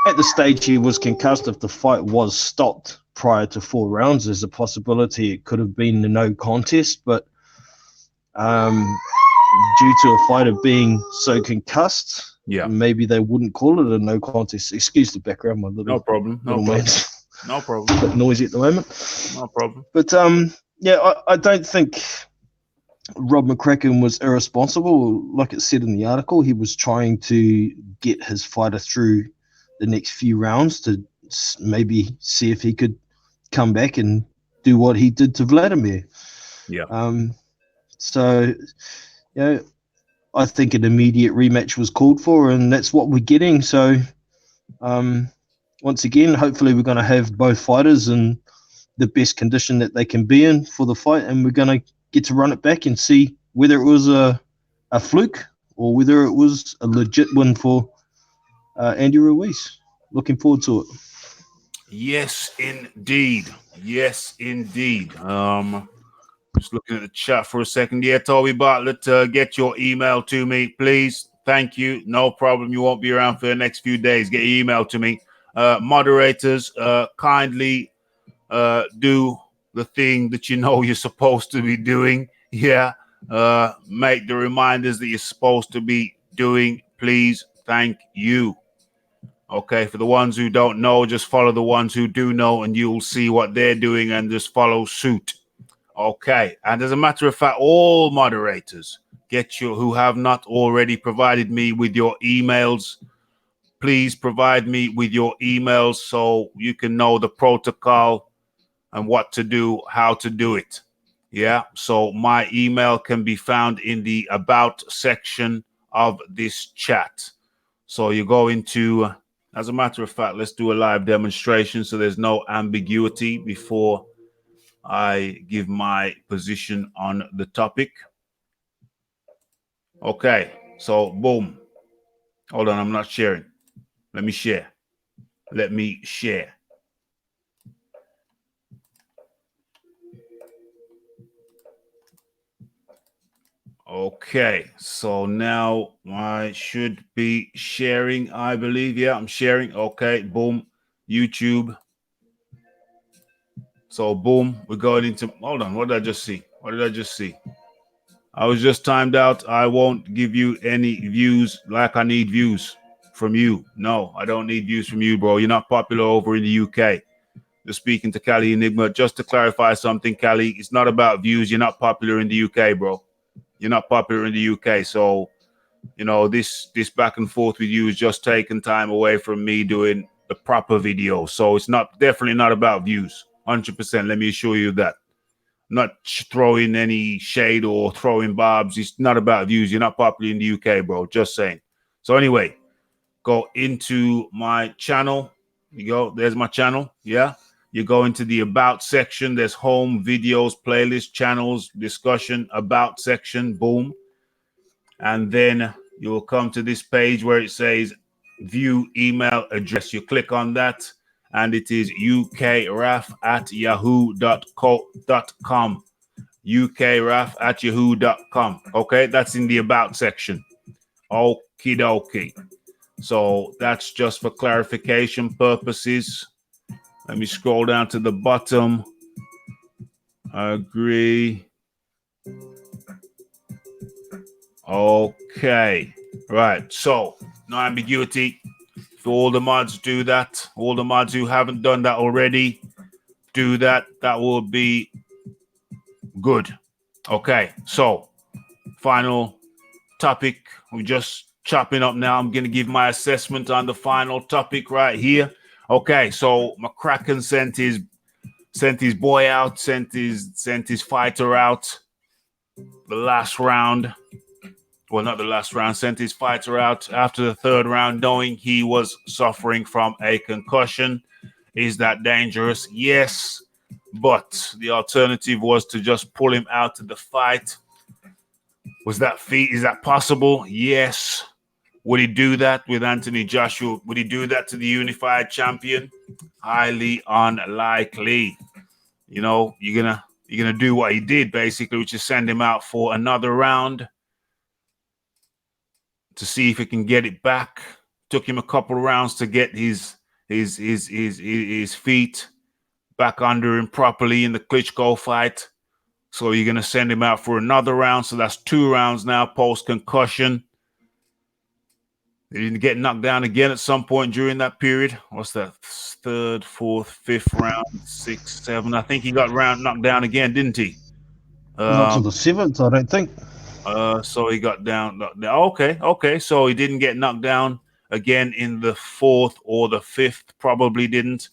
at the stage he was concussed, if the fight was stopped prior to 4 rounds, there's a possibility it could have been a no contest, but due to a fighter being so concussed, maybe they wouldn't call it a no contest. Excuse the background, my little no problem. man's no problem. a bit noisy at the moment. No problem. But I don't think Rob McCracken was irresponsible. Like it said in the article, he was trying to get his fighter through the next few rounds to maybe see if he could come back and do what he did to Vladimir. So, I think an immediate rematch was called for, and that's what we're getting. So, once again, hopefully we're going to have both fighters in the best condition that they can be in for the fight, and we're going to get to run it back and see whether it was a fluke or whether it was a legit win for Andy Ruiz. Looking forward to it. Yes, indeed. Yes, indeed. Just looking at the chat for a second. Yeah, Toby Bartlett, get your email to me, please. Thank you. No problem. You won't be around for the next few days. Get your email to me. Moderators, kindly do the thing that you know you're supposed to be doing. Yeah. Make the reminders that you're supposed to be doing, please. Thank you. Okay, for the ones who don't know, just follow the ones who do know, and you'll see what they're doing and just follow suit. Okay, and as a matter of fact, all moderators who have not already provided me with your emails, please provide me with your emails so you can know the protocol and what to do, how to do it. Yeah, so my email can be found in the About section of this chat. So you go into, as a matter of fact, let's do a live demonstration so there's no ambiguity before I give my position on the topic. Okay, so boom. Hold on, I'm not sharing. Let me share. Okay, so now I should be sharing, I believe. Yeah, I'm sharing. Okay, boom, YouTube. So boom, we're going into, hold on, what did I just see? What did I just see? I was just timed out. I won't give you any views like I need views from you. No, I don't need views from you, bro. You're not popular over in the UK. Just speaking to Cali Enigma. Just to clarify something, Cali, it's not about views. You're not popular in the UK, bro. You're not popular in the UK. So, you know, this back and forth with you is just taking time away from me doing the proper video. So it's definitely not about views. 100%. Let me assure you that. Not throwing any shade or throwing barbs. It's not about views. You're not popular in the UK, bro. Just saying. So anyway, go into my channel. You go. There's my channel. Yeah. You go into the about section. There's home, videos, playlist, channels, discussion, about section. Boom. And then you'll come to this page where it says view email address. You click on that. And it is ukraf@yahoo.com. ukraf@yahoo.com. Okay, that's in the about section. Okie dokie. So that's just for clarification purposes. Let me scroll down to the bottom. Agree. Okay. Right. So no ambiguity. If all the mods do that, all the mods who haven't done that already, do that. That will be good. Okay. So final topic. We're just chopping up now. I'm going to give my assessment on the final topic right here. Okay. So McCracken sent his boy out, sent his fighter out the last round. Well, not the last round, sent his fighter out after the third round, knowing he was suffering from a concussion. Is that dangerous? Yes. But the alternative was to just pull him out of the fight. Is that possible? Yes. Would he do that with Anthony Joshua? Would he do that to the unified champion? Highly unlikely. You know, you're gonna do what he did basically, which is send him out for another round to see if he can get it back. Took him a couple of rounds to get his feet back under him properly in the Klitschko fight. So you're gonna send him out for another round. So that's 2 rounds now post concussion. He didn't get knocked down again at some point during that period. What's that? 3rd, 4th, 5th round, 6th, 7th. I think he got knocked down again, didn't he? Not to the 7th, I don't think. So he got knocked down. Okay. So he didn't get knocked down again in the 4th or the 5th. Probably didn't.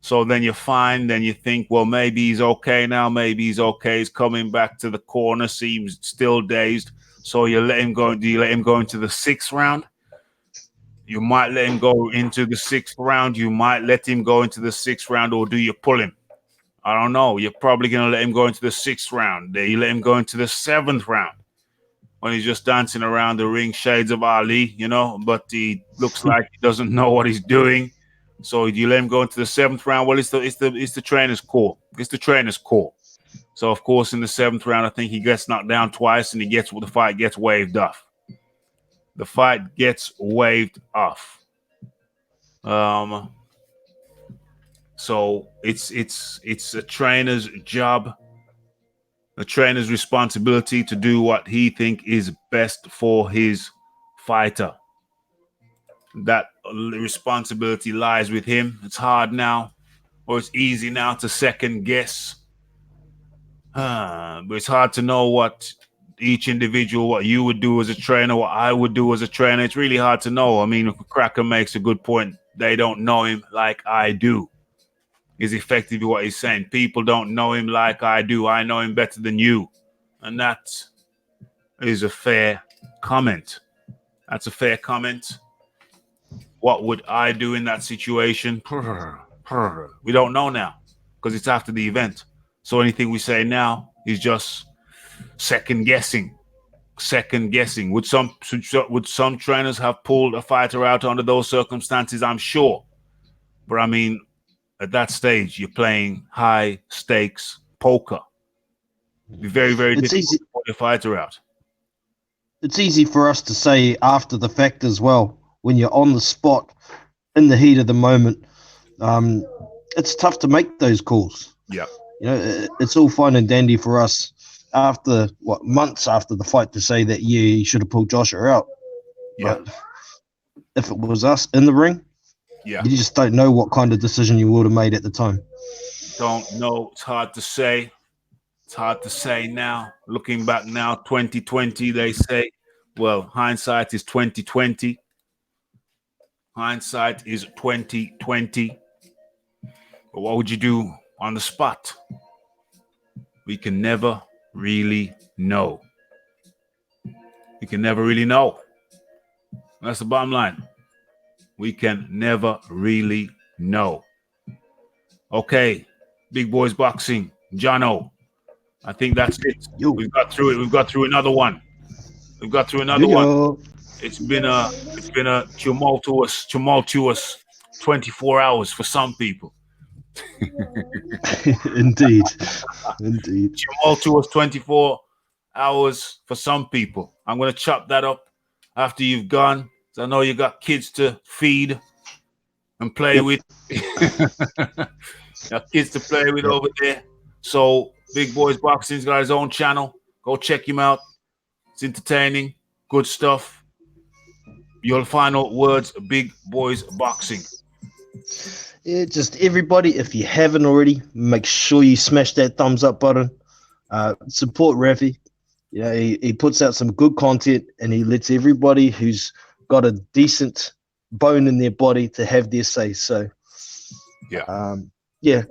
So then you're fine. Then you think, well, maybe he's okay now. Maybe he's okay. He's coming back to the corner. Seems still dazed. So you let him go. Do you let him go into the 6th round? You might let him go into the 6th round. You might let him go into the 6th round, or do you pull him? I don't know. You're probably going to let him go into the 6th round. Then you let him go into the 7th round when he's just dancing around the ring, shades of Ali, you know, but he looks like he doesn't know what he's doing. So you let him go into the 7th round. Well, it's the trainer's call. It's the trainer's call. So of course, in the 7th round, I think he gets knocked down twice, and the fight gets waved off. The fight gets waved off. So it's a trainer's job, a trainer's responsibility to do what he think is best for his fighter. That responsibility lies with him. It's hard now, or it's easy now to second guess. But it's hard to know what each individual, what you would do as a trainer, what I would do as a trainer. It's really hard to know. I mean, Cracker makes a good point. They don't know him like I do. Is effectively what he's saying. People don't know him like I do. I know him better than you. And that is a fair comment. That's a fair comment. What would I do in that situation? We don't know now because it's after the event. So anything we say now is just second guessing. Would some trainers have pulled a fighter out under those circumstances? I'm sure. But I mean, at that stage, you're playing high stakes poker. It'd be very, very difficult to put a fighter out. it's easy for us to say after the fact as well. When you're on the spot, in the heat of the moment, it's tough to make those calls. Yeah. You know, it's all fine and dandy for us after months after the fight to say that he should have pulled Joshua out. Yeah. But if it was us in the ring, Yeah. you just don't know what kind of decision you would have made at the time. Don't know. It's hard to say. It's hard to say now. Looking back now, 2020, they say, well, hindsight is 2020. Hindsight is 2020. But what would you do on the spot? We can never really know. We can never really know. That's the bottom line. We can never really know. Okay, Big Boys Boxing, Jono. I think that's it. Yo. We've got through it. We've got through another one. We've got through another one. It's been a tumultuous 24 hours for some people. Indeed. Tumultuous 24 hours for some people. I'm going to chop that up after you've gone. So I know you got kids to feed and play with. Got kids to play with over there. So Big Boys Boxing's got his own channel. Go check him out. It's entertaining. Good stuff. Your final words, Big Boys Boxing. Yeah, just everybody, if you haven't already, make sure you smash that thumbs up button. Support Raphie. You know, he puts out some good content and he lets everybody who's got a decent bone in their body to have their say. So,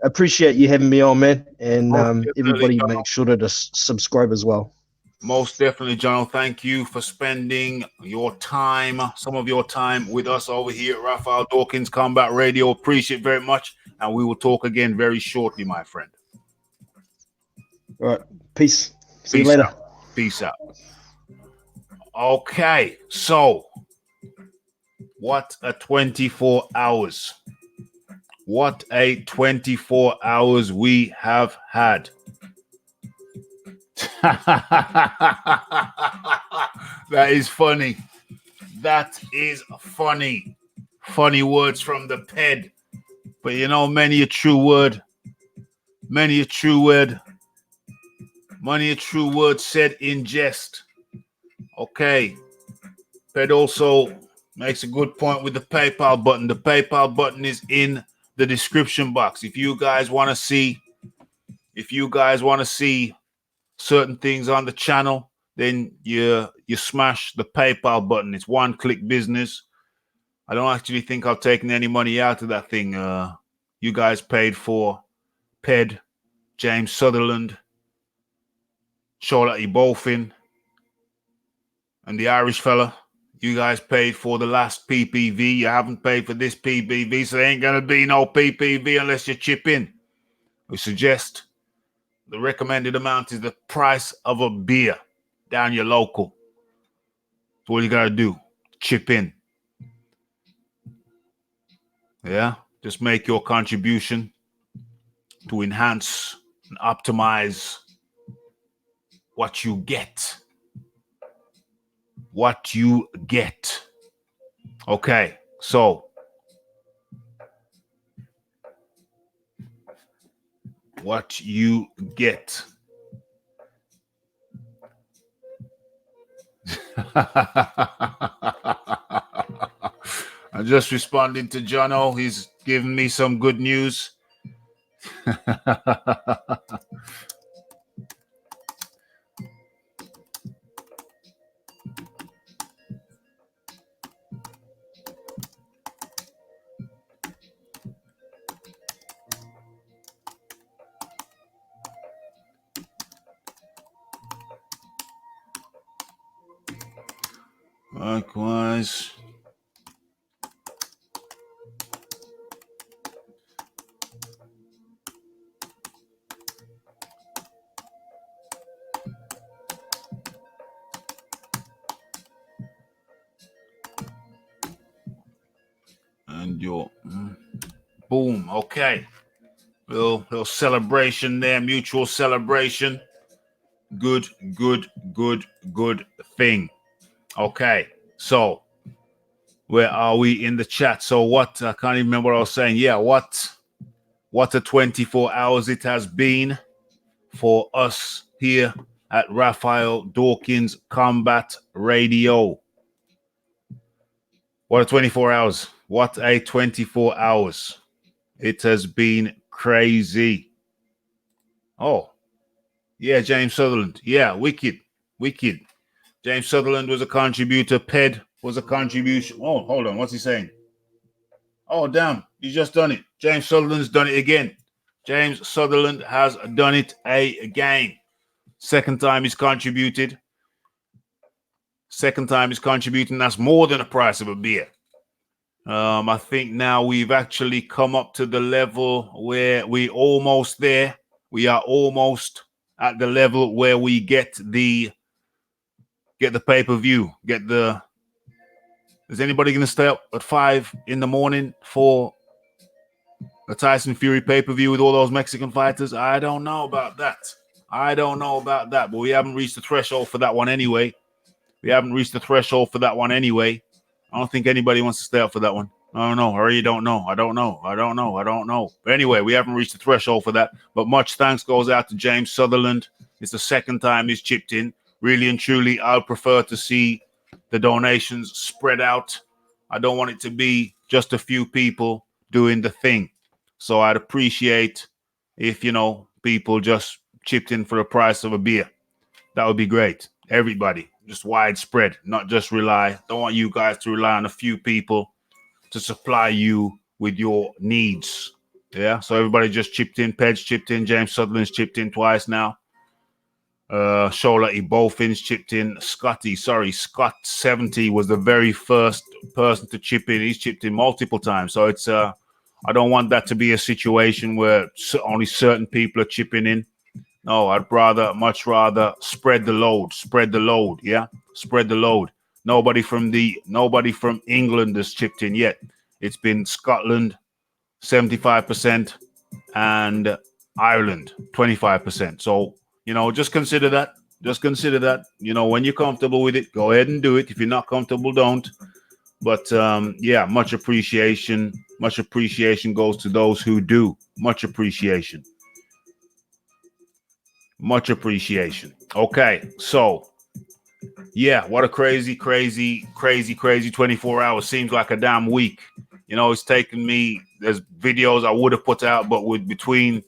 appreciate you having me on, man. And everybody make sure to subscribe as well. Most definitely, John. Thank you for spending your time, some of your time with us over here at Raphael Dawkins Combat Radio. Appreciate it very much. And we will talk again very shortly, my friend. All right. Peace. See you later. Peace out. Okay. So, what a 24 hours. What a 24 hours we have had. That is funny. That is funny. Funny words from the ped. But you know, many a true word said in jest. Okay. Ped also makes a good point with the PayPal button. The PayPal button is in the description box. If you guys want to see certain things on the channel, then you smash the PayPal button. It's one-click business. I don't actually think I've taken any money out of that thing. You guys paid for Ped, James Sutherland, Charlotte Bolfin, and the Irish fella. You guys paid for the last PPV. You haven't paid for this PPV, so there ain't going to be no PPV unless you chip in. We suggest the recommended amount is the price of a beer down your local. That's what you got to do. Chip in. Yeah? Just make your contribution to enhance and optimize what you get. What you get. Okay, so what you get. I'm just responding to Jono. He's giving me some good news. Likewise. And your boom. Okay. Little celebration there. Mutual celebration. Good thing. Okay, so where are we in the chat? So what? I can't even remember what I was saying. Yeah, what a 24 hours it has been for us here at Raphael Dawkins Combat Radio. What a 24 hours. What a 24 hours. It has been crazy. Oh, yeah, James Sutherland. Yeah, wicked. Wicked. James Sutherland was a contributor. Ped was a contribution. Oh, hold on. What's he saying? Oh, damn. He's just done it. James Sutherland's done it again. James Sutherland has done it again. Second time he's contributed. Second time he's contributing. That's more than the price of a beer. I think now we've actually come up to the level where we're almost there. We are almost at the level where we get the pay-per-view. Is anybody going to stay up at 5 in the morning for the Tyson Fury pay-per-view with all those Mexican fighters? I don't know about that. But we haven't reached the threshold for that one anyway. I don't think anybody wants to stay up for that one. I don't know. I really don't know. I don't know. But anyway, we haven't reached the threshold for that. But much thanks goes out to James Sutherland. It's the second time he's chipped in. Really and truly, I would prefer to see the donations spread out. I don't want it to be just a few people doing the thing. So I'd appreciate if, people just chipped in for the price of a beer. That would be great. Everybody, just widespread, not just rely. Don't want you guys to rely on a few people to supply you with your needs. Yeah, so everybody just chipped in. Ped's chipped in. James Sutherland's chipped in twice now. Shola Ibofin's chipped in. Scott 70 was the very first person to chip in. He's chipped in multiple times. So it's I don't want that to be a situation where only certain people are chipping in. No, I'd much rather spread the load. Yeah, spread the load. Nobody from England has chipped in yet. It's been Scotland, 75%, and Ireland, 25%. So, just consider that. When you're comfortable with it, go ahead and do it. If you're not comfortable, don't. But yeah, much appreciation. Much appreciation goes to those who do. Much appreciation. Okay, so yeah, what a crazy 24 hours. Seems like a damn week. It's taken me, there's videos I would have put out, but between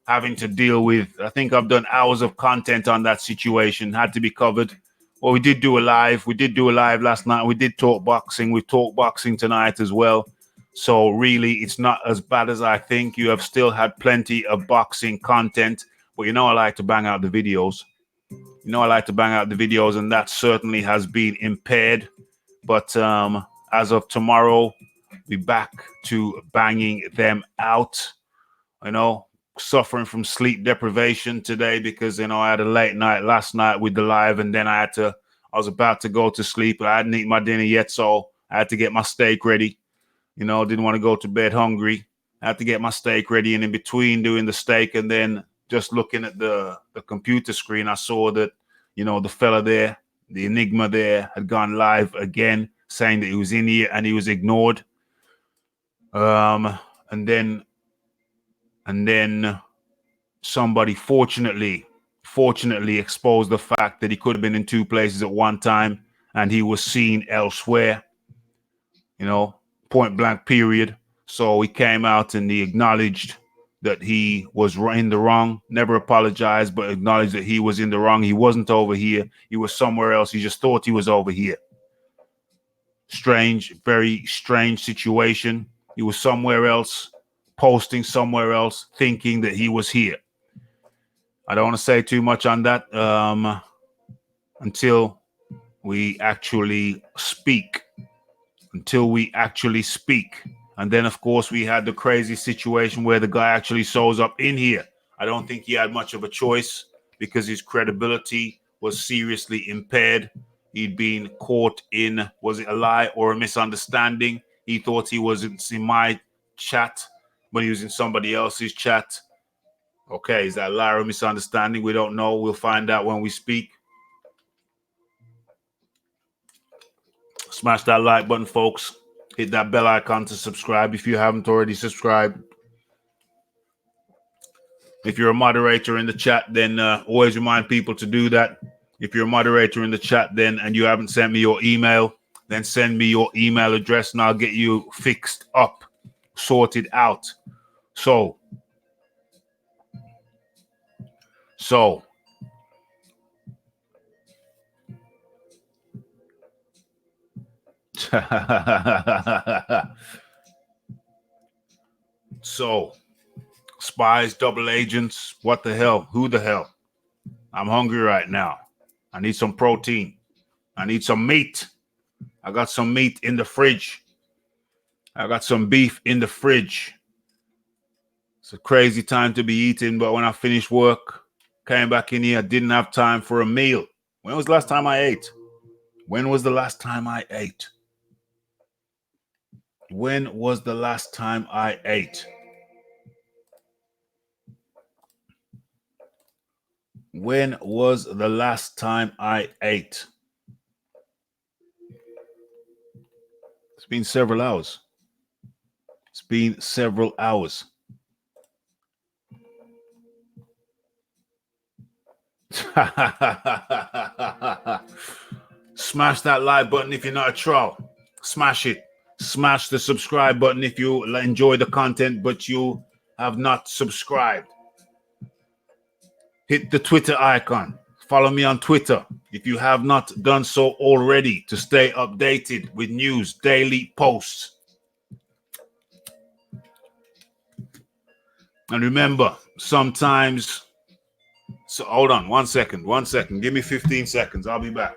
having to deal with, I think I've done hours of content on that situation, had to be covered. Well, we did do a live last night. We did talk boxing. We've talked boxing tonight as well. So really, it's not as bad as I think. You have still had plenty of boxing content. But I like to bang out the videos. And that certainly has been impaired. But as of tomorrow, we're back to banging them out. Suffering from sleep deprivation today because, I had a late night last night with the live, and then I was about to go to sleep. I hadn't eaten my dinner yet, so I had to get my steak ready. Didn't want to go to bed hungry. I had to get my steak ready, and in between doing the steak and then just looking at the computer screen, I saw that, the fella there, the Enigma there, had gone live again, saying that he was in here and he was ignored. And then somebody fortunately exposed the fact that he could have been in two places at one time and he was seen elsewhere, point blank period. So he came out and he acknowledged that he was in the wrong, never apologized, but acknowledged that he was in the wrong. He wasn't over here. He was somewhere else. He just thought he was over here. Strange, very strange situation. He was somewhere else, posting somewhere else, thinking that he was here. I don't want to say too much on that until we actually speak. And then, of course, we had the crazy situation where the guy actually shows up in here. I don't think he had much of a choice because his credibility was seriously impaired. He'd been caught in, was it a lie or a misunderstanding? He thought he was in my chat when he was in somebody else's chat. Okay, is that a lie or a misunderstanding? We don't know. We'll find out when we speak. Smash that like button, folks. Hit that bell icon to subscribe if you haven't already subscribed. If you're a moderator in the chat, then always remind people to do that. If you're a moderator in the chat, then and you haven't sent me your email, then send me your email address and I'll get you fixed up, sorted out. So so spies, double agents, what the hell? Who the hell? I'm hungry right now. I need some protein. I need some meat. I got some meat in the fridge. I got some beef in the fridge. It's a crazy time to be eating, but when I finished work, came back in here, I didn't have time for a meal. When was the last time I ate? When was the last time I ate? When was the last time I ate? When was the last time I ate? It's been several hours. It's been several hours. Smash that like button if you're not a troll. Smash it. Smash the subscribe button if you enjoy the content but you have not subscribed. Hit the Twitter icon. Follow me on Twitter if you have not done so already to stay updated with news, daily posts. And remember, sometimes... So hold on, 1 second. Give me 15 seconds. I'll be back.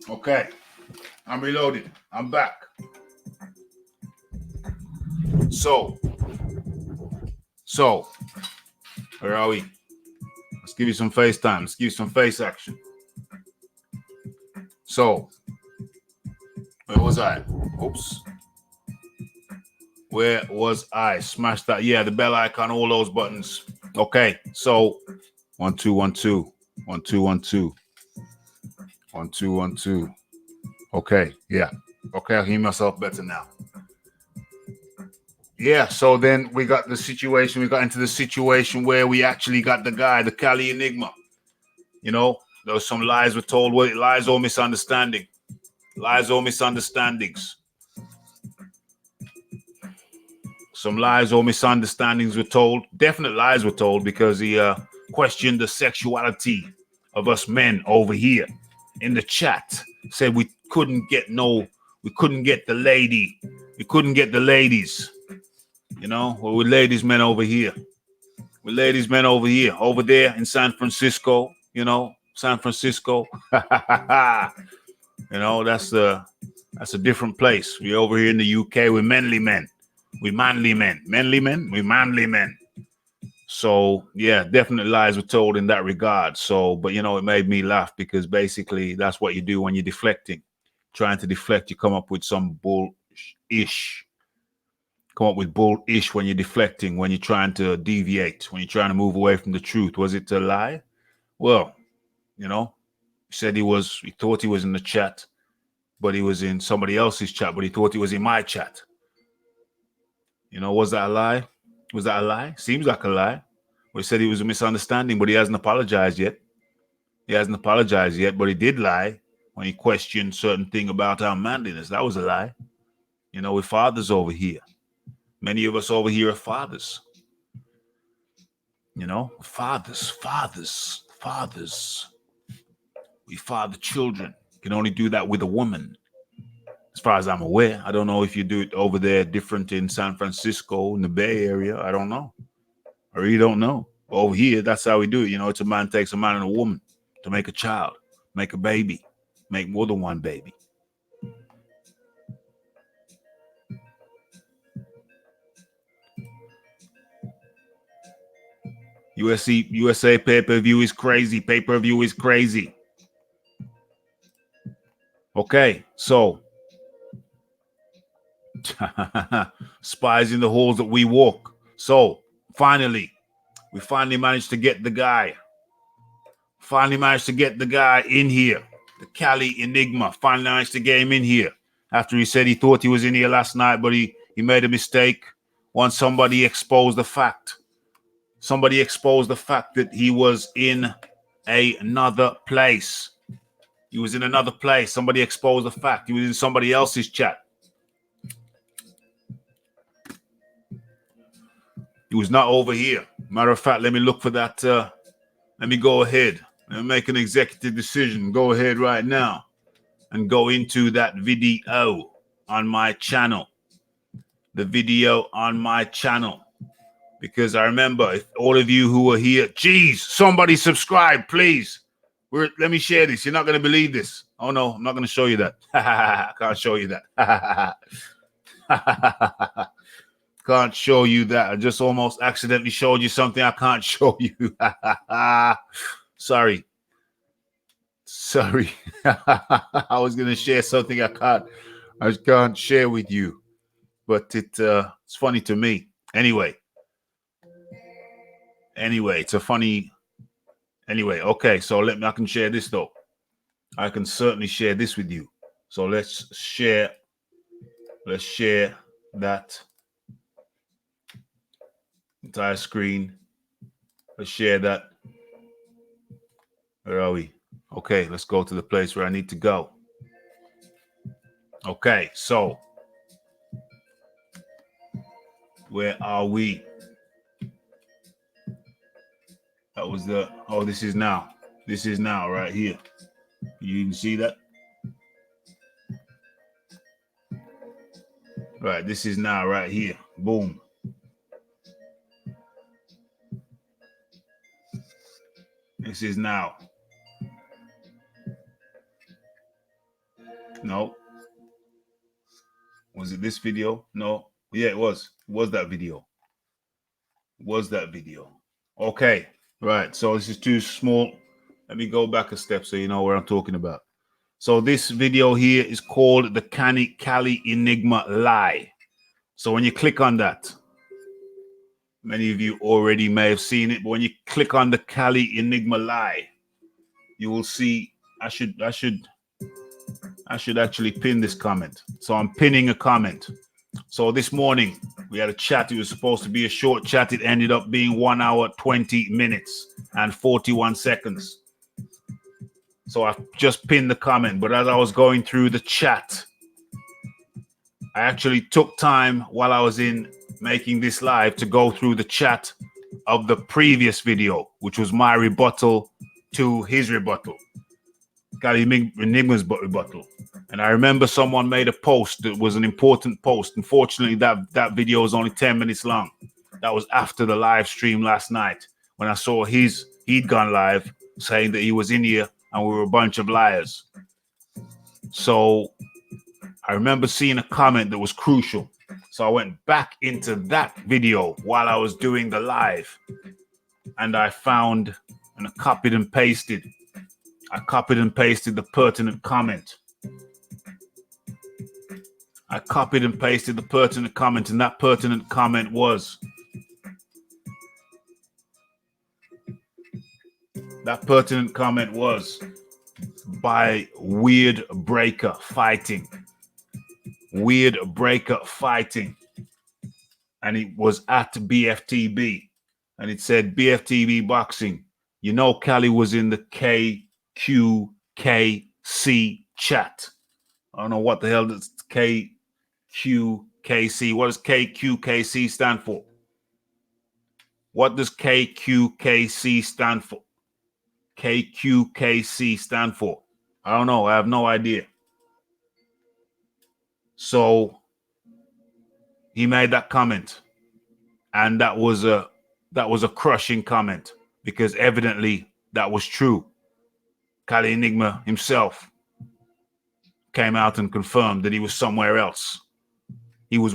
Okay, I'm reloaded. I'm back. So, where are we? Let's give you some FaceTime. Let's give you some face action. So, where was I? Oops. Where was I? Smash that. Yeah, the bell icon, all those buttons. Okay, so 1 2 1 2 1 2 1 2 1 2 1 2. Okay, yeah. Okay, I hear myself better now. Yeah, so then we got the situation. We got into the situation where we actually got the guy, the Cali Enigma. You know, there was some lies were told. Lies or misunderstanding. Lies or misunderstandings. Some lies or misunderstandings were told. Definite lies were told because he questioned the sexuality of us men over here in the chat. Said we couldn't get the lady. We couldn't get the ladies. You know, well, we're ladies men over here. We're ladies men over here. Over there in San Francisco, you know, San Francisco. You know, that's a different place. We over here in the UK, we're manly men. We manly men. Manly men? We manly men. So, yeah, definite lies were told in that regard. So, but, you know, it made me laugh because basically that's what you do when you're deflecting. Trying to deflect, you come up with some bull-ish. Come up with bull-ish when you're deflecting, when you're trying to deviate, when you're trying to move away from the truth. Was it a lie? Well, you know, he said he thought he was in the chat, but he was in somebody else's chat, but he thought he was in my chat. You know, was that a lie? Was that a lie? Seems like a lie. Well, he said he was a misunderstanding, but he hasn't apologized yet. He hasn't apologized yet, but he did lie when he questioned certain thing about our manliness. That was a lie. You know, we're fathers over here. Many of us over here are fathers. You know, fathers. We father children. You can only do that with a woman. As far as I'm aware, I don't know if you do it over there different in San Francisco, in the Bay Area. I don't know. I really don't know. Over here, that's how we do it. You know, it's a man takes a man and a woman to make a child, make a baby, make more than one baby. USA pay-per-view is crazy. Pay-per-view is crazy. Okay, so spies in the holes that we walk. So finally, we finally managed to get the guy. Finally managed to get the guy in here. The Cali Enigma. Finally managed to get him in here. After he said he thought he was in here last night, but he made a mistake. Once somebody exposed the fact. Somebody exposed the fact that he was in another place. He was in another place. Somebody exposed the fact. He was in somebody else's chat. He was not over here. Matter of fact, let me look for that. Let me go ahead and make an executive decision. Go ahead right now and go into that video on my channel. The video on my channel. Because I remember, if all of you who are here, geez, somebody subscribe, please. Let me share this. You're not going to believe this. Oh, no, I'm not going to show you that. I can't show you that. Can't show you that. I just almost accidentally showed you something I can't show you. Sorry. I was going to share something I can't share with you. But it's funny to me. Anyway, it's a funny. Anyway, okay, so I can share this though. I can certainly share this with you. So let's share that entire screen. Let's share that. Where are we? Okay, let's go to the place where I need to go. Okay, so where are we? That was this is now. This is now right here. You can see that? Right, this is now right here. Boom. This is now. No. Was it this video? No. Yeah, it was. It was that video. Okay. Right. So this is too small. Let me go back a step so you know what I'm talking about. So this video here is called the Cali Enigma Lie. So when you click on that, many of you already may have seen it, but when you click on the Cali Enigma Lie, you will see I should actually pin this comment. So I'm pinning a comment. So this morning we had a chat. It was supposed to be a short chat. It ended up being 1 hour, 20 minutes and 41 seconds. So I just pinned the comment. But as I was going through the chat, I actually took time while I was in making this live to go through the chat of the previous video, which was my rebuttal to his rebuttal. Cali Enigma's rebuttal. And I remember someone made a post that was an important post. Unfortunately, that video was only 10 minutes long. That was after the live stream last night when I saw he'd gone live saying that he was in here and we were a bunch of liars. So I remember seeing a comment that was crucial. So I went back into that video while I was doing the live and I found and I copied and pasted the pertinent comment. And that pertinent comment was by Weird Breaker Fighting. And it was at BFTB. And it said BFTB Boxing. You know Cali was in the KQKC chat. I don't know what the hell does KQKC. What does KQKC stand for? What does KQKC stand for? KQKC stand for? I don't know. I have no idea. So he made that comment, and that was a crushing comment because evidently that was true. Cali Enigma himself came out and confirmed that he was somewhere else. He was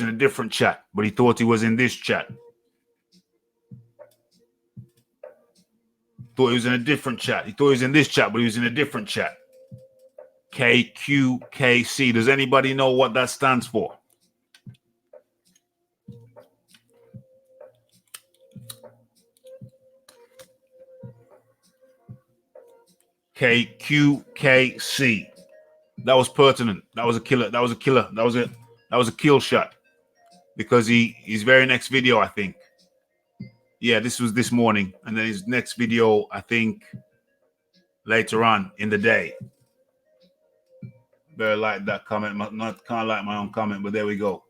in a different chat, but he thought he was in this chat. Thought he was in a different chat. He thought he was in this chat, but he was in a different chat. KQKC. Does anybody know what that stands for? KQKC. That was pertinent. That was a killer. That was a killer. That was a kill shot. Because his very next video, I think. Yeah, this was this morning. And then his next video, I think, later on in the day. Better like that comment. Can't like my own comment, but there we go.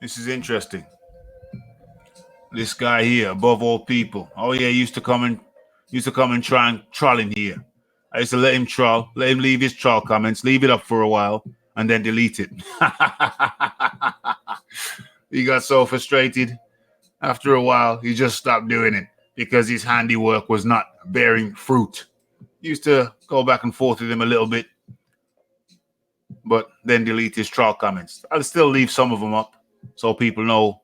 This is interesting. This guy here, above all people. Oh yeah, he used to come and try and troll in here. I used to let him troll, let him leave his troll comments, leave it up for a while, and then delete it. He got so frustrated. After a while, he just stopped doing it because his handiwork was not bearing fruit. He used to go back and forth with him a little bit, but then delete his troll comments. I'll still leave some of them up so people know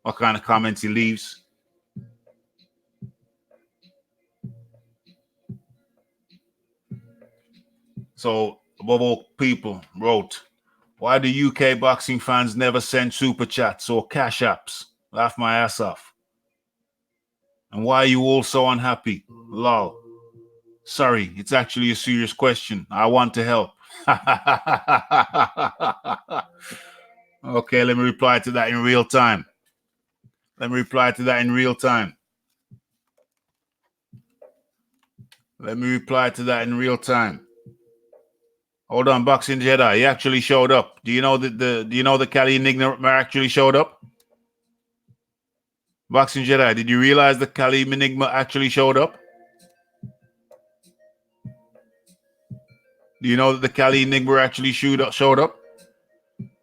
what kind of comments he leaves. So, above all people wrote, why do UK boxing fans never send super chats or cash apps? Laugh my ass off. And why are you all so unhappy? Lol. Sorry, it's actually a serious question. I want to help. Okay, let me reply to that in real time. Hold on, Boxing Jedi. He actually showed up. Do you know that the Cali Enigma actually showed up? Boxing Jedi, did you realize the Cali Enigma actually showed up? Do you know that the Cali Enigma actually showed up?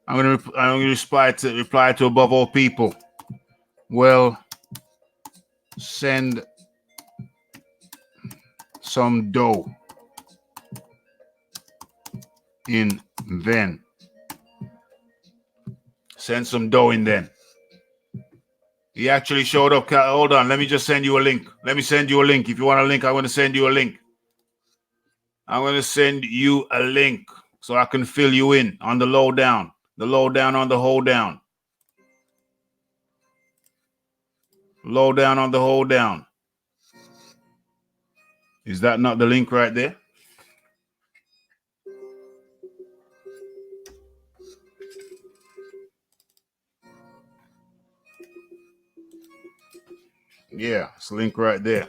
I'm gonna reply to above all people. Well, send some dough in then. Send some dough in then. He actually showed up. Hold on, let me just send you a link. Let me send you a link. If you want a link, I'm going to send you a link. I'm going to send you a link so I can fill you in on the lowdown. The lowdown on the hold down. Lowdown on the hold down. Is that not the link right there? Yeah, it's the link right there.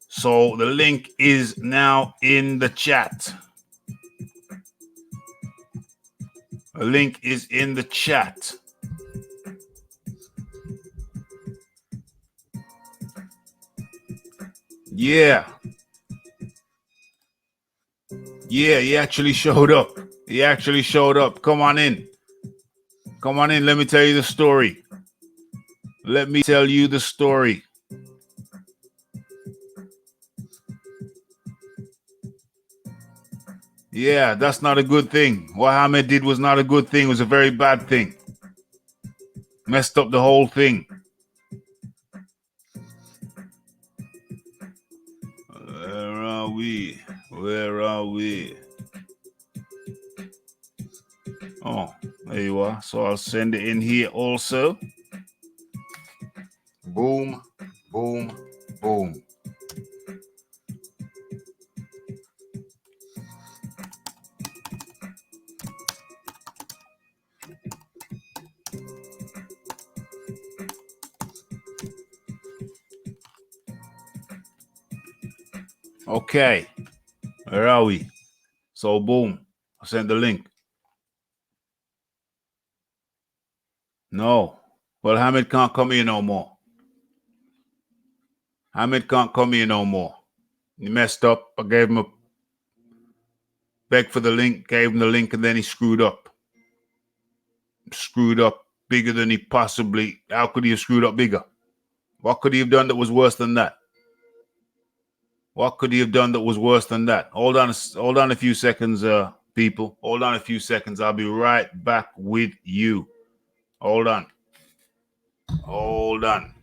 So the link is now in the chat. The link is in the chat. Yeah. Yeah, he actually showed up. Come on in. Let me tell you the story. Yeah, that's not a good thing. What Hamed did was not a good thing. It was a very bad thing. Messed up the whole thing. Where are we? Oh, there you are. So I'll send it in here also. Boom, boom, boom. Okay, where are we? So boom, I sent the link. No, well, Hamed can't come here no more. He messed up. I gave him begged for the link, gave him the link, and then he screwed up. Bigger than he possibly. How could he have screwed up bigger? What could he have done that was worse than that? What could he have done that was worse than that? Hold on a few seconds, people. Hold on a few seconds. I'll be right back with you. Hold on. Hold on.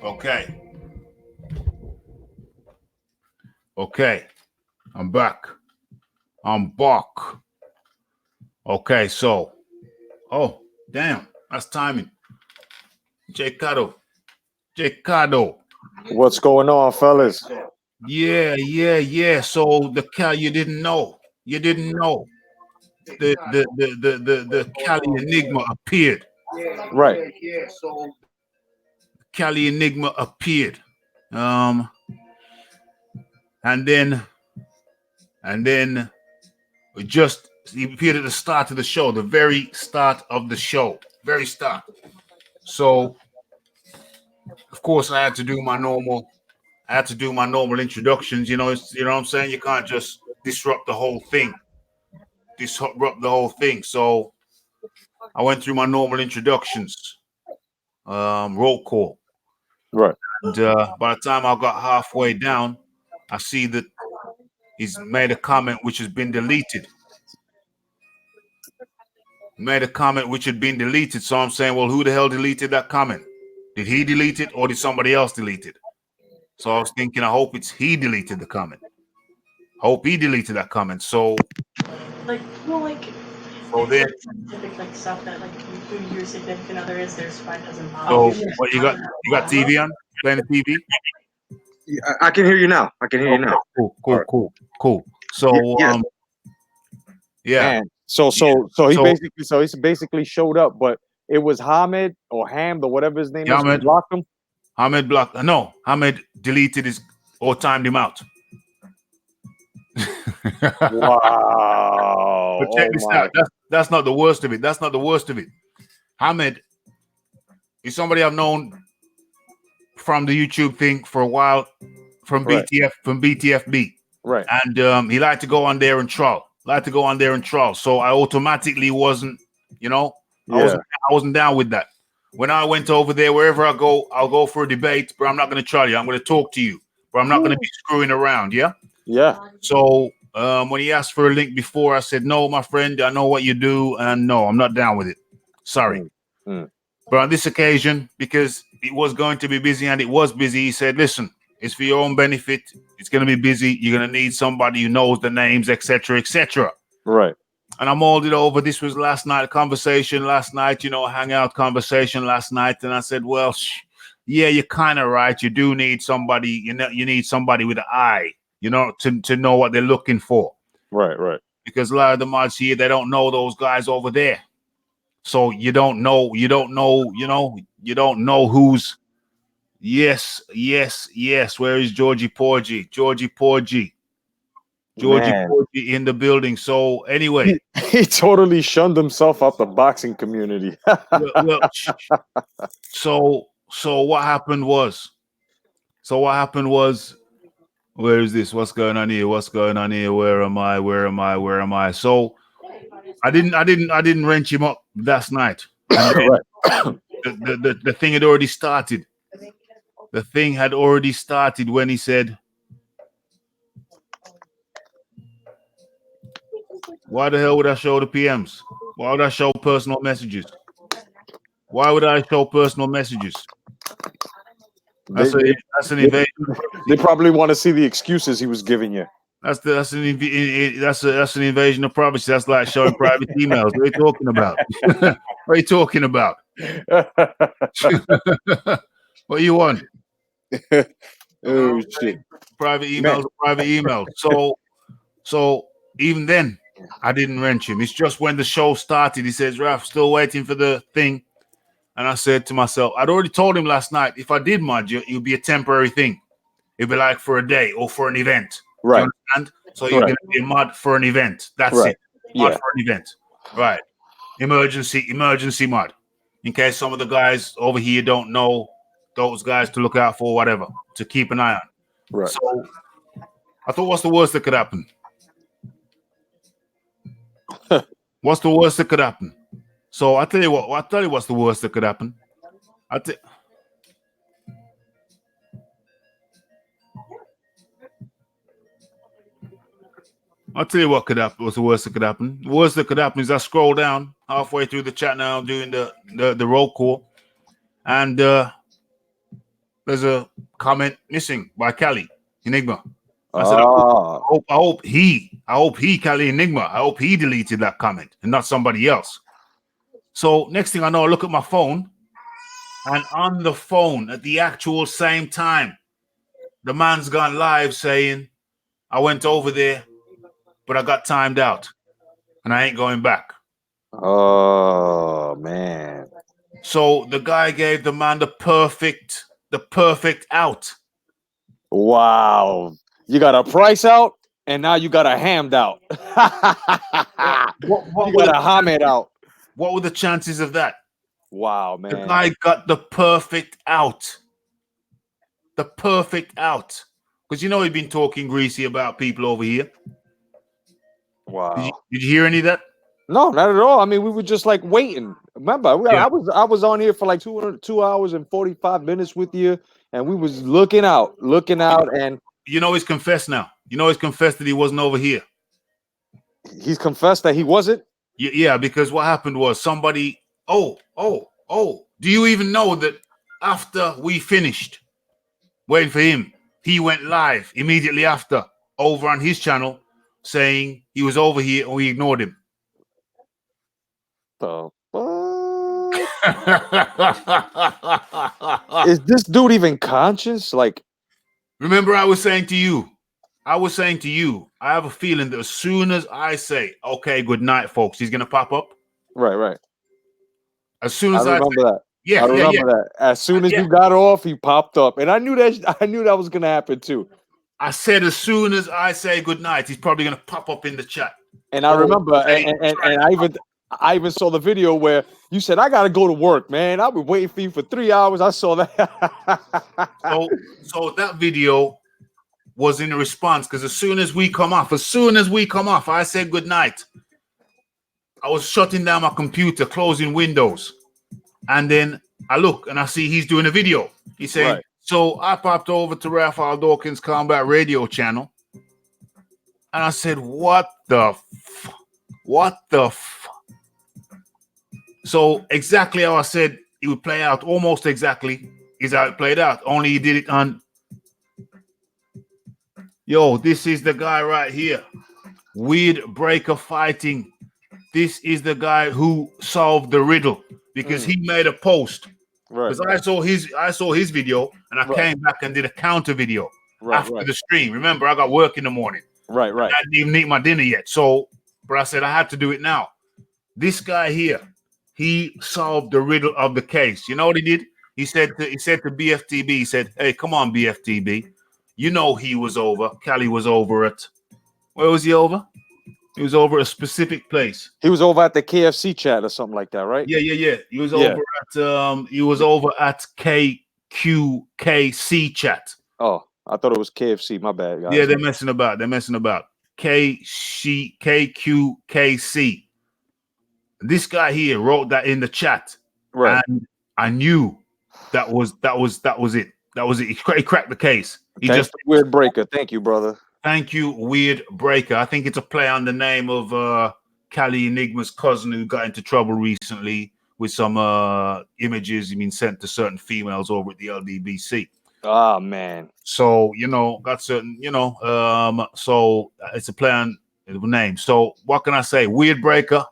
Okay. Okay. I'm back. Okay, so. Oh, damn. That's timing. Jcado. What's going on, fellas? Yeah. So the Cal, you didn't know. The Cali Enigma appeared. Right. Cali Enigma appeared. And then just he appeared at the start of the show, the very start of the show. Very start. So of course I had to do my normal introductions, you know what I'm saying? You can't just disrupt the whole thing. So I went through my normal introductions. Roll call. Right. And by the time I got halfway down, I see that he's made a comment which has been deleted. So I'm saying, well, who the hell deleted that comment? Did he delete it or did somebody else delete it? So I was thinking, I hope it's he deleted the comment. Hope he deleted that comment. So so then specific like stuff that like who your significant other is, there's why it doesn't bother. so what you got TV on? Playing the TV? I can hear you now. Cool. So yeah. Man. So he basically showed up, but it was Hamid or Hamd or whatever his name is who blocked him. Hamid blocked. No, Hamid deleted his or timed him out. Wow. But check this out. That's not the worst of it. Hamid is somebody I've known from the YouTube thing for a while, from BTFB. Right. And he liked to go on there and troll. So I automatically wasn't, I wasn't down with that. When I went over there, wherever I go, I'll go for a debate, but I'm not going to troll you. I'm going to talk to you, but I'm not going to be screwing around. Yeah. So when he asked for a link before, I said, no, my friend, I know what you do. And no, I'm not down with it. Sorry. But on this occasion, because it was going to be busy and it was busy, he said, listen, it's for your own benefit. It's going to be busy. You're going to need somebody who knows the names, etc., etc. Right. And I mulled it over. This was last night, conversation last night, hangout conversation last night. And I said, well, yeah, you're kind of right. You do need somebody, you need somebody with an eye, to know what they're looking for. Right. Because a lot of the mods here, they don't know those guys over there. So you don't know who's yes. Where is Georgie Porgy? Georgie Porgy in the building. So anyway, he totally shunned himself out the boxing community. So what happened was, where is this? What's going on here? Where am I? So I didn't wrench him up last night. And then the thing had already started. The thing had already started when he said, why the hell would I show the PMs? Why would I show personal messages? Why would I show personal messages? That's an invasion. They probably want to see the excuses he was giving you. That's an invasion of privacy. That's like showing private emails. What are you talking about? What are you talking about? What you want? Oh shit! Private emails. So even then, I didn't wrench him. It's just when the show started, he says, "Raph, still waiting for the thing." And I said to myself, I'd already told him last night, if I did mod you, it would be a temporary thing. It'd be like for a day or for an event. Right. You understand? So you're going to be a mod for an event. That's it. Mod for an event. Right. Emergency mod. In case some of the guys over here don't know those guys to look out for, whatever, to keep an eye on. Right. So I thought, what's the worst that could happen? What's the worst that could happen? So I'll tell you what's the worst that could happen. I'll tell you what could happen. What's the worst that could happen? The worst that could happen is I scroll down halfway through the chat now, doing the roll call, and there's a comment missing by Cali Enigma. I said, I hope he, Cali Enigma, I hope he deleted that comment and not somebody else. So next thing I know, I look at my phone, and on the phone at the actual same time, the man's gone live saying, I went over there, but I got timed out, and I ain't going back. Oh, man. So the guy gave the man the perfect out. Wow. You got a price out, and now you got a hammed out. You got a Hamed out. What were the chances of that? Wow, man. The guy got the perfect out. The perfect out. Because he's been talking greasy about people over here. Wow. Did you hear any of that? No, not at all. I mean, we were just like waiting. Remember, I was on here for like 2 hours and 45 minutes with you, and we was looking out, and he's confessed now. He's confessed that he wasn't over here. He's confessed that he wasn't? Yeah, because what happened was somebody, do you even know that after we finished waiting for him, he went live immediately after over on his channel saying he was over here and we ignored him. The fuck? Is this dude even conscious? Like, remember I was saying to you, I have a feeling that as soon as I say, okay, good night, folks, he's going to pop up. Right. As soon as I remember that. Yeah, I remember that. As soon as you got off, he popped up. And I knew that was going to happen too. I said, as soon as I say good night, he's probably going to pop up in the chat. And I remember, and I even saw the video where you said, I got to go to work, man. I've been waiting for you for 3 hours. I saw that. So that video was in response, because as soon as we come off, I said good night. I was shutting down my computer, closing windows, and then I look and I see he's doing a video. He said, So I popped over to Raphael Dawkins Combat Radio channel, and I said, what the So exactly how I said it would play out, almost exactly is how it played out. Only he did it on. Yo, this is the guy right here. Weird Breaker Fighting. this is the guy who solved the riddle because he made a post. Right. Because I saw his video and I came back and did a counter video after the stream. Remember, I got work in the morning. Right. I didn't even eat my dinner yet. So, but I said I had to do it now. This guy here, he solved the riddle of the case. You know what he did? He said to BFTB, he said, "Hey, come on, BFTB. You know he was over. Cali was over at where was he over? He was over a specific place. He was over at the KFC chat or something like that, right? Yeah. He was over at KQKC chat. Oh, I thought it was KFC. My bad, guys. Yeah, they're messing about. KQKC. This guy here wrote that in the chat, right? And I knew that was it. That was it. He cracked the case. He Thank just you, Weird Breaker. Thank you, brother. Thank you, Weird Breaker. I think it's a play on the name of Cali Enigma's cousin who got into trouble recently with some images being sent to certain females over at the LDBC. Oh man. So got certain so it's a play on the name. So what can I say? Weird Breaker.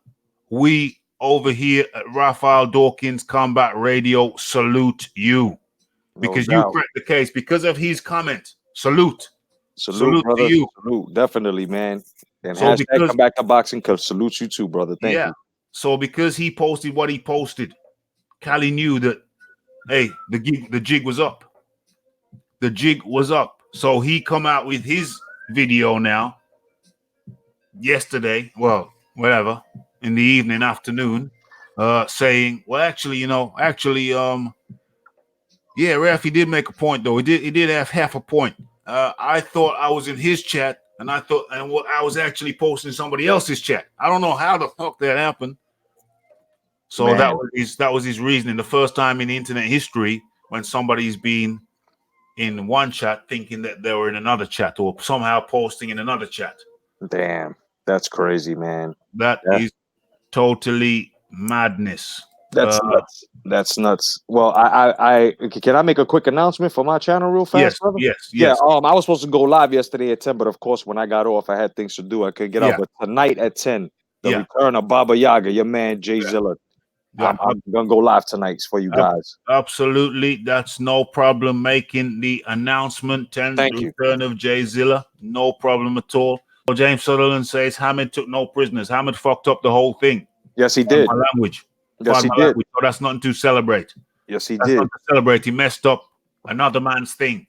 We over here at Raphael Dawkins Combat Radio salute you because you cracked the case because of his comment. Salute brother. to you. Salute, definitely, man. And So hashtag come back to boxing because salute you too, brother. Thank you. So because he posted what he posted, Cali knew that hey, the jig was up. The jig was up. So he come out with his video now yesterday, well, whatever, in the evening, afternoon, saying, well, actually, Raphie did make a point though. He did have half a point. I thought I was in his chat, and I was actually posting somebody else's chat. I don't know how the fuck that happened. So Man. that was his reasoning. The first time in internet history when somebody's been in one chat thinking that they were in another chat or somehow posting in another chat. Damn, that's crazy, man. That is totally madness. That's nuts. That's nuts. Well, I can I make a quick announcement for my channel real fast? Yes, brother? yes. Yeah. I was supposed to go live yesterday at 10, but of course, when I got off, I had things to do. I couldn't get out. But tonight at 10, the return of Baba Yaga, your man Jay Zilla. I'm gonna go live tonight for you guys. Absolutely, that's no problem. Making the announcement. Return of Jay Zilla, no problem at all. So James Sutherland says Hamid took no prisoners. Hamid fucked up the whole thing. Yes, he did. My language. Yes, he did. So that's nothing to celebrate. Yes, he did. Not to celebrate. He messed up another man's thing.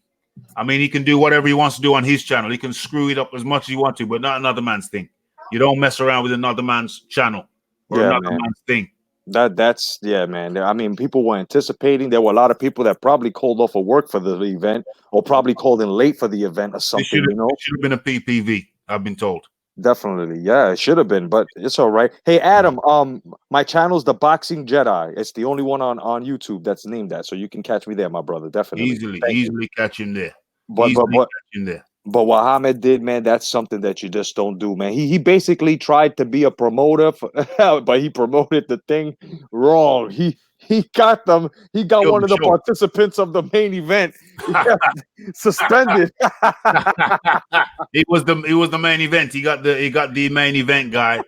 I mean, he can do whatever he wants to do on his channel. He can screw it up as much as he wants to, but not another man's thing. You don't mess around with another man's channel or another man's thing. That's man. I mean, people were anticipating. There were a lot of people that probably called off of work for the event, or probably called in late for the event or something. It should have been a PPV. I've been told. Definitely, yeah, it should have been, but it's all right. Hey, Adam, my channel's The Boxing Jedi. It's the only one on YouTube that's named that, so you can catch me there, my brother. Definitely, easily catch him there. But what Hamid did, man, that's something that you just don't do, man. He basically tried to be a promoter, but he promoted the thing wrong. He got them. He got one of the participants of the main event suspended. It was the main event. He got the main event guy.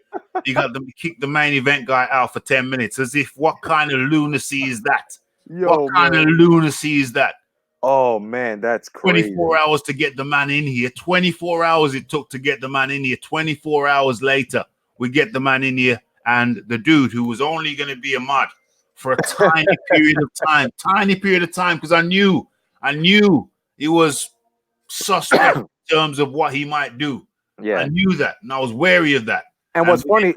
He kicked the main event guy out for 10 minutes. As if what kind of lunacy is that? What kind of lunacy is that? Oh man, that's crazy. 24 hours to get the man in here. 24 hours it took to get the man in here. 24 hours later, we get the man in here, and the dude who was only going to be a mod for a tiny period of time, because I knew he was suspect in terms of what he might do. Yeah, I knew that, and I was wary of that. And what's funny is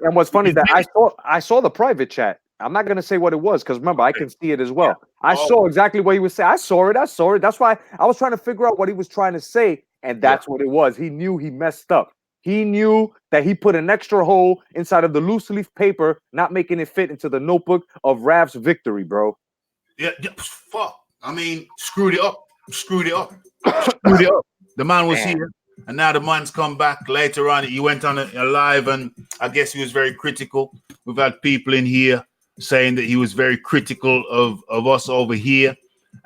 that I saw the private chat. I'm not gonna say what it was because remember I can see it as well. I saw exactly what he was saying. I saw it. That's why I was trying to figure out what he was trying to say, and that's what it was. He knew he messed up. He knew that he put an extra hole inside of the loose leaf paper, not making it fit into the notebook of Rav's victory, bro. Yeah, fuck. I mean, screwed it up. The man was here, and now the man's come back later on. He went on a live, and I guess he was very critical. We've had people in here saying that he was very critical of us over here,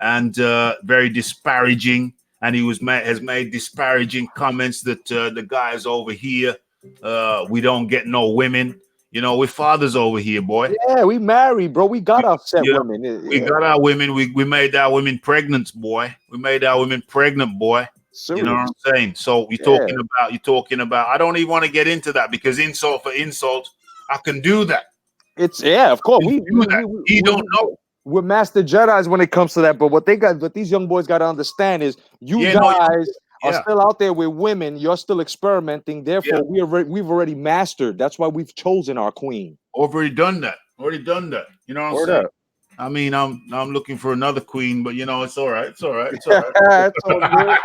and very disparaging. And he has made disparaging comments that the guys over here, we don't get no women. You know, we're fathers over here, boy. Yeah, we married, bro. We got our set Yeah, women. We got our women. We made our women pregnant, boy. We made our women pregnant, boy. Serious. You know what I'm saying? So you're talking about. I don't even want to get into that because insult for insult, I can do that. It's of course. You don't know. We're master Jedis when it comes to that. But what these young boys got to understand is guys are still out there with women. You're still experimenting. Therefore, we've already mastered. That's why we've chosen our queen. Already done that. You know what I'm saying? I mean, I'm looking for another queen, but you know, it's all right. It's all right. It's all right. It's all good.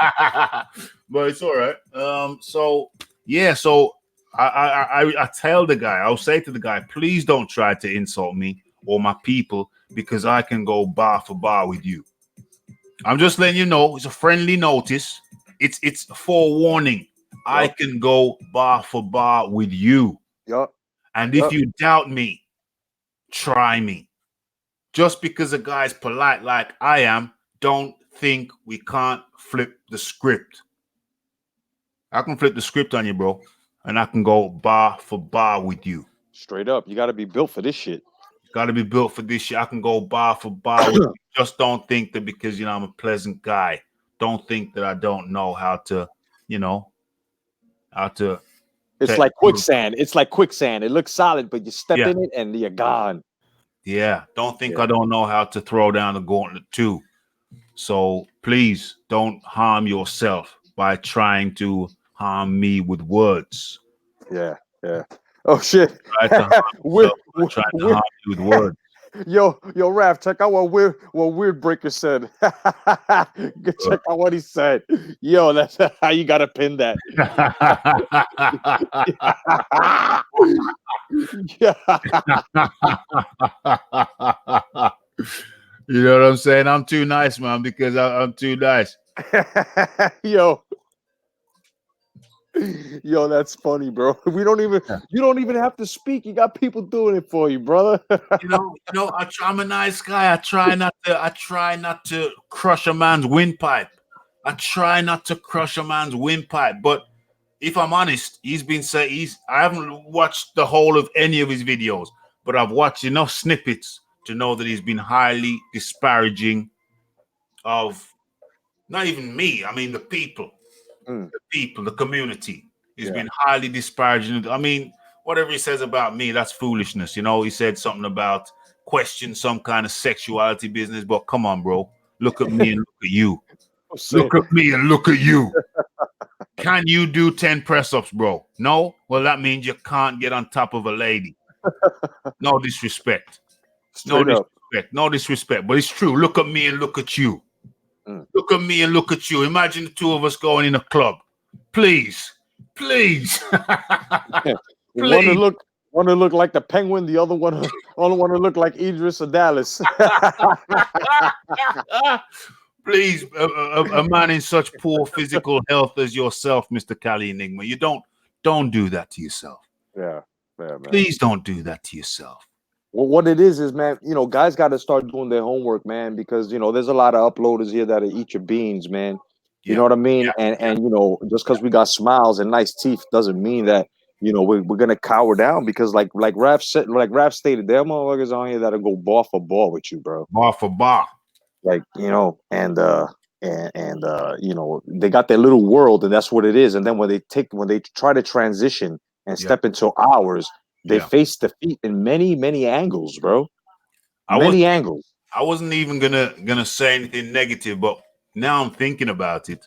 But it's all right. So I tell the guy, I'll say to the guy, please don't try to insult me or my people because I can go bar for bar with you. I'm just letting you know, it's a friendly notice. It's forewarning. Yep. I can go bar for bar with you. Yep. And if you doubt me, try me. Just because a guy's polite like I am, don't think we can't flip the script. I can flip the script on you, bro. And I can go bar for bar with you. Straight up. You got to be built for this shit. Got to be built for this shit. I can go bar for bar with you. Just don't think that because, you know, I'm a pleasant guy. Don't think that I don't know how to, you know, It's like quicksand. It's like quicksand. It looks solid, but you step in it and you're gone. Yeah. Don't think I don't know how to throw down the gauntlet too. So please don't harm yourself by trying to harm me with words. Yeah. Oh shit. Try to harm you with words. Yo, Raph, check out what Weird Breaker said. Check out what he said. Yo, that's how you gotta pin that. You know what I'm saying? I'm too nice, man, because I'm too nice. Yo, that's funny, bro. You don't even have to speak. You got people doing it for you, brother. you know, I'm a nice guy. I try not to crush a man's windpipe. But if I'm honest, I haven't watched the whole of any of his videos, but I've watched enough snippets to know that he's been highly disparaging of not even me. I mean, the people. The community. He's been highly disparaging. I mean, whatever he says about me, that's foolishness. You know, he said something about question some kind of sexuality business, but come on, bro. Look at me and look at you. Look at me and look at you. Can you do 10 press-ups, bro? No? Well, that means you can't get on top of a lady. No disrespect. No disrespect. But it's true. Look at me and look at you. Look at me and look at you. Imagine the two of us going in a club. Please. One to look like the Penguin, the other one to look like Idris or Dallas. Please, a man in such poor physical health as yourself, Mr. Cali Enigma, you don't do that to yourself. Yeah, man. Please don't do that to yourself. Well, what it is, man, you know, guys got to start doing their homework, man, because, you know, there's a lot of uploaders here that eat your beans, man. You know what I mean? And you know, just because we got smiles and nice teeth doesn't mean that, you know, we're going to cower down because like Raph stated, there are motherfuckers on here that'll go bar for bar with you, bro. Bar for bar. Like, you know, and you know, they got their little world and that's what it is. And then when they try to transition and step into ours, they face defeat in many angles, bro. Angles. I wasn't even gonna say anything negative, but now I'm thinking about it.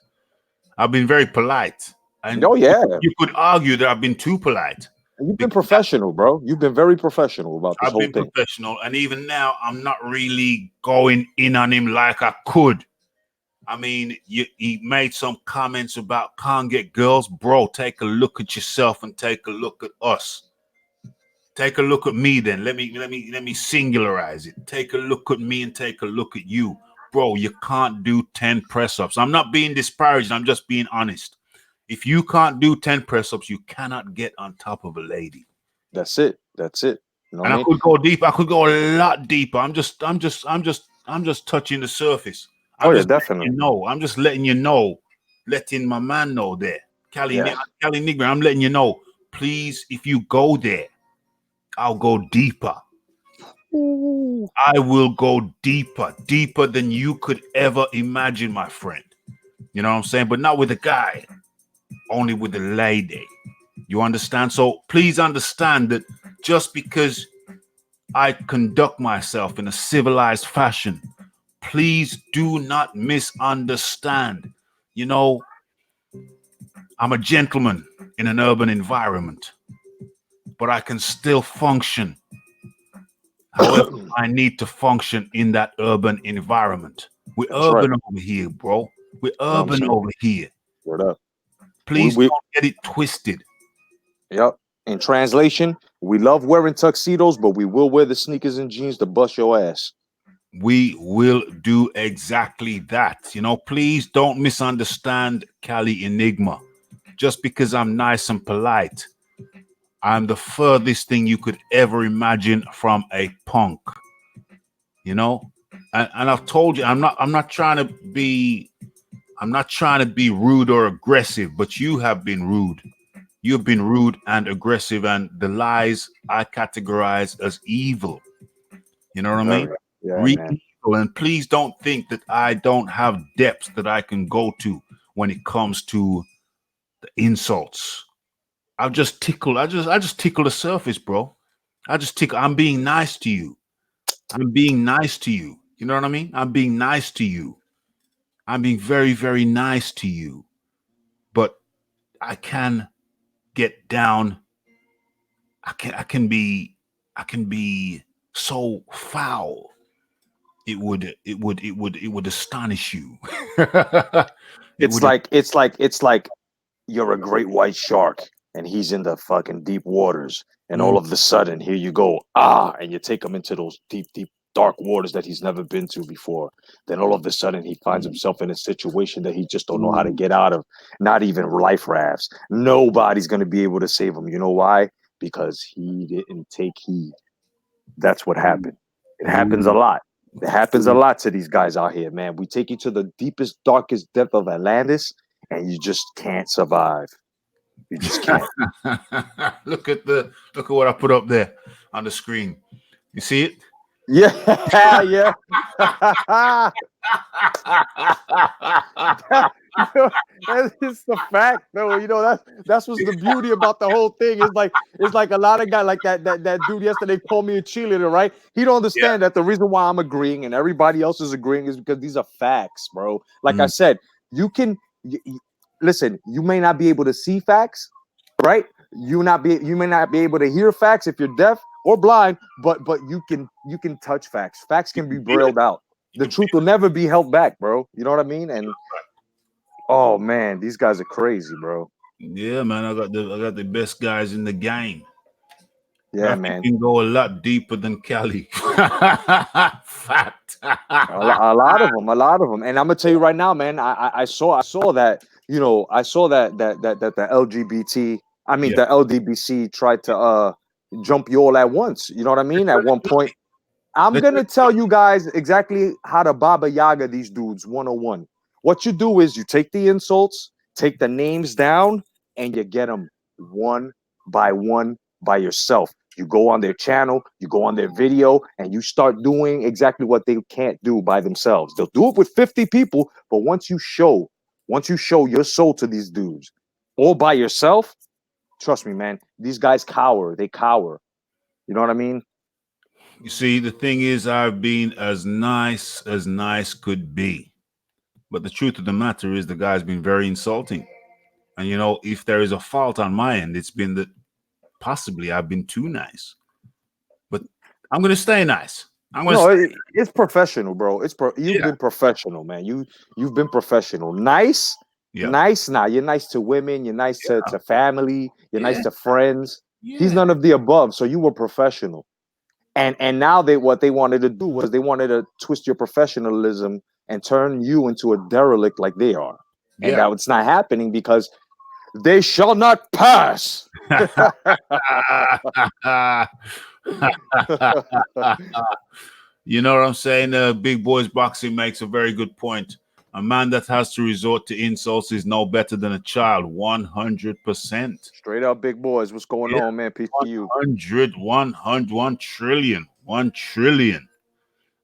I've been very polite. And you could argue that I've been too polite. You've been professional, bro. You've been very professional about this whole thing. I've been professional, and even now, I'm not really going in on him like I could. I mean, he made some comments about can't get girls. Bro, take a look at yourself and take a look at us. Take a look at me then. Let me singularize it. Take a look at me and take a look at you. Bro, you can't do 10 press-ups. I'm not being disparaging. I'm just being honest. If you can't do 10 press-ups, you cannot get on top of a lady. That's it. You know and I could go deep. I could go a lot deeper. I'm just touching the surface. Definitely. I'm just letting you know, letting my man know there. Cali Enigma, I'm letting you know. Please, if you go there, I'll go deeper. I will go deeper than you could ever imagine, my friend. You know what I'm saying? But not with a guy, only with a lady. You understand? So please understand that just because I conduct myself in a civilized fashion, please do not misunderstand. You know, I'm a gentleman in an urban environment, but I can still function however I need to function in that urban environment. We're That's urban right. over here, bro. We're You know what I'm urban saying? over here. Word up. Please We- don't get it twisted. Yep. In translation, we love wearing tuxedos, but we will wear the sneakers and jeans to bust your ass. We will do exactly that. You know, please don't misunderstand Cali Enigma. Just because I'm nice and polite, I'm the furthest thing you could ever imagine from a punk. You know, and I've told you, I'm not trying to be rude or aggressive, but you have been rude. You've been rude and aggressive, and the lies I categorize as evil. You know what I mean? Yeah, Real man. evil. And please don't think that I don't have depths that I can go to when it comes to the insults. I just tickle the surface, bro. I'm being nice to you. I'm being nice to you. You know what I mean? I'm being nice to you. I'm being very, very nice to you. But I can get down. I can be so foul. It would astonish you. It's like you're a great white shark and he's in the fucking deep waters, and all of a sudden here you go, and you take him into those deep dark waters that he's never been to before. Then all of a sudden he finds himself in a situation that he just don't know how to get out of. Not even life rafts. Nobody's going to be able to save him. You know why? Because he didn't take heed. That's what happened. It happens a lot. It happens a lot to these guys out here, man. We take you to the deepest, darkest depth of Atlantis, and you just can't survive. You just can't. Look at what I put up there on the screen. You see it? Yeah, yeah. It's the fact, though. You know, that's what's the beauty about the whole thing. It's like a lot of guys, like that dude yesterday called me a cheerleader, right? He don't understand that the reason why I'm agreeing and everybody else is agreeing is because these are facts, bro. Like I said, you can listen. You may not be able to see facts, right? You may not be able to hear facts if you're deaf or blind, but you can touch facts. Facts can be brailled out. The truth will never be held back, bro. You know what I mean? And oh man, these guys are crazy, bro. Yeah, man. I got the best guys in the game. Yeah, Raphie man. can go a lot deeper than Cali. Fact. a lot of them. And I'm gonna tell you right now, man. I saw that. You know, I saw that the LGBT. I mean, the LDBC tried to jump you all at once. You know what I mean? At one point, I'm gonna tell you guys exactly how to Baba Yaga these dudes 101. What you do is you take the insults, take the names down, and you get them one by yourself. You go on their channel, you go on their video, and you start doing exactly what they can't do by themselves. They'll do it with 50 people, but once you show your soul to these dudes all by yourself, trust me, man, these guys cower. They cower. You know what I mean? You see, the thing is, I've been as nice could be. But the truth of the matter is the guy's been very insulting. And, you know, if there is a fault on my end, it's been that possibly I've been too nice. But I'm going to stay nice. It's professional, bro. You've been professional, man. You've been professional. Nice. Nice now. You're nice to women. You're nice to family. You're nice to friends. He's none of the above. So you were professional. And now what they wanted to do was they wanted to twist your professionalism and turn you into a derelict like they are. And now it's not happening because they shall not pass. You know what I'm saying? Big Boys Boxing makes a very good point. A man that has to resort to insults is no better than a child. 100%. Straight up, big boys. What's going on, man? Peace to you. 1 trillion. 1 trillion.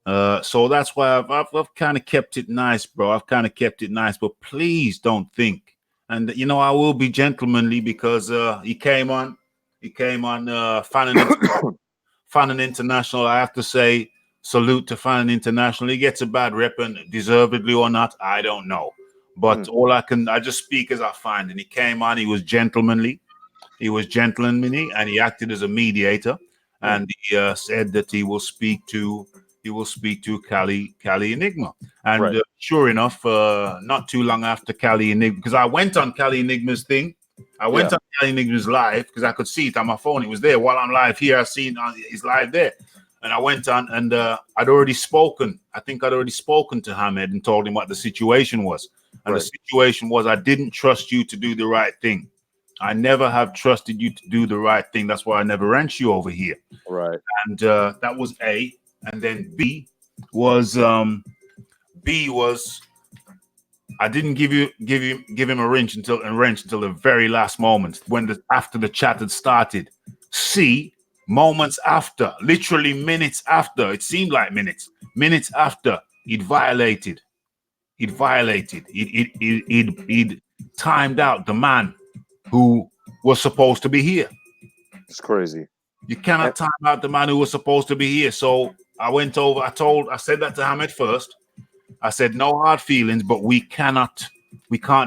So that's why I've kind of kept it nice, bro. I've kind of kept it nice, but please don't think. And you know, I will be gentlemanly because he came on Fannin International. I have to say salute to Fannin International. He gets a bad rep, and deservedly or not, I don't know. But I just speak as I find. And he came on, he was gentlemanly. And he acted as a mediator. And he said that he will speak to Cali Enigma. And sure enough, not too long after Cali Enigma, because I went on Cali Enigma's thing. I went on Cali Enigma's live because I could see it on my phone. It was there while I'm live here. I seen he's live there. And I went on and I'd already spoken. I think I'd already spoken to Hamed and told him what the situation was. And the situation was, I didn't trust you to do the right thing. I never have trusted you to do the right thing. That's why I never ranked you over here. Right. And that was A. And then B was I didn't give him a wrench until the very last moment after the chat had started. C, moments after, literally minutes after, it seemed like minutes after, he'd timed out the man who was supposed to be here. It's crazy. You cannot time out the man who was supposed to be here. So I went over, I said that to Hamed first. I said, no hard feelings, but we can't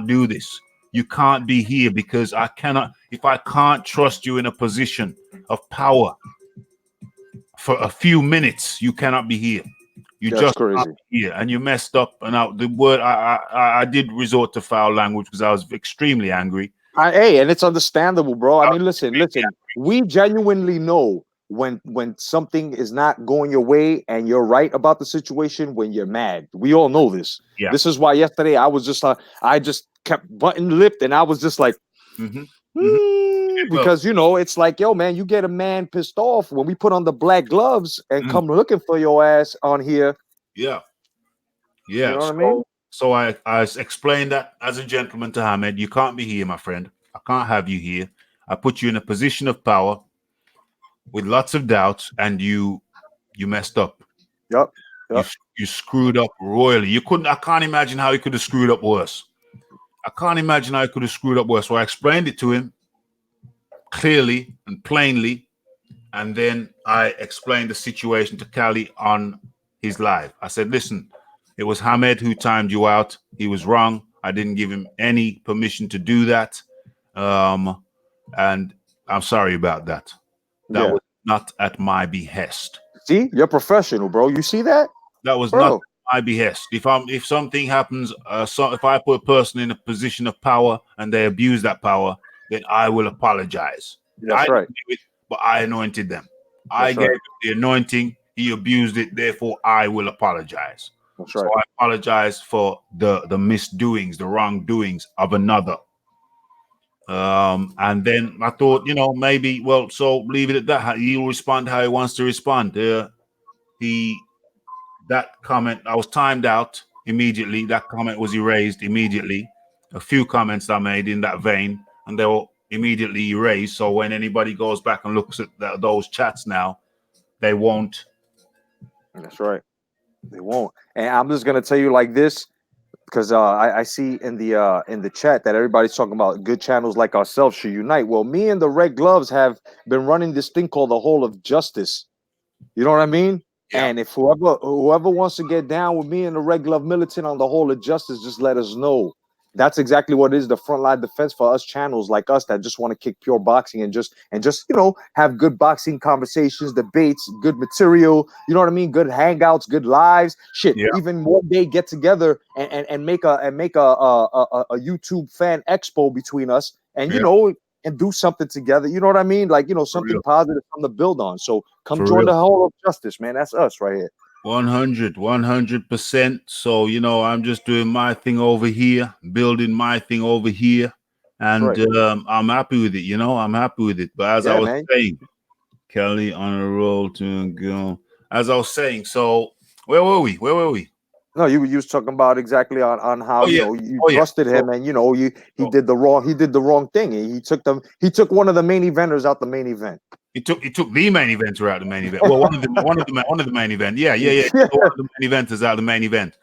do this. You can't be here because if I can't trust you in a position of power for a few minutes, you cannot be here. That's just crazy. Can't be here. And you messed up. And I did resort to foul language because I was extremely angry. And it's understandable, bro. I mean, listen. We genuinely know when something is not going your way and you're right about the situation when you're mad. We all know this. Yeah. This is why yesterday I was just I just kept button lipped and I was just like, because you know it's like, yo, man, you get a man pissed off when we put on the black gloves and come looking for your ass on here. Yeah. You know what I mean? So I explained that as a gentleman to Hamed, you can't be here, my friend. I can't have you here. I put you in a position of power with lots of doubts, and you messed up. Yep. You screwed up royally. I can't imagine how he could have screwed up worse. So I explained it to him clearly and plainly, and then I explained the situation to Cali on his live. I said, listen, it was Hamed who timed you out. He was wrong. I didn't give him any permission to do that. And I'm sorry about that. That was not at my behest. See, you're professional, bro. You see that? That was not at my behest. If something happens, if I put a person in a position of power and they abuse that power, then I will apologize. That's right. But I anointed them. I gave him the anointing. He abused it. Therefore, I will apologize. That's right. So I apologize for the misdoings, the wrongdoings of another. And then I thought, maybe, so leave it at that. He'll respond how he wants to respond. That comment, I was timed out immediately. That comment was erased immediately. A few comments I made in that vein, and they were immediately erased. So when anybody goes back and looks at those chats now, they won't. That's right. They won't. And I'm just gonna tell you like this, because I see in the chat that everybody's talking about good channels like ourselves should unite. Well, me and the Red Gloves have been running this thing called the Hall of Justice. You know what I mean? Yeah. And if whoever wants to get down with me and the Red Glove Militant on the Hall of Justice, just let us know. That's exactly what it is, the frontline defense for us channels like us that just want to kick pure boxing and just have good boxing conversations, debates, good material, you know what I mean? Good hangouts, good lives, shit. Yeah. Even one day get together and make a YouTube fan expo between us and and do something together. You know what I mean? Like, something positive from the build on. So come join the Hall of Justice, man. That's us right here. 100%. So, I'm just doing my thing over here, building my thing over here. And I'm happy with it, I'm happy with it. But as I was saying, Kelly on a roll to go. As I was saying, so where were we? No, you was talking about exactly on how you trusted him, and he did the wrong thing. He took one of the main eventers out the main event. He took the main eventer out the main event. Well, one of the main event. Yeah. One of the main eventers out the main event.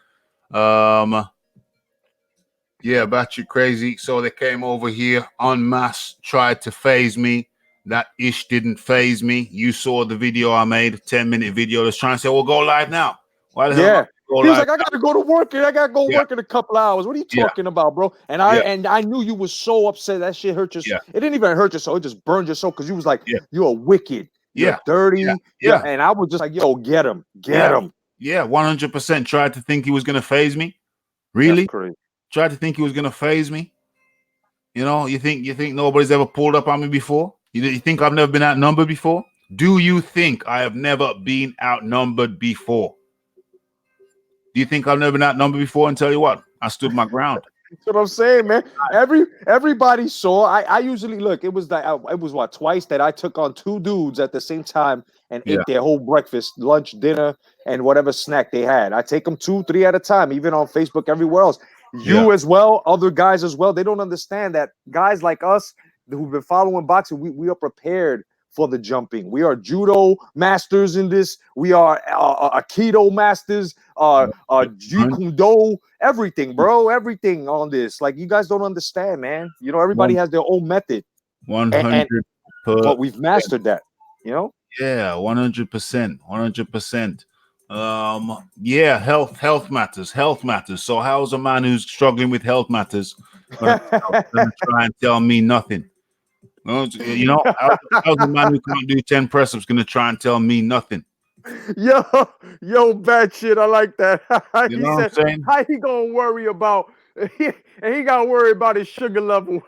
Yeah, batshit crazy. So they came over here en masse, tried to phase me. That ish didn't phase me. You saw the video I made, a 10-minute video that's trying to say, "We'll go live now." Why the hell? He was like, "I gotta go to work, and I gotta go work in a couple hours." What are you talking about, bro? And I knew you was so upset. That shit hurt your soul. It didn't even hurt your soul. It just burned your soul because you was like, "You're wicked. You're dirty." Yeah. And I was just like, "Yo, get him. Get him." Yeah, 100% tried to think he was gonna phase me. Really? Tried to think he was gonna phase me. You think nobody's ever pulled up on me before? You think I've never been outnumbered before? Do you think I have never been outnumbered before? Do you think I've never been outnumbered before? And tell you what, I stood my ground. That's what I'm saying, man. Everybody saw. I usually look. It was twice that I took on two dudes at the same time and ate their whole breakfast, lunch, dinner, and whatever snack they had. I take them 2, 3 at a time, even on Facebook, everywhere else. You as well, other guys as well. They don't understand that guys like us who've been following boxing, we are prepared for the jumping. We are judo masters in this. We are aikido masters, jeet kune do, everything, bro. Everything on this. Like, you guys don't understand, man. Everybody has their own method. 100%. But we've mastered that. Yeah, 100%. 100%. Yeah, health matters. Health matters. So how's a man who's struggling with health matters gonna try and tell me nothing? How's a man who can't do 10 press-ups gonna try and tell me nothing? Yo, bad shit. I like that. You know what I'm saying? How he gonna worry about? And he gotta worry about his sugar level. You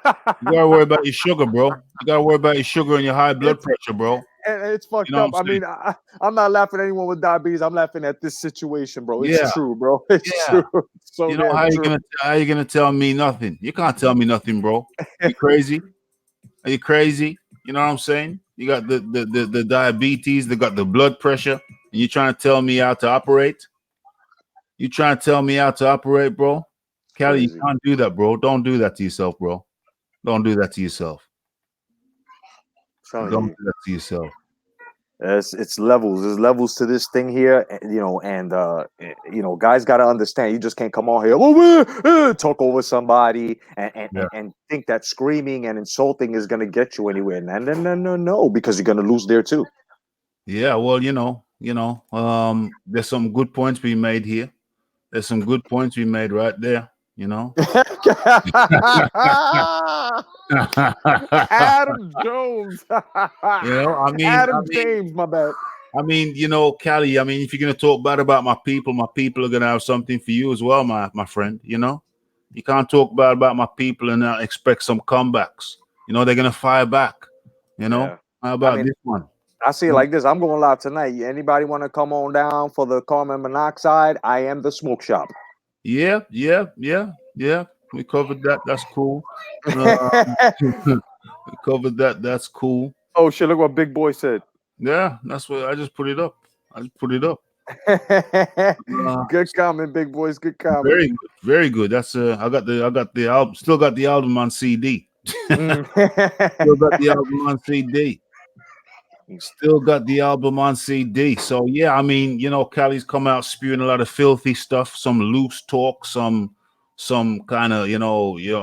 gotta worry about your sugar, bro. You gotta worry about your sugar and your high blood pressure, bro. And it's fucked up. I mean, I'm not laughing at anyone with diabetes. I'm laughing at this situation, bro. It's true, bro. It's true. So how you gonna tell me nothing? You can't tell me nothing, bro. You crazy? Are you crazy? You know what I'm saying? You got the diabetes, they got the blood pressure, and you trying to tell me how to operate? You trying to tell me how to operate, bro? Cali, you can't do that, bro. Don't do that to yourself, bro. Don't do that to yourself. Don't do that to yourself. It's levels. There's levels to this thing here, and guys got to understand. You just can't come on here, talk over somebody, and think that screaming and insulting is gonna get you anywhere. No, because you're gonna lose there too. Yeah, well, there's some good points being made here. There's some good points being made right there. Adam Jones. Adam James, my bad. I mean, Cali, if you're gonna talk bad about my people are gonna have something for you as well, my friend. You can't talk bad about my people and not expect some comebacks. They're gonna fire back. How about this one? I see it like this. I'm going live tonight. Anybody want to come on down for the carbon monoxide? I am the smoke shop. Yeah. We covered that. That's cool. We covered that. That's cool. Oh shit! Look what Big Boy said. Yeah, that's what I just put it up. Good comment, Big Boys. Good comment. Very good. Very good. That's I got the album. Still got the album on CD. Still got the album on CD. Still got the album on CD. So yeah, Cali's come out spewing a lot of filthy stuff, some loose talk, some kind of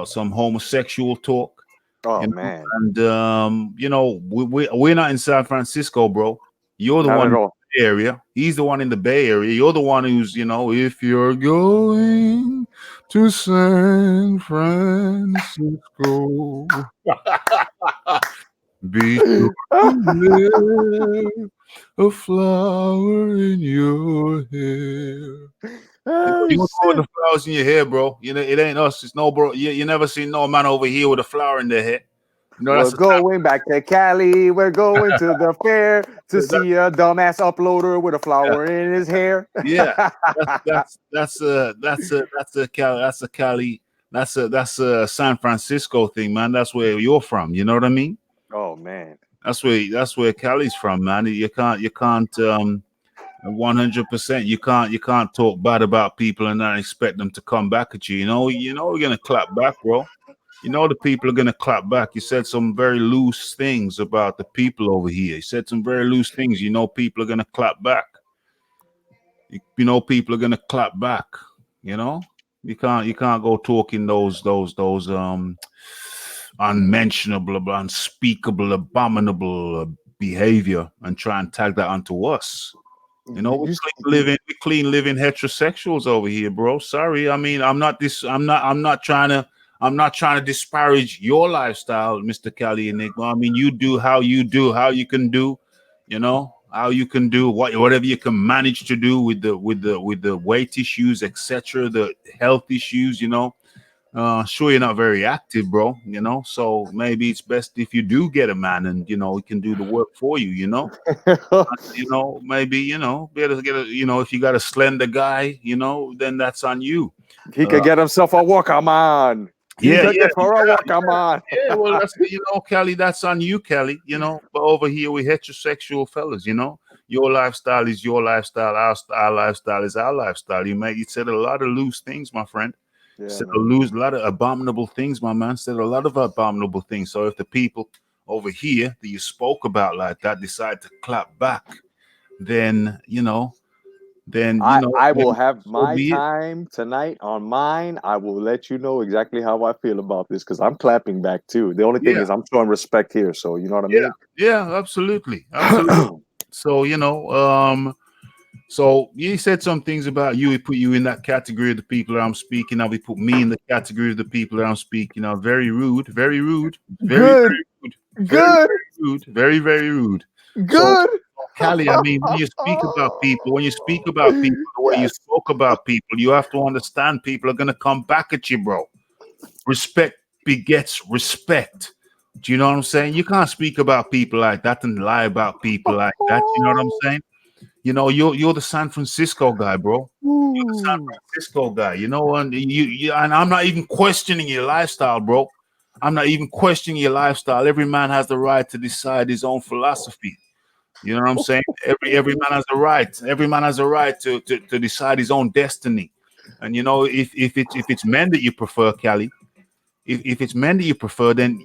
some homosexual talk. Oh man. And we're not in San Francisco, bro. You're the one in the Bay Area. He's the one in the Bay Area. You're the one who's, if you're going to San Francisco. Be sure to leave a flower in your hair. You want to put the flowers in your hair, bro. It ain't us. It's no, bro. You never seen no man over here with a flower in their hair. We're going back to Cali. We're going to the fair to see a dumbass uploader with a flower in his hair. Yeah, that's a Cali. That's a San Francisco thing, man. That's where you're from. You know what I mean? Oh man, that's where Cali's from, man. You can't 100%. You can't talk bad about people and not expect them to come back at you. We're gonna clap back, bro. You know the people are gonna clap back. You said some very loose things about the people over here. You said some very loose things. You know people are gonna clap back. You know people are gonna clap back. You know you can't go talking those unmentionable, unspeakable, abominable behavior and try and tag that onto us. You know, we're clean living heterosexuals over here, bro. Sorry. I mean, I'm not trying to disparage your lifestyle, Mr. Cali Enigma. I mean, you do how you can do, how you can do whatever you can manage to do with the weight issues, etc., the health issues, sure you're not very active, bro, so maybe it's best if you do get a man and he can do the work for you, maybe better get if you got a slender guy, then that's on you. He could get himself a walker man. Yeah, well, that's Kelly, that's on you, Kelly, but over here we heterosexual fellas, your lifestyle is your lifestyle, our lifestyle is our lifestyle. You said a lot of loose things, my friend. Said a lot of abominable things, my man. Said a lot of abominable things. So if the people over here that you spoke about like that decide to clap back, then I will have my time tonight on mine. I will let you know exactly how I feel about this because I'm clapping back too. The only thing is I'm showing respect here, so you know what I mean? Yeah, absolutely. So so you said some things about you. We put you in that category of the people that I'm speaking of. We put me in the category of the people that I'm speaking of. Very rude, very rude, very rude, very rude, very, very rude. Good. So, Cali, I mean, when you speak about people, the way you spoke about people, you have to understand people are going to come back at you, bro. Respect begets respect. Do you know what I'm saying? You can't speak about people like that and lie about people like that. You know what I'm saying? You're the San Francisco guy, bro. You're the San Francisco guy, and I'm not even questioning your lifestyle, bro. I'm not even questioning your lifestyle. Every man has the right to decide his own philosophy. You know what I'm saying? Every man has a right. Every man has a right to decide his own destiny. And if it's men that you prefer, Cali, if it's men that you prefer, then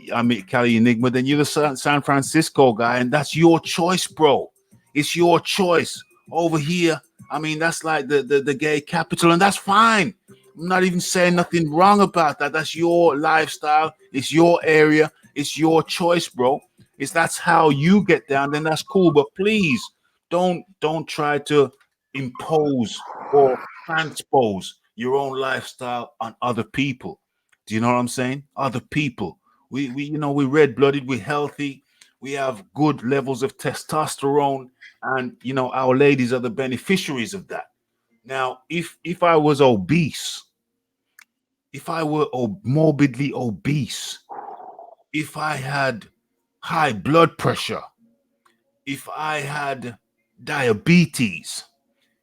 Cali Enigma, then you're the San Francisco guy, and that's your choice, bro. It's your choice. Over here, I mean, that's like the gay capital, and that's fine. I'm not even saying nothing wrong about that. That's your lifestyle. It's your area. It's your choice, bro. That's how you get down, then that's cool. But please don't try to impose or transpose your own lifestyle on other people. Do you know what I'm saying? Other people. We're red-blooded, we're healthy, we have good levels of testosterone, and our ladies are the beneficiaries of that. Now, if I was obese, if I were morbidly obese, if I had high blood pressure, if I had diabetes,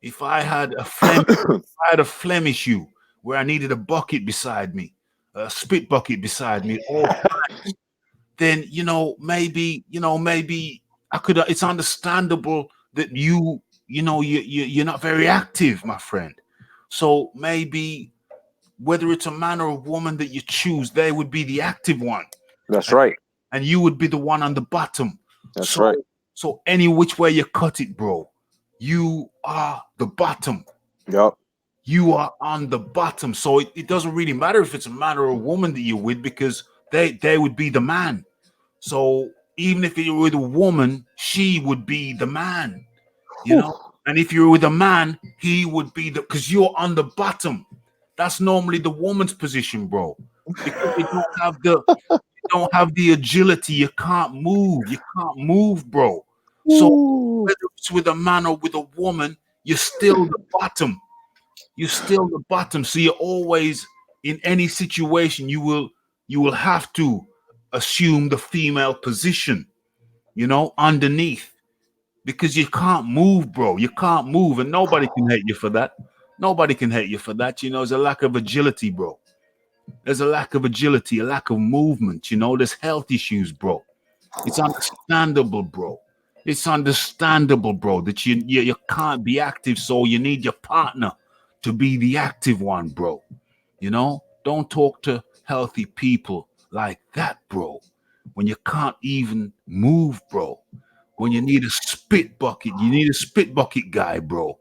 if I had a phlegm issue where I needed a bucket beside me, a spit bucket beside me, all times, then maybe I could. It's understandable that you're not very active, my friend. So maybe whether it's a man or a woman that you choose, they would be the active one. That's right. And you would be the one on the bottom. That's right. So any which way you cut it, bro, you are the bottom. Yep. You are on the bottom. So it doesn't really matter if it's a man or a woman that you're with, because they would be the man. So even if you're with a woman, she would be the man. And if you're with a man, he would be because you're on the bottom. That's normally the woman's position, bro. Because you don't have the agility. You can't move, bro. So whether it's with a man or with a woman, you're still the bottom. You're still the bottom. So you're always, in any situation, you will have to assume the female position, underneath, because you can't move, bro. You can't move, and nobody can hate you for that. Nobody can hate you for that. There's a lack of agility, bro. There's a lack of agility, a lack of movement. There's health issues, bro. It's understandable, bro. It's understandable, bro, that you can't be active, so you need your partner to be the active one, bro. You know, don't talk to healthy people like that, bro. When you can't even move, bro. When you need a spit bucket, you need a spit bucket guy, bro.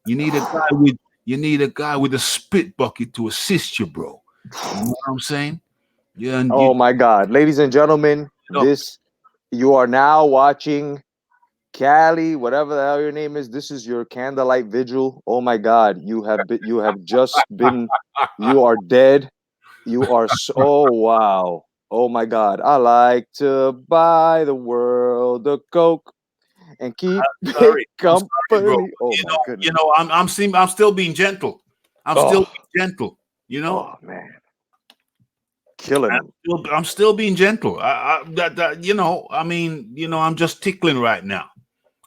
You need a guy with a spit bucket to assist you, bro. You know what I'm saying? Yeah, and Oh my God, ladies and gentlemen, you are now watching Cali, whatever the hell your name is. This is your candlelight vigil. Oh my God, you have just been, you are dead. You are so, oh wow. Oh my God, I like to buy the world a Coke and keep it company. bro. Oh my goodness. You know, I'm still being gentle. I'm still being gentle. You know. Oh man, killing him. I'm still being gentle. You know, I mean, you know, I'm just tickling right now.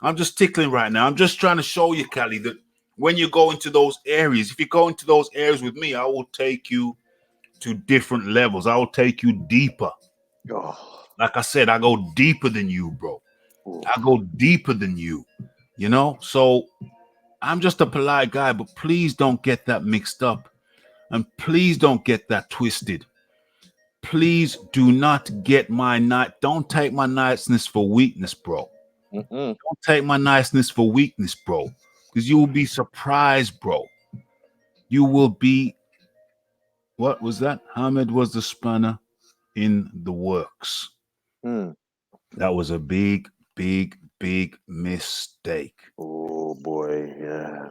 I'm just trying to show you, Cali, that when you go into those areas, if you go into those areas with me, I will take you to different levels. I will take you deeper. Like I said, I go deeper than you, bro. I go deeper than you, you know? So I'm just a polite guy, but please don't get that mixed up. And please don't get that twisted. Please do not get don't take my niceness for weakness, bro. Don't take my niceness for weakness, bro. Because you will be surprised, bro. You will be, what was that? Ahmed was the spanner in the works. That was a big mistake. Oh boy, yeah.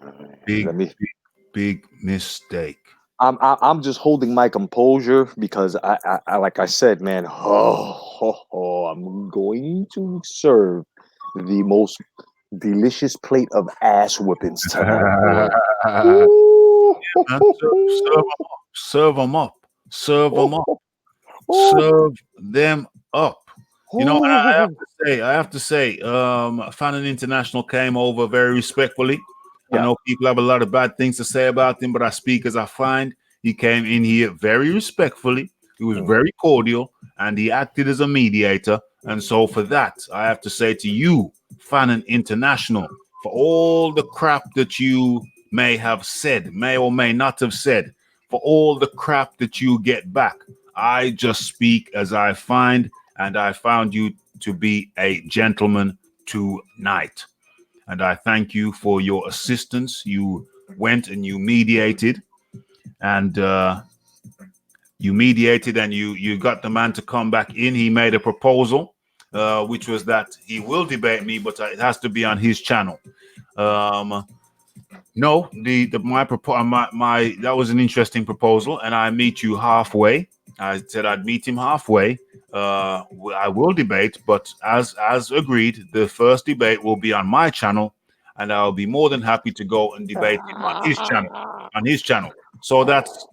Big mistake. I'm just holding my composure because I like I said, man. I'm going to serve the most delicious plate of ass whippings tonight. Serve them up. You know, and I have to say, Fannin International came over very respectfully. I know people have a lot of bad things to say about him, but I speak as I find. He came in here very respectfully. He was very cordial, and he acted as a mediator. And so for that, I have to say to you, Fannin International, for all the crap that you may have said, may or may not have said, for all the crap that you get back, I just speak as I find, and I found you to be a gentleman tonight. And I thank you for your assistance. You went and you mediated, and you got the man to come back in. He made a proposal, which was that he will debate me, but it has to be on his channel. No, my that was an interesting proposal, and I meet you halfway. I said I'd meet him halfway. I will debate, but as agreed, the first debate will be on my channel, and I'll be more than happy to go and debate him on his channel. So that's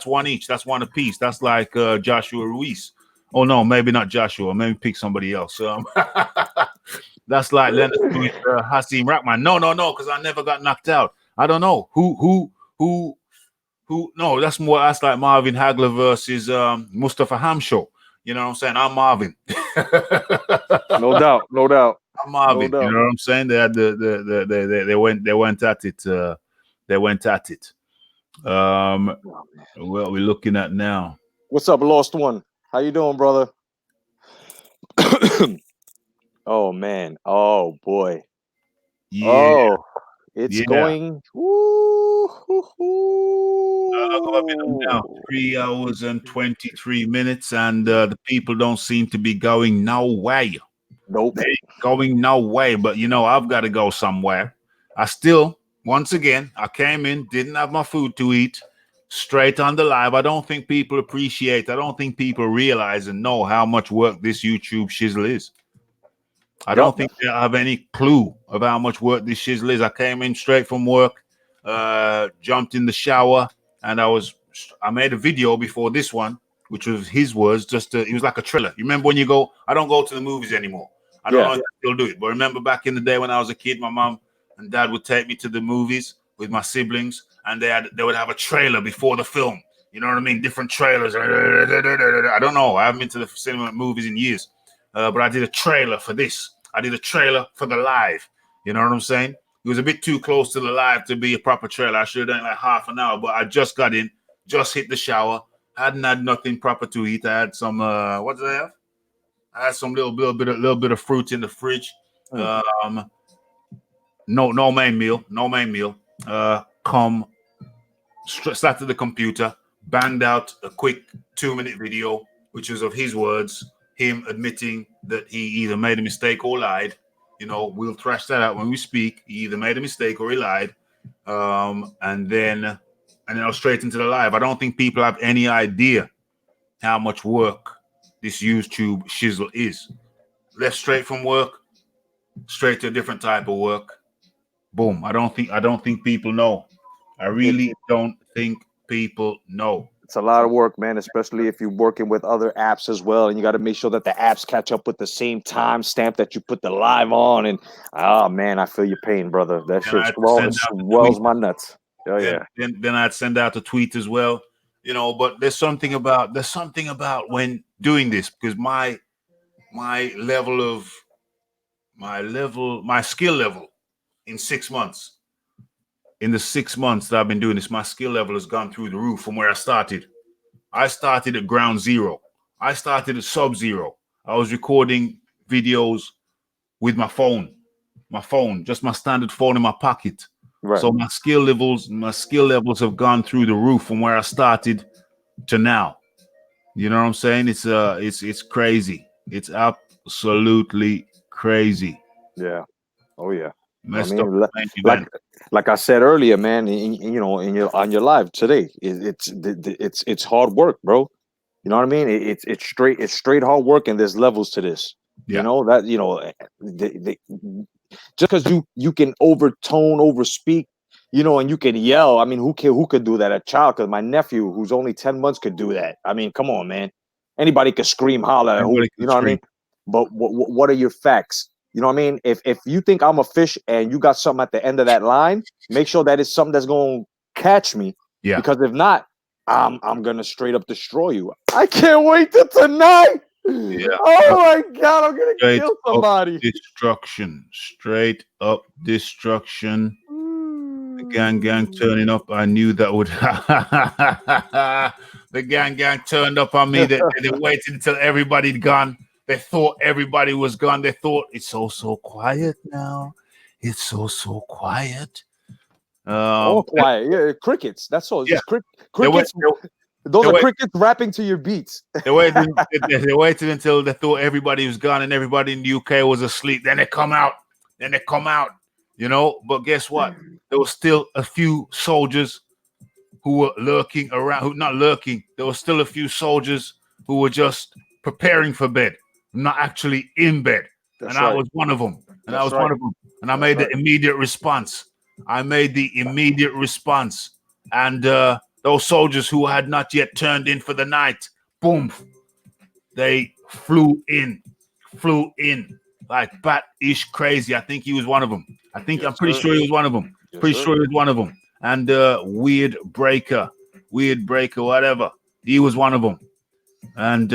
one each. That's one apiece. That's like Joshua Ruiz. Oh no, maybe not Joshua. Maybe pick somebody else. That's like Leonard Lewis, Hasim Rahman. No, because I never got knocked out. I don't know who. No, that's like Marvin Hagler versus Mustafa Hamshaw. You know what I'm saying? I'm Marvin. No doubt. I'm Marvin. You know what I'm saying? They had they went at it. What are we looking at now? What's up, Lost One? How you doing, brother? Oh man. Oh boy. Yeah. It's going. Now 3 hours and 23 minutes, and the people don't seem to be going no way. Nope. They're going no way. But you know, I've got to go somewhere. Once again, I came in, didn't have my food to eat, straight on the live. I don't think people appreciate. I don't think people realize and know how much work this YouTube shizzle is. I don't think they have any clue of how much work this shizzle is. I came in straight from work, jumped in the shower, and I made a video before this one, which was his words. It was like a trailer. You remember when you go? I don't go to the movies anymore. I don't know if I still do it, but remember back in the day when I was a kid, my mom and dad would take me to the movies with my siblings, and they would have a trailer before the film. You know what I mean? Different trailers. I don't know. I haven't been to the cinema movies in years. But I did a trailer for this, I did a trailer for the live. You know what I'm saying? It was a bit too close to the live to be a proper trailer. I should have done like half an hour, but I just got in, just hit the shower. Hadn't had nothing proper to eat. I had some what did I have? I had some little bit of fruit in the fridge. No main meal. Sat to the computer, banged out a quick 2-minute video, which was of his words, him admitting that he either made a mistake or lied. You know, we'll thrash that out when we speak. He either made a mistake or he lied. And then I was straight into the live. I don't think people have any idea how much work this YouTube shizzle is. Left straight from work, straight to a different type of work. Boom. I don't think people know. I really don't think people know. It's a lot of work, man, especially if you're working with other apps as well. And you got to make sure that the apps catch up with the same time stamp that you put the live on. And, oh, man, I feel your pain, brother. That shit swells my nuts. Oh, yeah. Then I'd send out a tweet as well. You know, but there's something about when doing this, because my skill level in 6 months. In the 6 months that I've been doing this, my skill level has gone through the roof from where I started. I started at ground zero. I started at sub-zero. I was recording videos with my phone, just my standard phone in my pocket. Right. So my skill levels have gone through the roof from where I started to now. You know what I'm saying? It's crazy. It's absolutely crazy. Yeah. Oh yeah. Messed I mean, up. Like I said earlier, man, on your live today, it's hard work, bro. You know what I mean? It's straight hard work, and there's levels to this. Yeah. You know that just because you can overspeak, you know, and you can yell. I mean, who could do that? A child? Because my nephew, who's only 10 months, could do that. I mean, come on, man. Anybody could scream, holler. You know what I mean? But what are your facts? You know what I mean? If you think I'm a fish and you got something at the end of that line, make sure that it's something that's going to catch me. Yeah. Because if not, I'm going to straight up destroy you. I can't wait till tonight. Yeah. Oh my God, I'm going to kill somebody. Destruction. Straight up destruction. The gang turning up. I knew that would. The gang turned up on me. They waited until everybody'd gone. They thought everybody was gone. They thought it's so quiet now. It's so quiet. All quiet. Yeah, crickets. That's all. Yeah. Crickets. Those are crickets rapping to your beats. They waited until they thought everybody was gone and everybody in the UK was asleep. Then they come out. You know. But guess what? There was still a few soldiers who were lurking around. Not lurking. There was still a few soldiers who were just preparing for bed. Not actually in bed. That's and right. I was one of them. And I was one of them. And I made the immediate response. And those soldiers who had not yet turned in for the night, boom, they flew in like bat-ish crazy. I think he was one of them. I'm pretty sure he was one of them. And weird breaker, whatever. He was one of them. And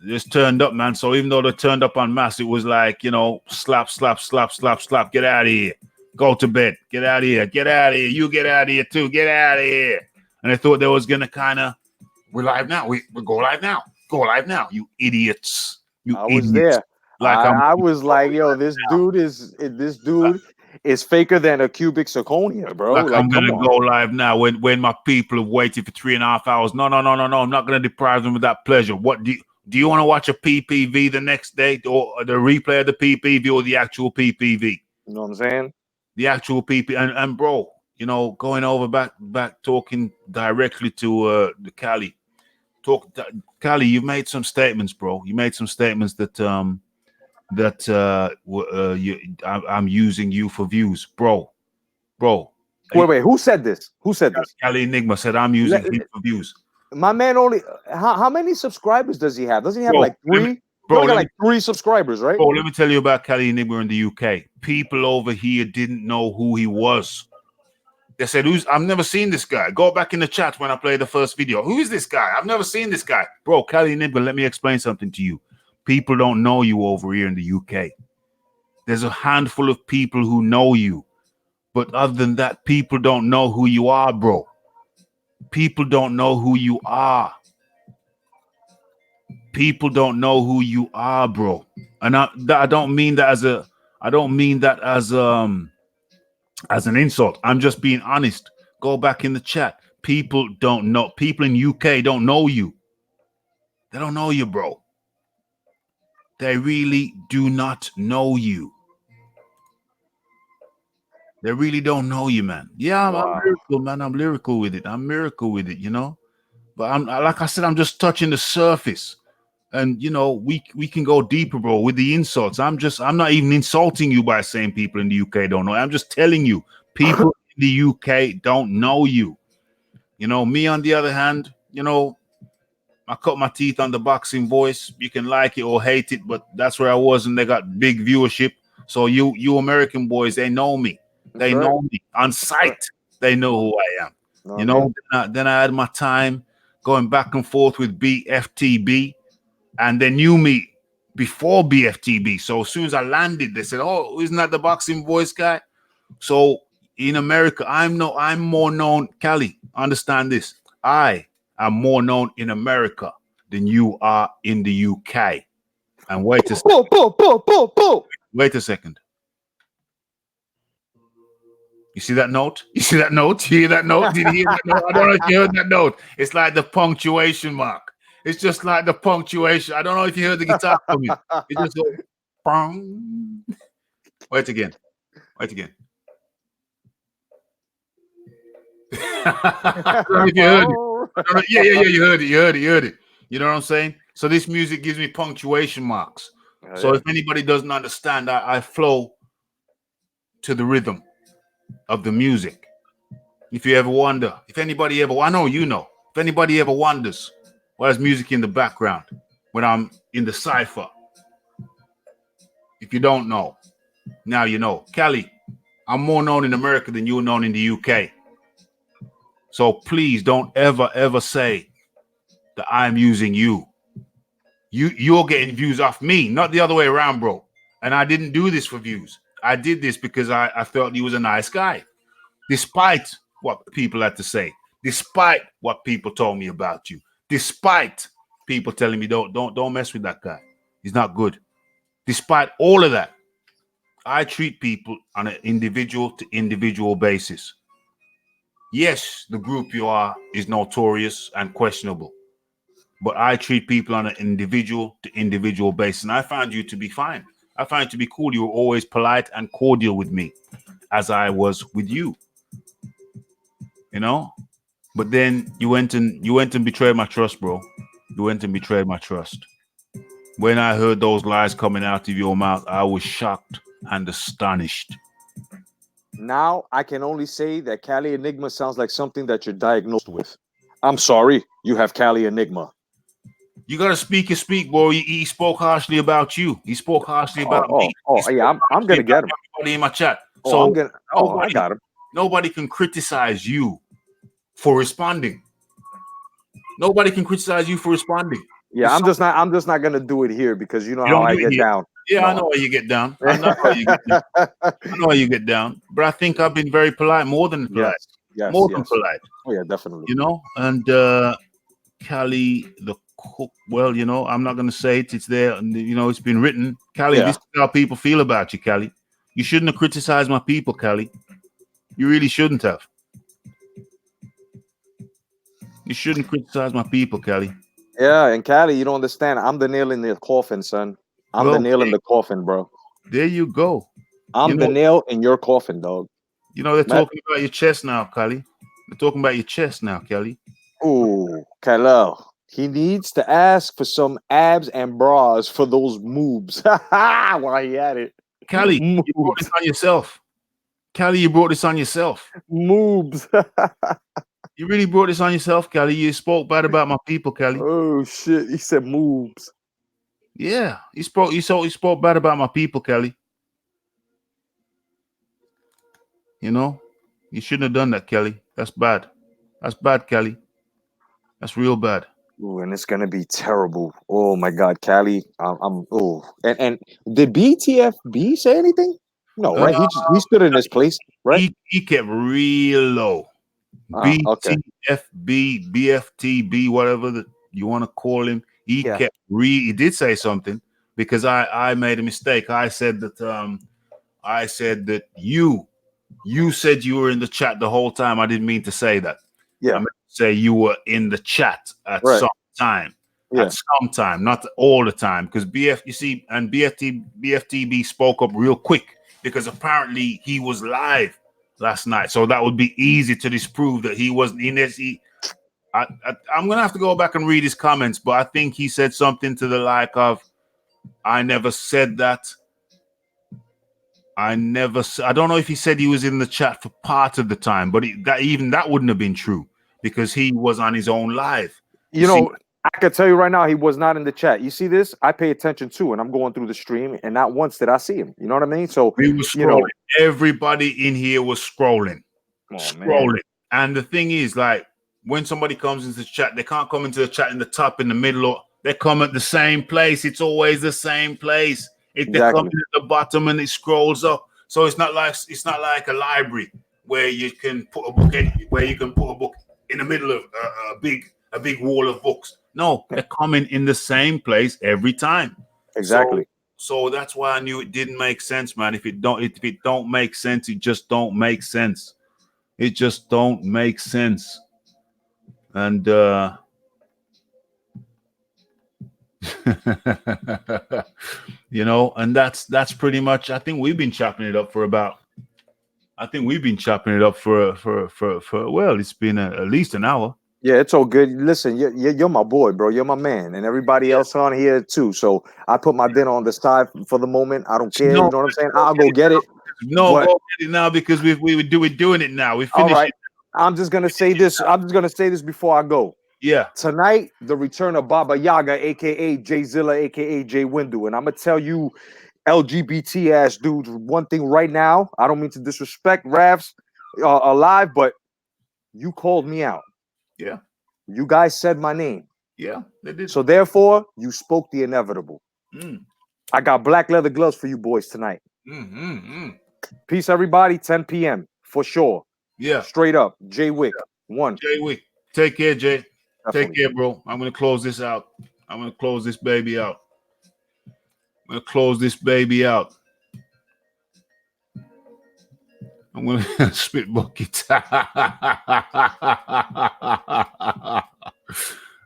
just turned up, man. So even though they turned up en masse, it was like, you know, slap. Get out of here. Go to bed. Get out of here. You get out of here too. Get out of here. And I thought they was gonna kind of, we're live now. We go live now. You idiots. I was there. Like I was like, yo, this dude is faker than a cubic zirconia, bro. Like I'm gonna go live now when my people have waited for 3.5 hours. No. I'm not gonna deprive them of that pleasure. What do you want to watch a PPV the next day, or the replay of the PPV, or the actual PPV? You know what I'm saying? The actual PPV, and bro, you know, going over back talking directly to the Cali. Cali, you made some statements, bro. You made some statements that I'm using you for views, bro. Wait, who said this? Cali Enigma said I'm using him for views. My man only, how many subscribers does he have? Doesn't he have like 3? Bro, got like 3 subscribers, right? Bro, let me tell you about Cali Enigma in the UK. People over here didn't know who he was. They said, I've never seen this guy. Go back in the chat when I play the first video. Who is this guy? I've never seen this guy. Bro, Cali Enigma, let me explain something to you. People don't know you over here in the UK. There's a handful of people who know you. But other than that, people don't know who you are, bro. People don't know who you are. People don't know who you are, bro. And I don't mean that as a as an insult. I'm just being honest. Go back in the chat. People don't know. People in UK don't know you. They don't know you, bro. They really do not know you. They really don't know you, man. Yeah, I'm lyrical, man. I'm lyrical with it. I'm miracle with it, you know. But I'm like I said, I'm just touching the surface. And you know, we can go deeper, bro, with the insults. I'm not even insulting you by saying people in the UK don't know. I'm just telling you, people in the UK don't know you. You know, me on the other hand, you know, I cut my teeth on the boxing voice. You can like it or hate it, but that's where I was, and they got big viewership. So you American boys, they know me. They know me on sight. They know who I am. You know, then I had my time going back and forth with BFTB, and they knew me before BFTB. So as soon as I landed, they said, "Oh, isn't that the boxing voice guy?" So in America, I'm more known. Cali, understand this. I am more known in America than you are in the UK. And wait a second. Wait a second. You see that note? You see that note? You hear that note? Did you hear that note? I don't know if you heard that note. It's like the punctuation mark. It's just like the punctuation. I don't know if you heard the guitar coming. It just goes, bong. Wait again. Wait again. I don't know if you heard it. Yeah, you heard it. You know what I'm saying? So this music gives me punctuation marks. So if anybody doesn't understand, I flow to the rhythm of the music. If you ever wonder, if anybody ever, I know you know, if anybody ever wonders why there's music in the background when I'm in the cipher, if you don't know, now you know. Cali, I'm more known in America than you're known in the UK. So please don't ever say that I'm using you. You're getting views off me, not the other way around, bro. And I didn't do this for views. I did this because I felt you was a nice guy. Despite what people had to say, despite what people told me about you, despite people telling me don't mess with that guy. He's not good. Despite all of that, I treat people on an individual to individual basis. Yes, the group you are is notorious and questionable, but I treat people on an individual to individual basis. And I found you to be fine. I found you to be cool. You were always polite and cordial with me, as I was with you. You know, but then you went and betrayed my trust, bro. You went and betrayed my trust. When I heard those lies coming out of your mouth, I was shocked and astonished. Now I can only say that Cali Enigma sounds like something that you're diagnosed with. I'm sorry, you have Cali Enigma. You gotta speak, boy. He spoke harshly about you. He spoke harshly about me. Yeah, I'm gonna get him. Everybody in my chat. I got him. Nobody can criticize you for responding. Nobody can criticize you for responding. Yeah, I'm just not gonna do it here because you know how I get down. Yeah, no. I know how you get down. I know how you get down. I know how you get down. But I think I've been very polite, more than polite. Yes, more than polite. Oh yeah, definitely. You know, and Cali the cook. Well, you know, I'm not gonna say it. It's there, and you know, it's been written. Cali, this is how people feel about you, Cali. You shouldn't have criticized my people, Cali. You really shouldn't have. You shouldn't criticize my people, Cali. Yeah, and Cali, you don't understand. I'm the nail in the coffin, son. I'm the nail in the coffin, bro. There you go. I'm the nail in your coffin, dog. You know, they're talking about your chest now, Cali. They're talking about your chest now, Cali. Ooh, Khalil. He needs to ask for some abs and bras for those moves. While he at it. Cali, you brought this on yourself. Cali, you brought this on yourself. Moves. You really brought this on yourself, Cali. You spoke bad about my people, Cali. Oh shit! He said moves. Yeah, he spoke bad about my people, Cali. You know, you shouldn't have done that, Cali. That's bad. That's bad, Cali. That's real bad. Ooh, and it's gonna be terrible. Oh my God, Cali. And did BTFB say anything? No, right? He stood in his place, right? He kept real low. Okay. BTFB, BFTB, whatever you want to call him. He Yeah. kept he did say something because I made a mistake. I said that you said you were in the chat the whole time. I didn't mean to say that. Yeah. I meant to say you were in the chat at Right. some time. Yeah. At some time, not all the time. Because BFTB spoke up real quick because apparently he was live last night. So that would be easy to disprove that he wasn't in this. I'm gonna have to go back and read his comments, but I think he said something to the like of, "I never said that. I don't know if he said he was in the chat for part of the time, but that wouldn't have been true because he was on his own live. You know, I can tell you right now, he was not in the chat. You see this? I pay attention too, and I'm going through the stream, and not once did I see him. You know what I mean? So we were scrolling. Everybody in here was scrolling, man. And the thing is, like, when somebody comes into the chat, they can't come into the chat in the top, in the middle, or they come at the same place. It's always the same place. If they come in at the bottom and it scrolls up, so it's not like a library where you can put a book in the middle of a big wall of books. No, they're coming in the same place every time. Exactly. So that's why I knew it didn't make sense, man. If it don't make sense, it just don't make sense. It just don't make sense. And you know, and that's pretty much. I think we've been chopping it up for well, it's been at least an hour. Yeah, it's all good. Listen, you're my boy, bro. You're my man, and everybody else on here too. So I put my dinner on the side for the moment. I don't care. You know what I'm saying? I'll go get it. No, go get it now because we're doing it now. We finished. All right. I'm just gonna say this. I'm just gonna say this before I go. Yeah. Tonight, the return of Baba Yaga, aka Jay Zilla, aka Jay Windu, and I'm gonna tell you, LGBT ass dudes, one thing right now. I don't mean to disrespect Ravs alive, but you called me out. Yeah. You guys said my name. Yeah, they did. So therefore, you spoke the inevitable. I got black leather gloves for you boys tonight. Peace, everybody. 10 p.m. for sure. Yeah. Straight up. Jay Wick. One. Jay Wick. Take care, Jay. Definitely. Take care, bro. I'm gonna close this out. I'm gonna close this baby out. I'm gonna spit bucket.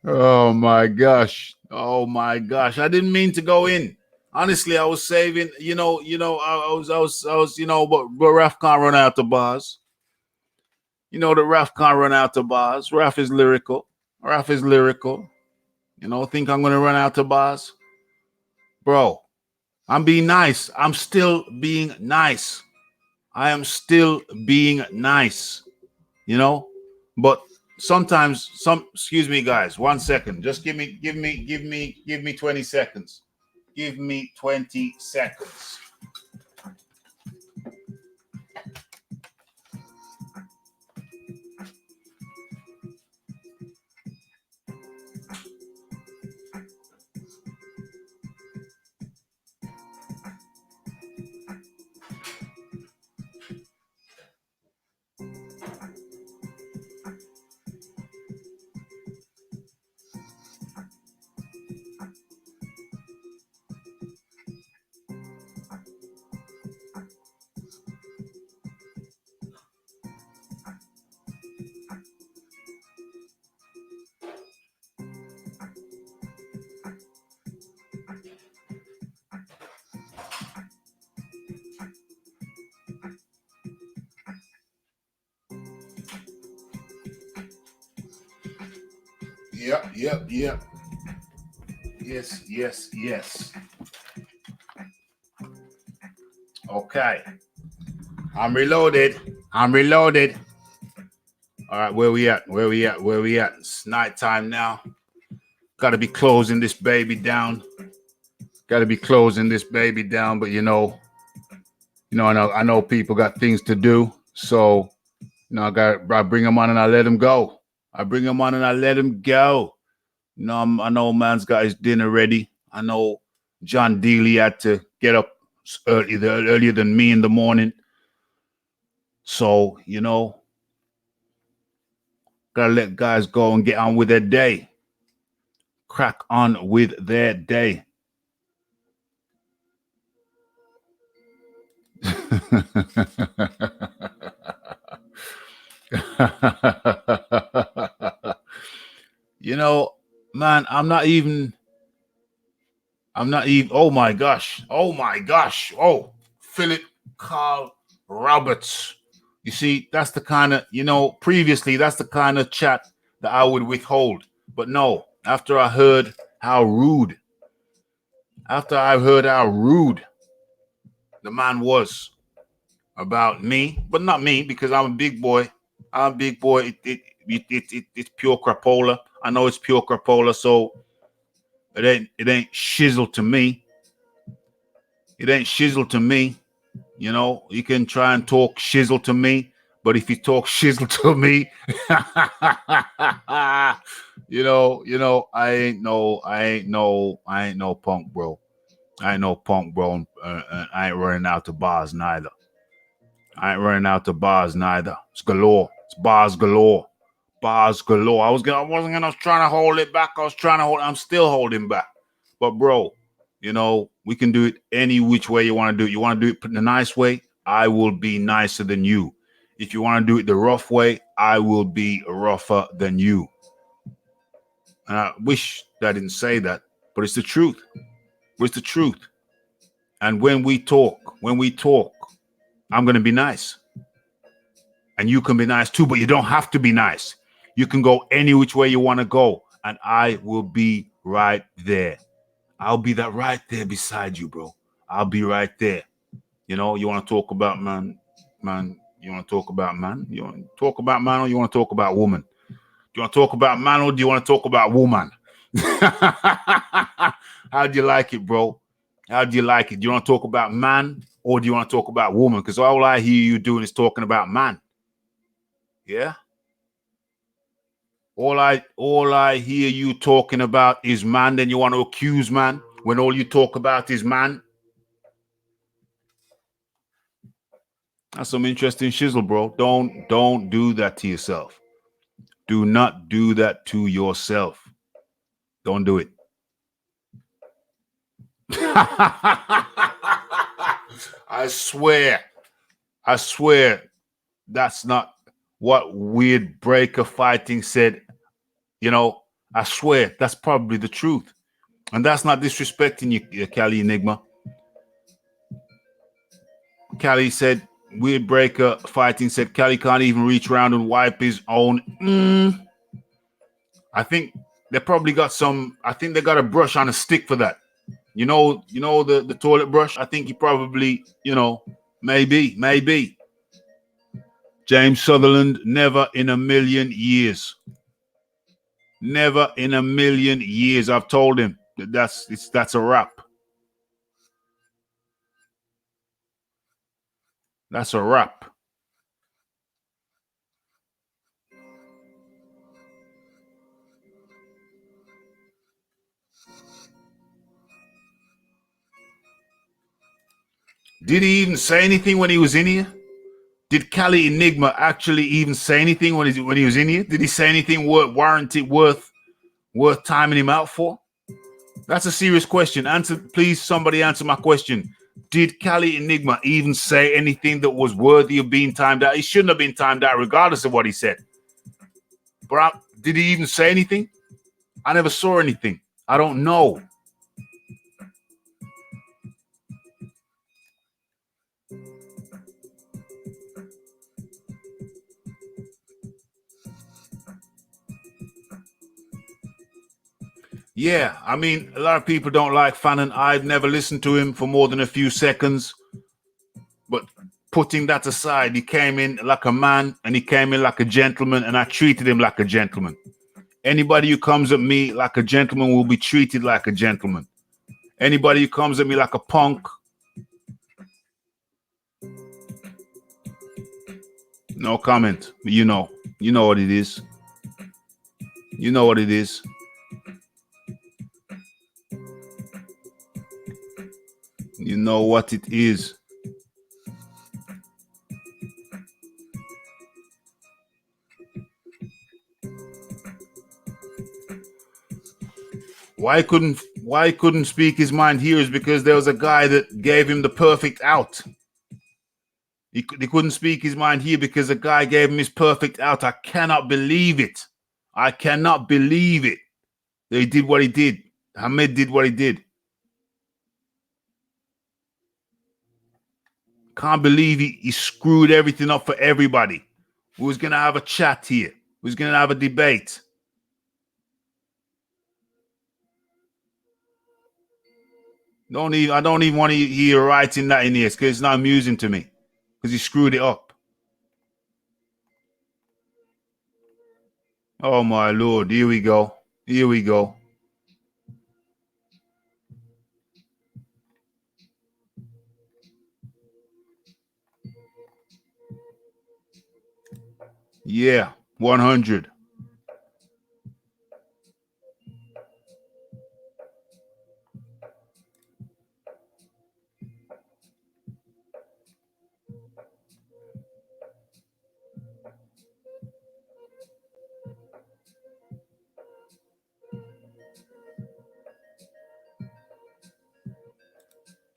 Oh my gosh. I didn't mean to go in. Honestly, I was saving, I was, but Raph can't run out the bars. You know that Raph can't run out the bars. Raph is lyrical. Think I'm gonna run out the bars? Bro, I'm being nice. I'm still being nice. I am still being nice, but sometimes excuse me, guys, 1 second. Just give me 20 seconds. Give me 20 seconds. Yep. Yes. Okay. I'm reloaded. All right, where we at? It's nighttime now. Gotta be closing this baby down. But I know people got things to do. So, I bring them on and I let them go. You know, I know man's got his dinner ready. I know John Dealey had to get up earlier than me in the morning. So, you know, gotta let guys go and get on with their day. Crack on with their day. You know, man, I'm not even, oh my gosh. Oh, Philip Carl Roberts. You see, that's the kind of, you know, previously, that's the kind of chat that I would withhold. But no, after I heard how rude the man was about me, but not me, because I'm a big boy. It's pure crapola. I know it's pure crapola, so it ain't shizzle to me. It ain't shizzle to me. You know, you can try and talk shizzle to me, but if you talk shizzle to me, you know, I ain't no punk, bro. I ain't no punk, bro. And I ain't running out to bars neither. It's galore. It's bars galore. I wasn't trying to hold it back. I'm still holding back. But bro, you know, we can do it any which way you want to do it. You want to do it in a nice way? I will be nicer than you. If you want to do it the rough way, I will be rougher than you. And I wish that I didn't say that, but it's the truth. It's the truth. And when we talk, I'm going to be nice. And you can be nice too, but you don't have to be nice. You can go any which way you want to go, and I will be right there. I'll be that right there beside you, bro. I'll be right there. You know, you want to talk about man? You want to talk about man? You want to talk about man, or you want to talk about woman? Do you want to talk about man, or do you want to talk about woman? How do you like it, bro? How do you like it? Do you want to talk about man, or do you want to talk about woman? Because all I hear you doing is talking about man. Yeah. All I hear you talking about is man. Then you want to accuse man when all you talk about is man. That's some interesting shizzle, bro. Don't do that to yourself. Do not do that to yourself. Don't do it. I swear, that's not what Weird Breaker Fighting said. You know, I swear that's probably the truth. And that's not disrespecting you, Cali Enigma. Cali said, Weird Breaker Fighting said, Cali can't even reach around and wipe his own. I think they probably got they got a brush on a stick for that. You know the toilet brush? I think he probably, you know, maybe. James Sutherland, never in a million years. Never in a million years. I've told him that's a wrap. That's a wrap. Did he even say anything when he was in here? Did Cali Enigma actually even say anything when he was in here? Did he say anything worth timing him out for? That's a serious question. Please, somebody answer my question. Did Cali Enigma even say anything that was worthy of being timed out? He shouldn't have been timed out regardless of what he said. But did he even say anything? I never saw anything. I don't know. Yeah, I mean, a lot of people don't like Fannin. I've never listened to him for more than a few seconds. But putting that aside, he came in like a man and he came in like a gentleman, and I treated him like a gentleman. Anybody who comes at me like a gentleman will be treated like a gentleman. Anybody who comes at me like a punk, no comment. You know what it is. You know what it is. You know what it is. Why couldn't speak his mind here is because there was a guy that gave him the perfect out. He couldn't speak his mind here because a guy gave him his perfect out. I cannot believe it. I cannot believe it. That he did what he did. Hamed did what he did. Can't believe he screwed everything up for everybody. We was gonna have a chat here. We was gonna have a debate. I don't even want to hear writing that in here because it's not amusing to me. Because he screwed it up. Oh my Lord, here we go. Here we go. Yeah, 100.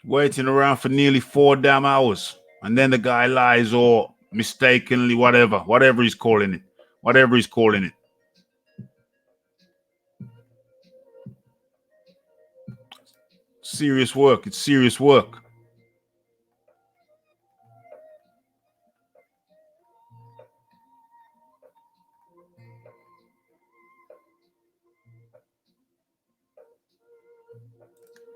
Waiting around for nearly 4 damn hours. And then the guy lies or mistakenly, whatever he's calling it. Whatever he's calling it. Serious work. It's serious work.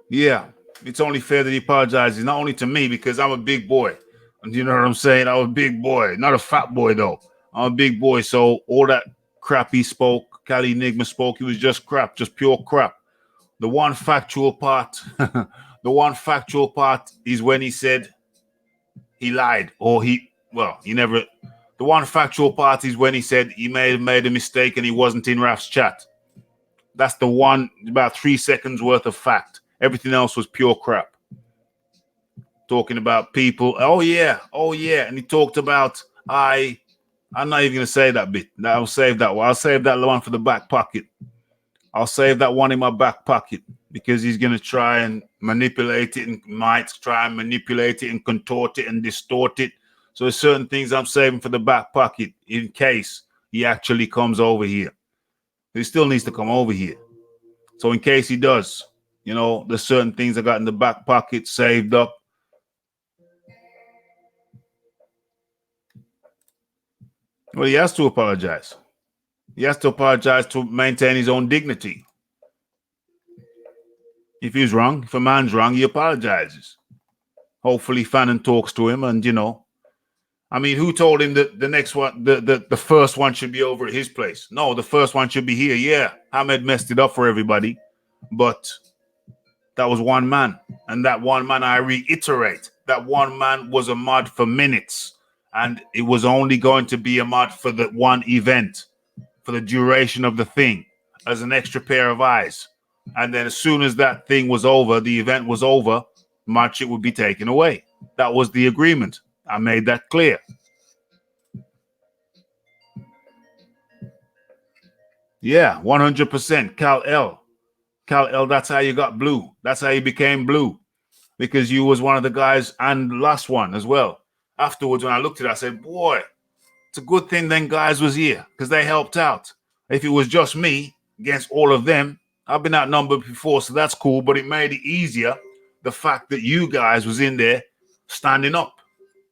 Yeah, it's only fair that he apologizes, not only to me, because I'm a big boy. And you know what I'm saying? I'm a big boy, not a fat boy, though. I'm a big boy, so all that crap he spoke, Cali Enigma spoke, he was just crap, just pure crap. The one factual part, is when he said he lied, or he never. The one factual part is when he said he may have made a mistake and he wasn't in Raph's chat. That's the one, about 3 seconds worth of fact. Everything else was pure crap. Talking about people. Oh yeah. And he talked about I'm not even gonna say that bit. I'll save that one. I'll save that one for the back pocket. I'll save that one in my back pocket because he's gonna try and manipulate it and might try and manipulate it and contort it and distort it. So there's certain things I'm saving for the back pocket in case he actually comes over here. He still needs to come over here. So in case he does, you know, there's certain things I got in the back pocket saved up. Well, he has to apologize. He has to apologize to maintain his own dignity. If he's wrong, if a man's wrong, he apologizes. Hopefully Fannin talks to him and, you know, I mean, who told him that the next one, the first one should be over at his place? No, the first one should be here. Yeah, Hamed messed it up for everybody, but that was one man. And that one man, I reiterate, that one man was a mod for minutes. And it was only going to be a mod for the one event, for the duration of the thing, as an extra pair of eyes. And then as soon as that thing was over, the event was over, mod shit would be taken away. That was the agreement. I made that clear. Yeah, 100%. Cal L, that's how you got blue. That's how you became blue. Because you was one of the guys and last one as well. Afterwards, when I looked at it, I said, boy, it's a good thing them guys was here because they helped out. If it was just me against all of them, I've been outnumbered before, so that's cool. But it made it easier, the fact that you guys was in there standing up.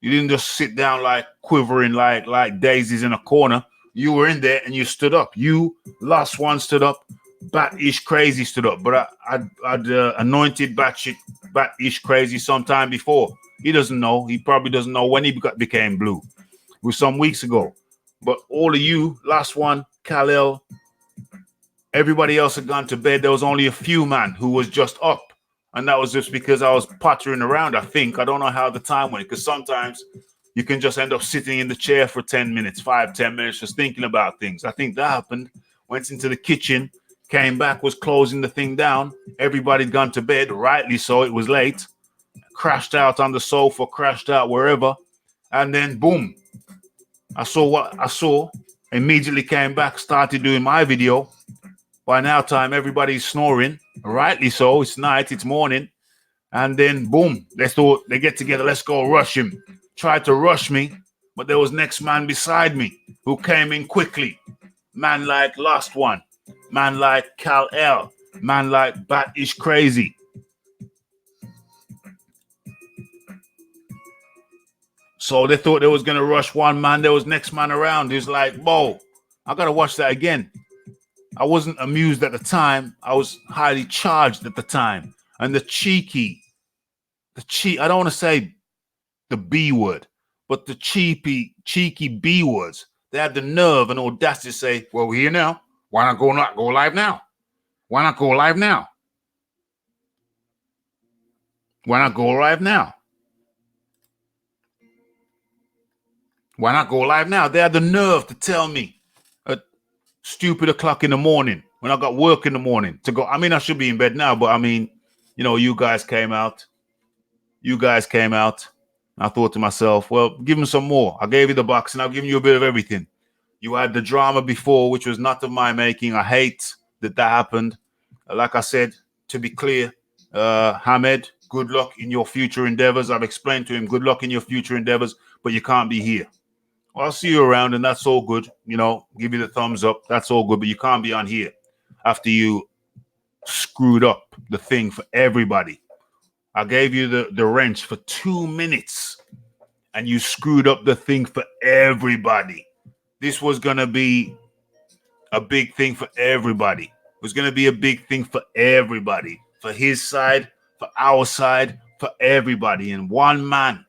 You didn't just sit down like quivering like daisies in a corner. You were in there and you stood up. You, last one, stood up. Bat-ish crazy stood up. But I'd anointed bat-ish crazy sometime before. He doesn't know. He probably doesn't know when he became blue. It was some weeks ago. But all of you, last one, Kal-El, everybody else had gone to bed. There was only a few man who was just up. And that was just because I was pottering around, I think. I don't know how the time went, because sometimes you can just end up sitting in the chair for 10 minutes, 5-10 minutes, just thinking about things. I think that happened. Went into the kitchen, came back, was closing the thing down. Everybody had gone to bed, rightly so. It was late. crashed out on the sofa, crashed out wherever. And then boom, I saw what I saw, immediately came back, started doing my video. By now time, everybody's snoring, rightly so. It's night, it's morning. And then boom, they thought they get together, let's go rush him. Tried to rush me, but there was next man beside me who came in quickly. Man like Lost One, man like Cal L, man like Bat Ish Crazy. So they thought they was gonna rush one man. There was next man around. He was like, whoa, I gotta watch that again. I wasn't amused at the time. I was highly charged at the time. And the cheeky, I don't want to say the B word, but the cheeky B words. They had the nerve and audacity to say, well, we're here now. Why not go live now? Why not go live now? Why not go live now? Why not go live now? They had the nerve to tell me at stupid o'clock in the morning when I got work in the morning to go. I mean, I should be in bed now, but I mean, you know, you guys came out. I thought to myself, well, give them some more. I gave you the box and I've given you a bit of everything. You had the drama before, which was not of my making. I hate that happened. Like I said, to be clear, Hamed, good luck in your future endeavors. I've explained to him, good luck in your future endeavors, but you can't be here. Well, I'll see you around and that's all good. You know, give you the thumbs up. That's all good, but you can't be on here after you screwed up the thing for everybody. I gave you the wrench for 2 minutes and you screwed up the thing for everybody. This was going to be a big thing for everybody. It was going to be a big thing for everybody, for his side, for our side, for everybody. And one man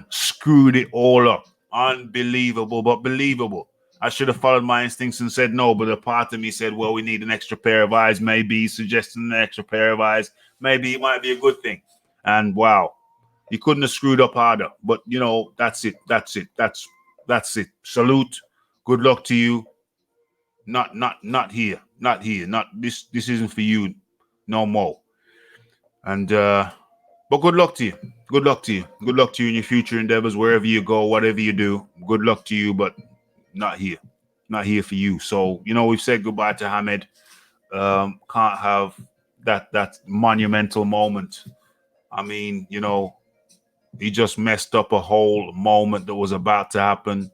screwed it all up. Unbelievable, but believable. I should have followed my instincts and said no, but a part of me said, well, we need an extra pair of eyes. Maybe he's suggesting an extra pair of eyes. Maybe it might be a good thing. And wow, you couldn't have screwed up harder. But, you know, that's it. That's it. Salute. Good luck to you. Not here. Not here. Not this. This isn't for you no more. And but good luck to you. Good luck to you. Good luck to you in your future endeavors, wherever you go, whatever you do. Good luck to you, but not here. Not here for you. So, you know, we've said goodbye to Hamed. Can't have that monumental moment. I mean, you know, he just messed up a whole moment that was about to happen.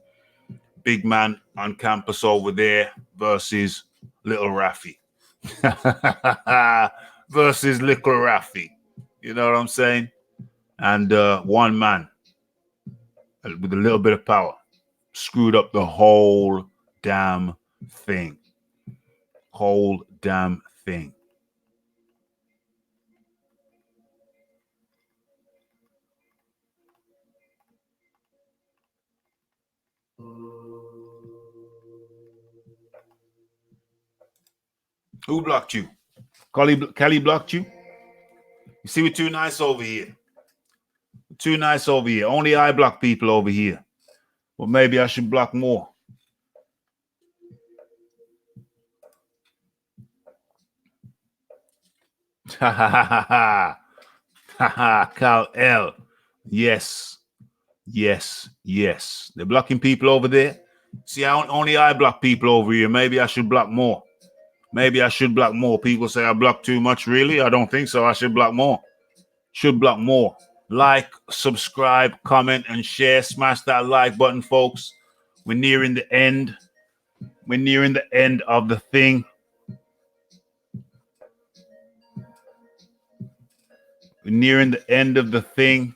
Big man on campus over there versus little Raphie. Versus little Raphie. You know what I'm saying? And one man with a little bit of power screwed up the whole damn thing. Whole damn thing. Who blocked you? Cali blocked you? You see, we're too nice over here. Too nice over here. Only I block people over here. Well, maybe I should block more. Ha ha ha ha ha. Ha ha. Cal L. Yes. Yes. Yes. They're blocking people over there. See, only I block people over here. Maybe I should block more. Maybe I should block more. People say I block too much. Really? I don't think so. I should block more. Should block more. Like, subscribe, comment, and share. Smash that like button, folks. We're nearing the end. We're nearing the end of the thing. We're nearing the end of the thing.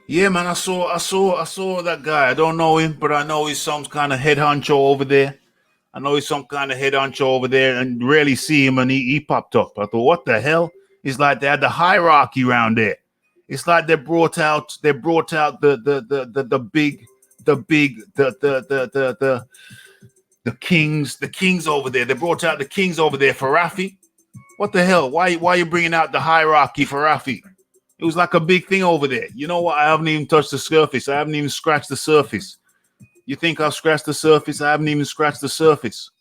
Yeah, man, I saw that guy. I don't know him, but I know he's some kind of head honcho over there. And rarely see him, and he popped up. I thought, what the hell? It's like they had the hierarchy around there. It's like they brought out the kings over there. They brought out the kings over there for Raphie. What the hell? Why are you bringing out the hierarchy for Raphie? It was like a big thing over there. You know what? I haven't even touched the surface. I haven't even scratched the surface. You think I've scratched the surface? I haven't even scratched the surface.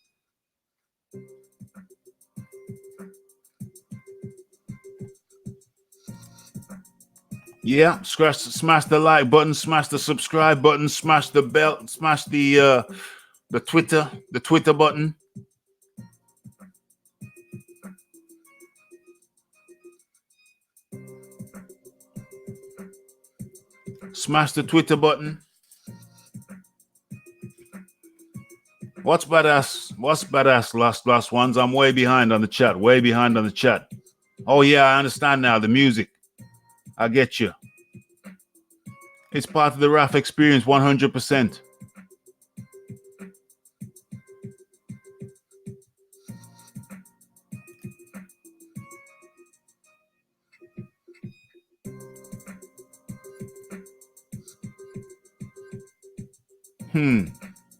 Yeah, smash the like button, smash the subscribe button, smash the bell, smash the Twitter button. Smash the Twitter button. What's badass? What's badass? Last ones. I'm way behind on the chat. Way behind on the chat. Oh yeah, I understand now. The music. I get you. It's part of the Raph experience, 100%.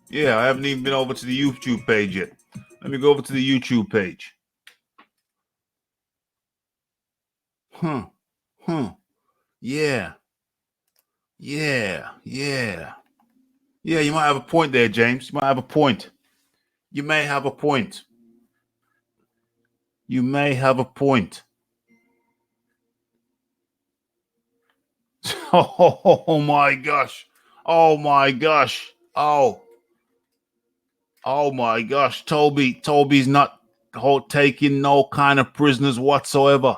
Yeah, I haven't even been over to the YouTube page yet. Let me go over to the YouTube page. Yeah. Yeah, you might have a point there, James. You might have a point. You may have a point. You may have a point. Oh my gosh. Oh my gosh. Oh my gosh. Toby's not taking no kind of prisoners whatsoever.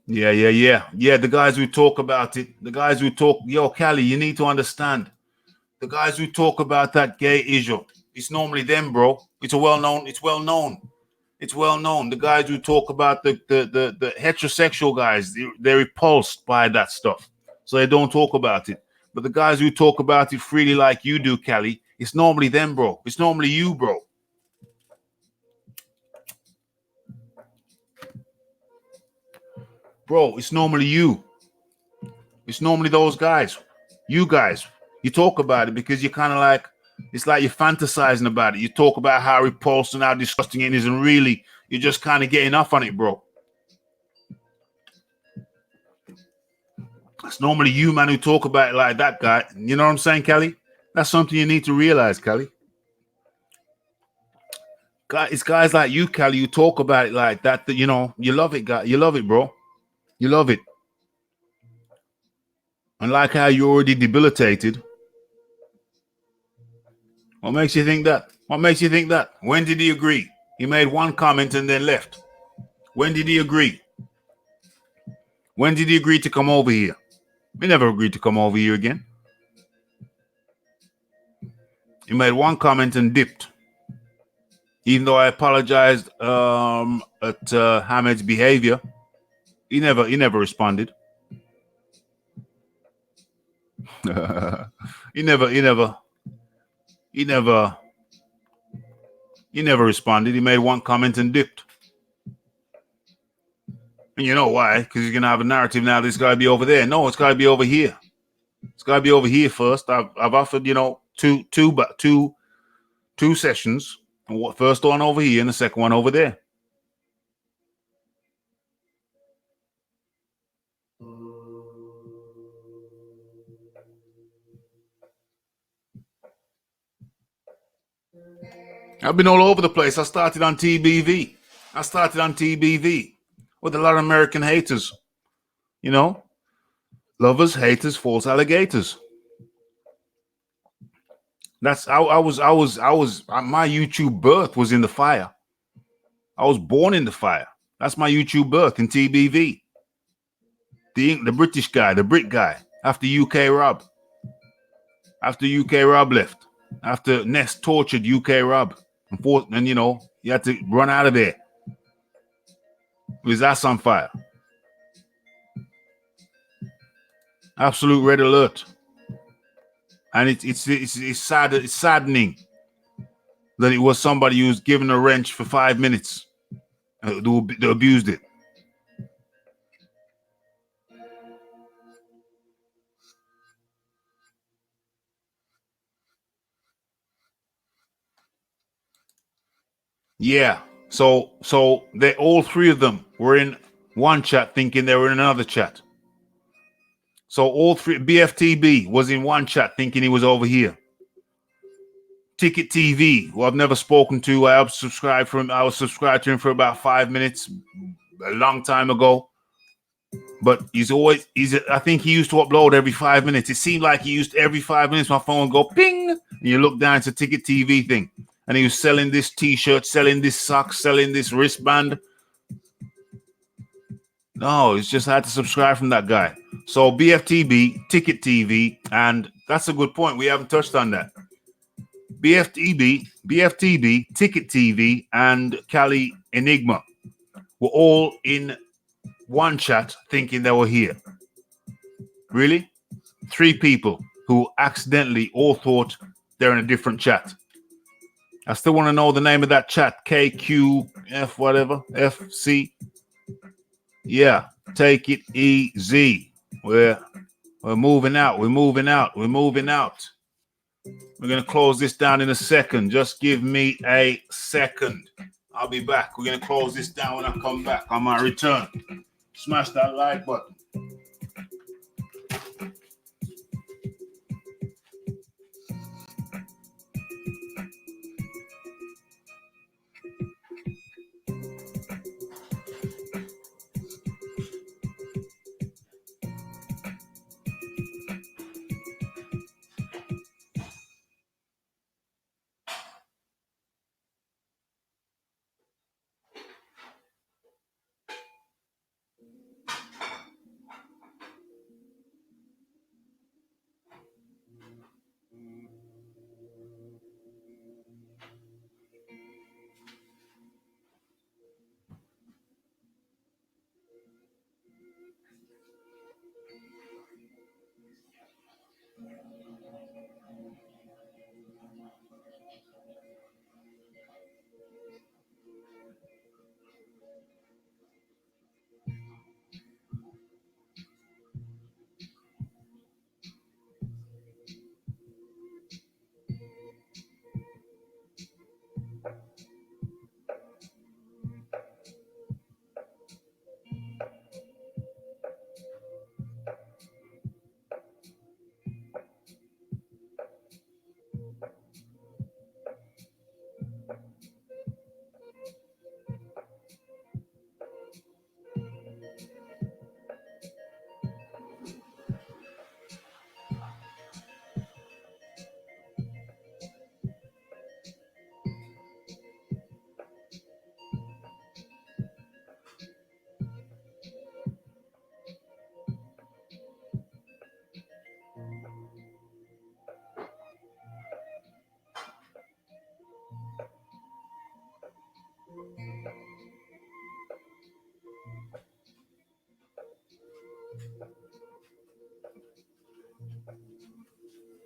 Yeah. The guys who talk about it, yo, Cali, you need to understand. The guys who talk about that gay issue, it's normally them, bro. It's well known. The guys who talk about the heterosexual guys, they're repulsed by that stuff. So they don't talk about it. But the guys who talk about it freely like you do, Cali, it's normally them, bro. It's normally you, bro. Bro, it's normally you. It's normally those guys. You guys. You talk about it because you're kind of like, it's like you're fantasizing about it. You talk about how repulsed and how disgusting it is, and really, you're just kind of getting off on it, bro. It's normally you, man, who talk about it like that guy. You know what I'm saying, Kelly? That's something you need to realize, Kelly. It's guys like you, Kelly, who talk about it like that, you know, you love it, guy. You love it, bro. You love it. And like how you're already debilitated. What makes you think that? When did he agree? He made one comment and then left. When did he agree? When did he agree to come over here? He never agreed to come over here again. He made one comment and dipped. Even though I apologized at Hamed's behavior, he never responded. He never responded. He made one comment and dipped. And you know why? Because he's gonna have a narrative now. This gotta be over there. No, it's gotta be over here. It's gotta be over here first. I've offered, you know, two sessions. First one over here and the second one over there. I've been all over the place. I started on TBV with a lot of American haters. You know, lovers, haters, false alligators. That's my YouTube birth was in the fire. I was born in the fire. That's my YouTube birth in TBV. The British guy, the Brit guy, after UK Rob. After UK Rob left. After Ness tortured UK Rob. And you know, you had to run out of there. With his ass on fire. Absolute red alert. And it's sad. It's saddening that it was somebody who was given a wrench for 5 minutes. They abused it. Yeah. So they all three of them were in one chat thinking they were in another chat. So all three, BFTB was in one chat thinking he was over here. Ticket TV, who I've never spoken to, I was subscribed to him for about 5 minutes a long time ago. But I think he used to upload every 5 minutes. It seemed like he used every 5 minutes my phone would go ping, and you look down, it's a Ticket TV thing. And he was selling this t-shirt, selling this sock, selling this wristband. No, it's just I had to subscribe from that guy. So BFTB, Ticket TV, and that's a good point. We haven't touched on that. BFTB, Ticket TV, and Cali Enigma were all in one chat thinking they were here. Really? 3 people who accidentally all thought they're in a different chat. I still want to know the name of that chat. KQF, whatever. FC. Yeah, take it easy. We're moving out. We're moving out. We're moving out. We're going to close this down in a second. Just give me a second. I'll be back. We're going to close this down when I come back on my return. Smash that like button.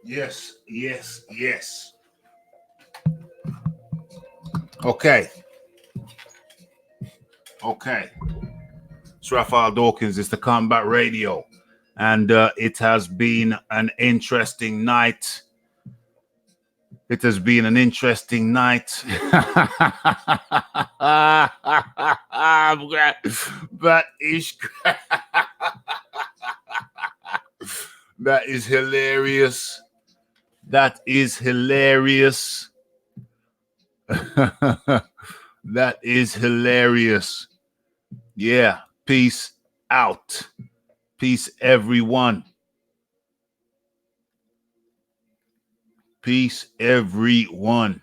Yes, yes, yes. Okay. It's Raphael Dawkins. It's the Combat Radio. And it has been an interesting night. It has been an interesting night. That is hilarious. That is hilarious. That is hilarious. Yeah. Peace out. Peace, everyone. Peace, everyone.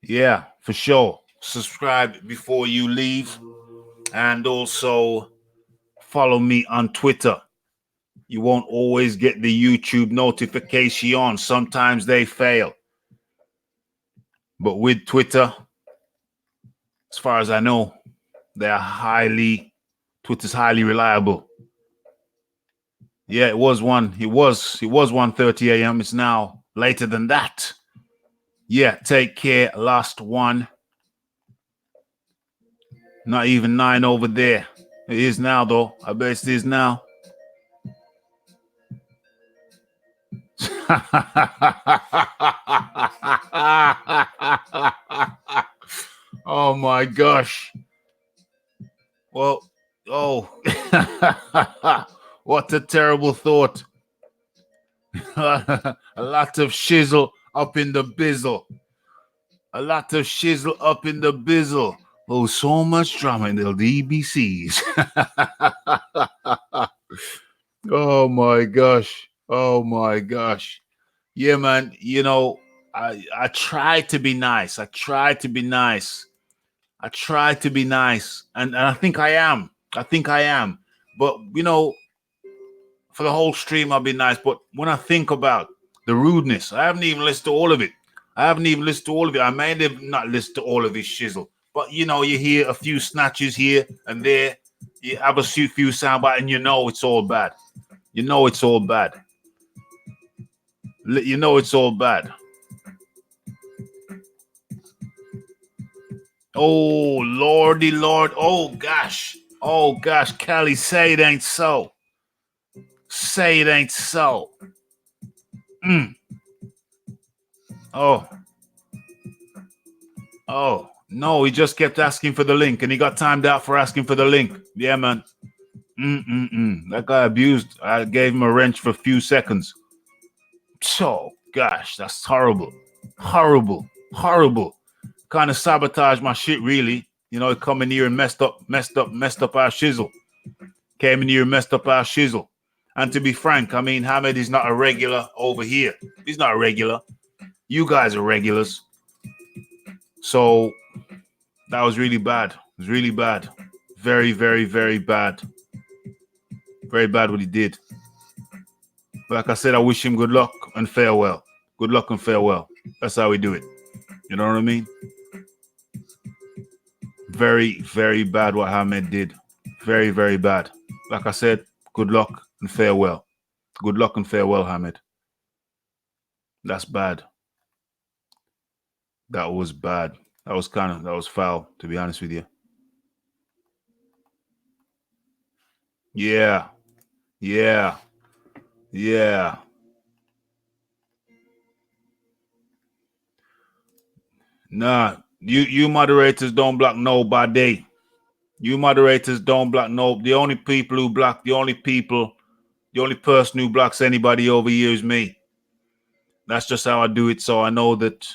Yeah, for sure. Subscribe before you leave. And also follow me on Twitter. You won't always get the YouTube notification. Sometimes they fail. But with Twitter, as far as I know, Twitter's highly reliable. Yeah, it was 1:30 a.m. It's now later than that. Yeah, take care. Last one. Not even 9 over there. It is now, though. I bet it is now. Oh my gosh. Well, oh, what a terrible thought. A lot of shizzle up in the bizzle. A lot of shizzle up in the bizzle. Oh, so much drama in the DBCs. Oh my gosh. Oh my gosh. Yeah, man. You know, I try to be nice. I try to be nice. I try to be nice. And I think I am. I think I am. But, you know, for the whole stream, I'll be nice. But when I think about the rudeness, I haven't even listened to all of it. I may have not listened to all of his shizzle. But, you know, you hear a few snatches here and there. You have a few soundbites and you know it's all bad. You know it's all bad. You know it's all bad. Oh, lordy lord. Oh, gosh. Oh, gosh. Cali, say it ain't so. Say it ain't so. Oh. Oh. No, he just kept asking for the link, and he got timed out for asking for the link. Yeah, man. That guy abused. I gave him a wrench for a few seconds. So, gosh, that's horrible. Horrible. Horrible. Kind of sabotaged my shit, really. You know, come in here and messed up our shizzle. Came in here and messed up our shizzle. And to be frank, I mean, Hamed is not a regular over here. He's not a regular. You guys are regulars. So that was really bad. It was really bad. Very, very, very bad. Very bad what he did. But like I said, I wish him good luck and farewell. Good luck and farewell. That's how we do it. You know what I mean? Very, very bad what Hamed did. Very, very bad. Like I said, good luck and farewell. Good luck and farewell, Hamed. That's bad. That was bad. That was foul, to be honest with you. Yeah. Yeah. Yeah. Nah, you moderators don't block nobody. You moderators don't block no. The only person who blocks anybody over here is me. That's just how I do it. So I know that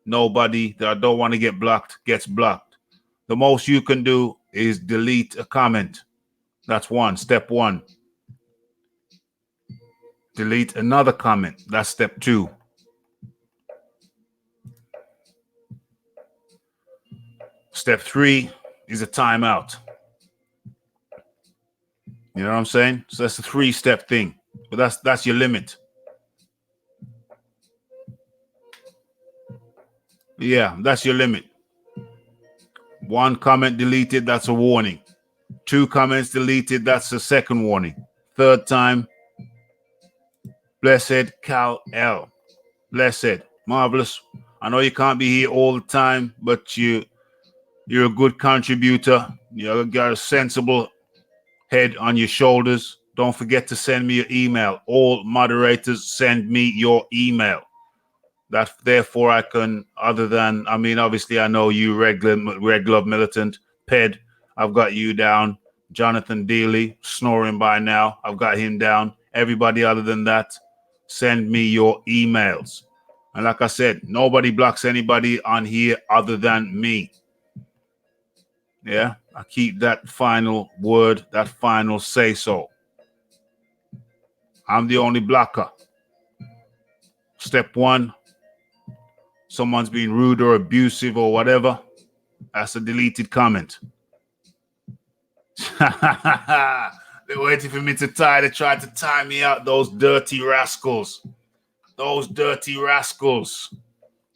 nobody that I don't want to get blocked gets blocked. The most you can do is delete a comment. That's step one. Delete another comment. That's step two. Step three is a timeout. You know what I'm saying? So that's a 3-step thing. But that's your limit. Yeah, that's your limit. 1 comment deleted, that's a warning. 2 comments deleted, that's a second warning. 3rd time, blessed Cal L. Blessed. Marvelous. I know you can't be here all the time, but you're a good contributor. You got a sensible head on your shoulders. Don't forget to send me your email. All moderators, send me your email. That therefore I can, obviously I know you Red Glove Militant, Ped, I've got you down. Jonathan Dealey, snoring by now, I've got him down. Everybody other than that, send me your emails. And like I said, nobody blocks anybody on here other than me. Yeah, I keep that final word, that final say-so. I'm the only blocker. Step 1, someone's being rude or abusive or whatever, that's a deleted comment. They're waiting for me to try to tie me out, those dirty rascals. Those dirty rascals.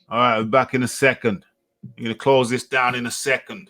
All right, we're back in a second. I'm going to close this down in a second.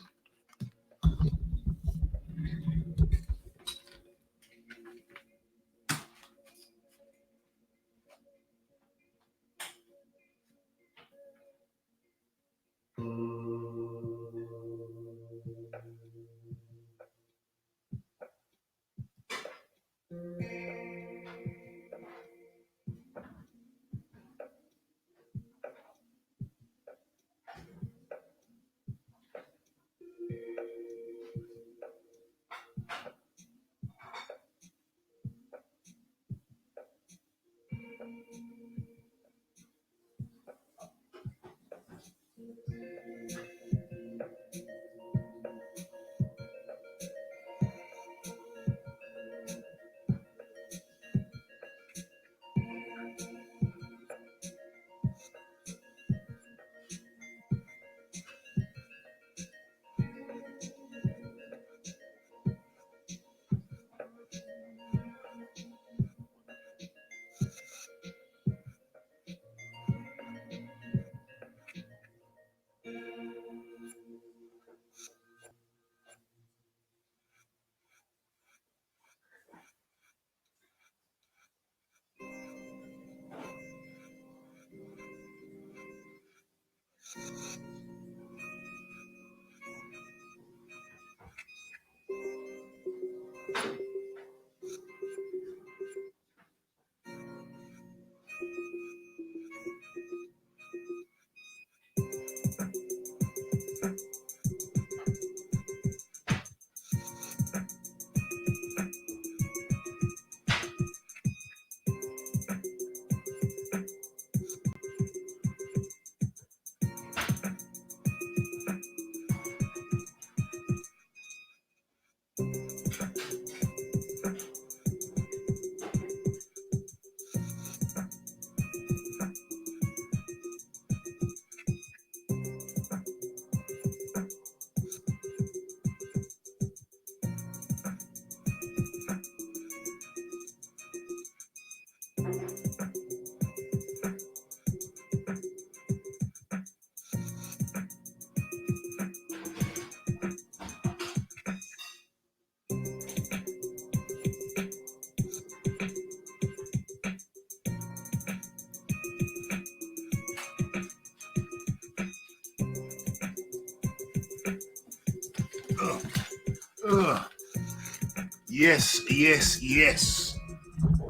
Yes.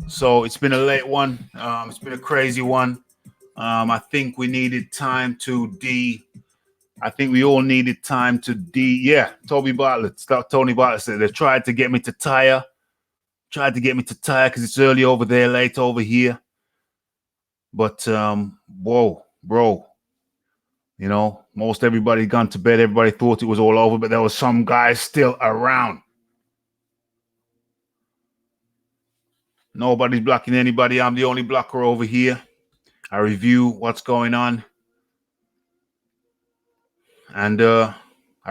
So it's been a late one. It's been a crazy one. I think we needed time to I think we all needed time to yeah. Tony Bartlett said they tried to get me to tire. Because it's early over there, late over here. But whoa, bro. You know, most everybody gone to bed. Everybody thought it was all over, but there was some guys still around. Nobody's blocking anybody. I'm the only blocker over here. I review what's going on. And I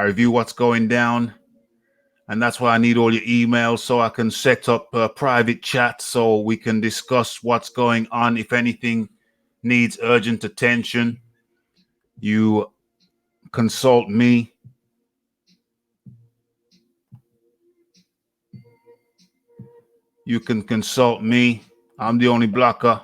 review what's going down. And that's why I need all your emails so I can set up a private chat so we can discuss what's going on. If anything needs urgent attention, you consult me. You can consult me. I'm the only blocker.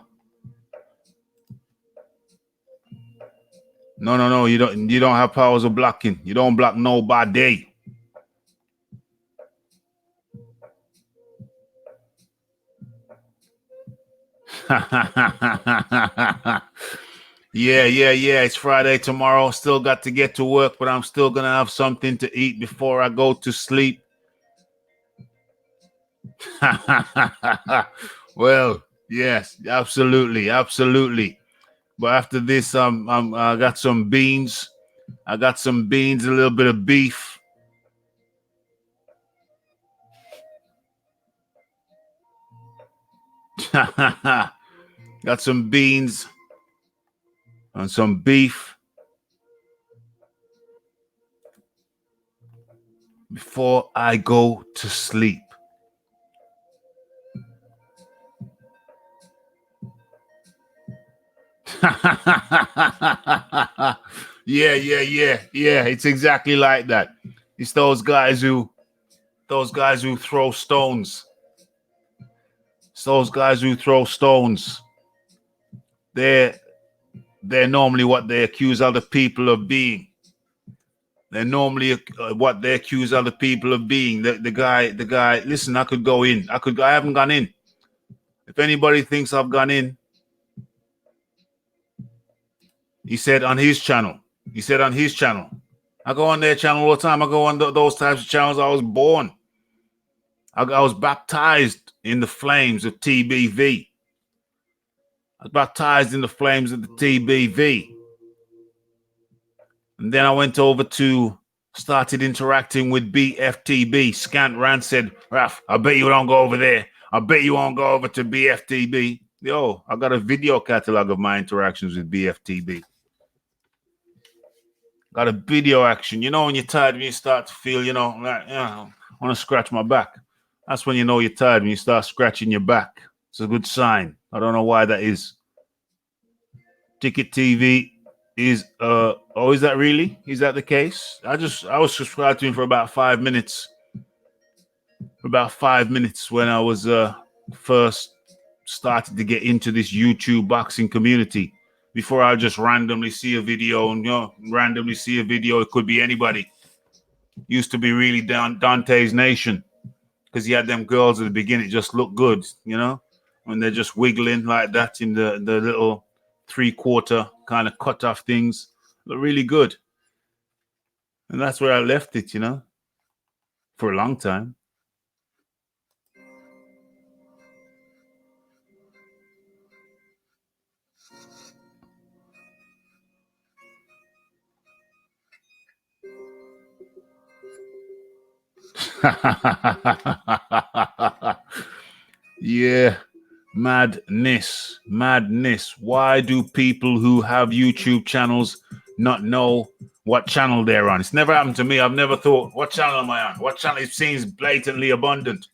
No. You don't have powers of blocking. You don't block nobody. Yeah. It's Friday tomorrow. Still got to get to work, but I'm still gonna have something to eat before I go to sleep. Well, yes, absolutely. But after this, I got some beans. A little bit of beef. Got some beans and some beef before I go to sleep. Yeah. It's exactly like that. It's those guys who throw stones. They're normally what they accuse other people of being. The guy. Listen, I could go in. I haven't gone in. If anybody thinks I've gone in, he said on his channel. I go on their channel all the time. I go on those types of channels. I was born. I was baptized in the flames of TBV. And then I went over started interacting with BFTB. Scant Rand said, Raph, I bet you don't go over there. I bet you won't go over to BFTB. Yo, I got a video catalog of my interactions with BFTB. Got a video action. You know, when you're tired, when you start to feel, I want to scratch my back. That's when you know you're tired, when you start scratching your back. It's a good sign. I don't know why that is. Ticket TV is, is that really? Is that the case? I was subscribed to him for about 5 minutes. When I was first started to get into this YouTube boxing community. Before I just randomly see a video it could be anybody. Used to be really Dante's Nation because he had them girls at the beginning just look good, when they're just wiggling like that in the little 3/4 kind of cut off things. Look really good. And that's where I left it, for a long time. Yeah, madness. Why do people who have YouTube channels not know what channel they're on? It's never happened to me. I've never thought, what channel am I on? What channel? It seems blatantly abundant.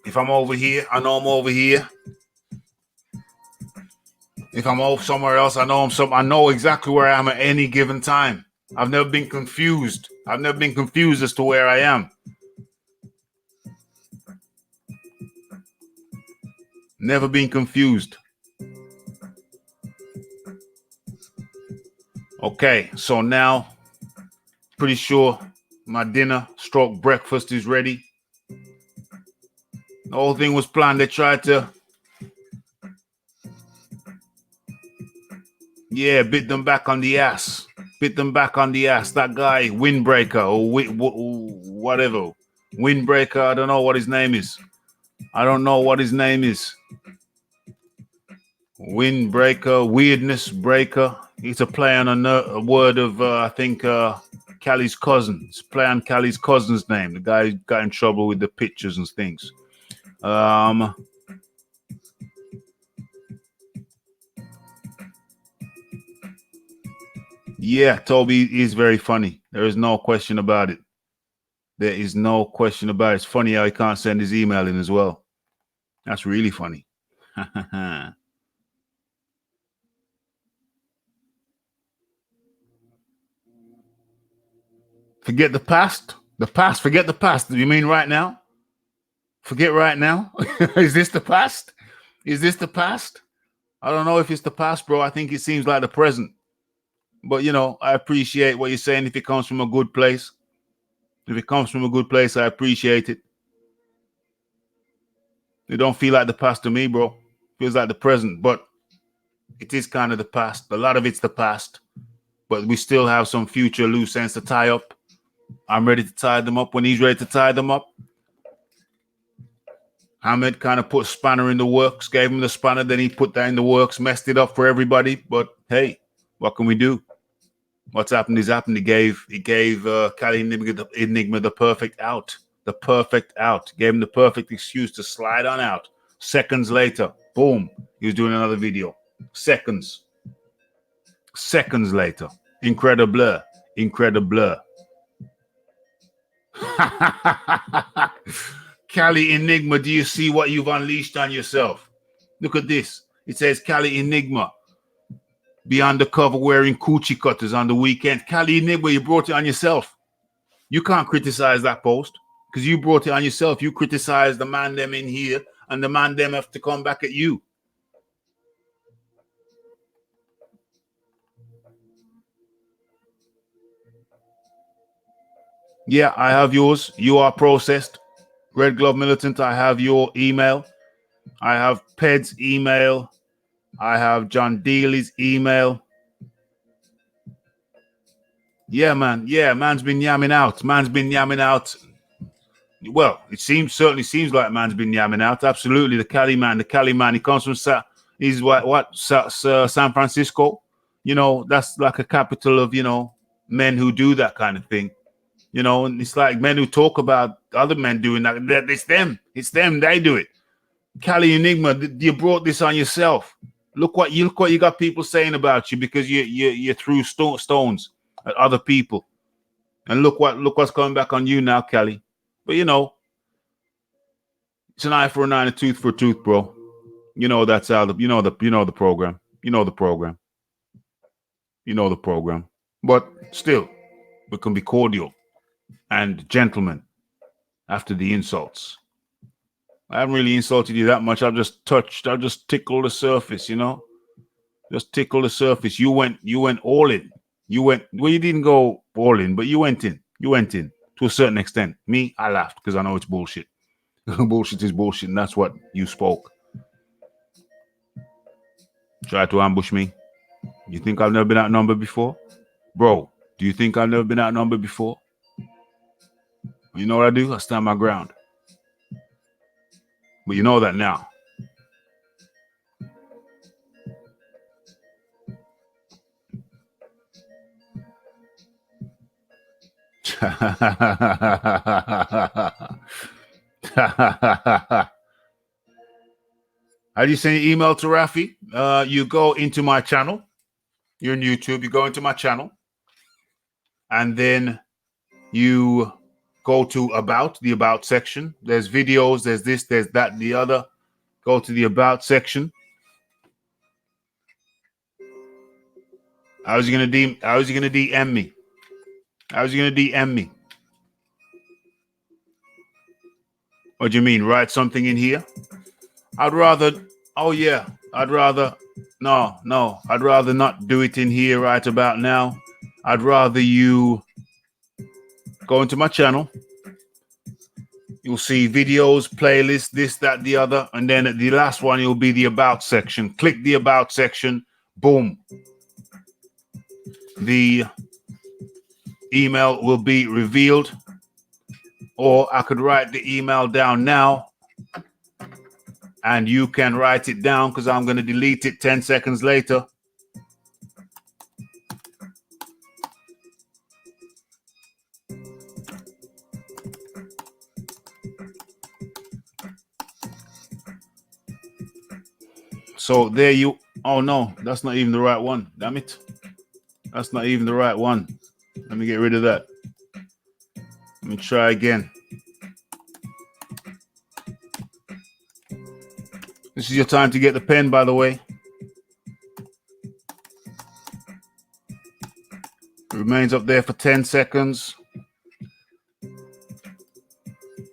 If I'm over here, I know I'm over here. If I'm over somewhere else, I know exactly where I am at any given time. I've never been confused. As to where I am. Never been confused. Okay, so now Pretty sure my dinner stroke breakfast is ready. The whole thing was planned. They tried to, bit them back on the ass. Bit them back on the ass. That guy, Windbreaker or whatever. Windbreaker, I don't know what his name is. Windbreaker, Weirdness Breaker. It's a play on a word of, I think, Cali's cousin. It's a play on Cali's cousin's name. The guy got in trouble with the pictures and things. Yeah, Toby is very funny. There is no question about it. There is no question about it. It's funny how he can't send his email in as well. That's really funny. Forget the past? Forget the past. Do you mean right now? Forget right now? Is this the past? Is this the past? I don't know if it's the past, bro. I think it seems like the present. But, you know, I appreciate what you're saying if it comes from a good place. If it comes from a good place, I appreciate it. It don't feel like the past to me, bro. It feels like the present, but it is kind of the past. A lot of it's the past. But we still have some future loose ends to tie up. I'm ready to tie them up when he's ready to tie them up. Ahmed kind of put a spanner in the works, gave him the spanner, then he put that in the works, messed it up for everybody. But hey, what can we do? What's happened is happened. He gave Cali Enigma the perfect out. The perfect out. Gave him the perfect excuse to slide on out. Seconds later, boom, he was doing another video. Seconds later. Incredible. Cali Enigma, do you see what you've unleashed on yourself? Look at this. It says Cali Enigma. Be undercover wearing coochie cutters on the weekend. Cali Enigma, you brought it on yourself. You can't criticize that post because you brought it on yourself. You criticize the man them in here and the man them have to come back at you. Yeah, I have yours. You are processed. Red Glove Militant, I have your email. I have Ped's email. I have John Dealey's email. Yeah, man. Yeah, man's been yamming out. Well, certainly seems like man's been yamming out. Absolutely. The Cali man. He comes from San Francisco. You know, that's like a capital of, you know, men who do that kind of thing. You know, and it's like men who talk about other men doing that. It's them. They do it. Cali Enigma, you brought this on yourself. Look what you got people saying about you because you threw stones at other people, and look what's coming back on you now, Cali. But you know, it's an eye for an eye and a tooth for a tooth, bro. You know that's how the program. You know the program. But still, we can be cordial and gentlemen after the insults. I haven't really insulted you that much. I've just tickled the surface, you know. Just tickle the surface. You went all in. You didn't go all in, but you went in. You went in to a certain extent. Me, I laughed because I know it's bullshit. Bullshit is bullshit, and that's what you spoke. Try to ambush me. You think I've never been outnumbered before? Bro, do you think I've never been outnumbered before? You know what I do? I stand my ground. But you know that now. How do you send your email to Raphie? You go into my channel. You're on YouTube. You go into my channel. And then you go to the About section. There's videos. There's this, there's that, the other. Go to the About section. How's he gonna DM me? How's he gonna DM me? What do you mean? Write something in here? I'd rather not do it in here right about now. I'd rather you go into my channel. You'll see videos, playlists, this, that, the other. And then at the last one, you'll be the about section. Click the about section. Boom. The email will be revealed. Or I could write the email down now. And you can write it down because I'm going to delete it 10 seconds later. So there you, oh no, that's not even the right one. Damn it. That's not even the right one. Let me get rid of that. Let me try again. This is your time to get the pen, by the way. It remains up there for 10 seconds.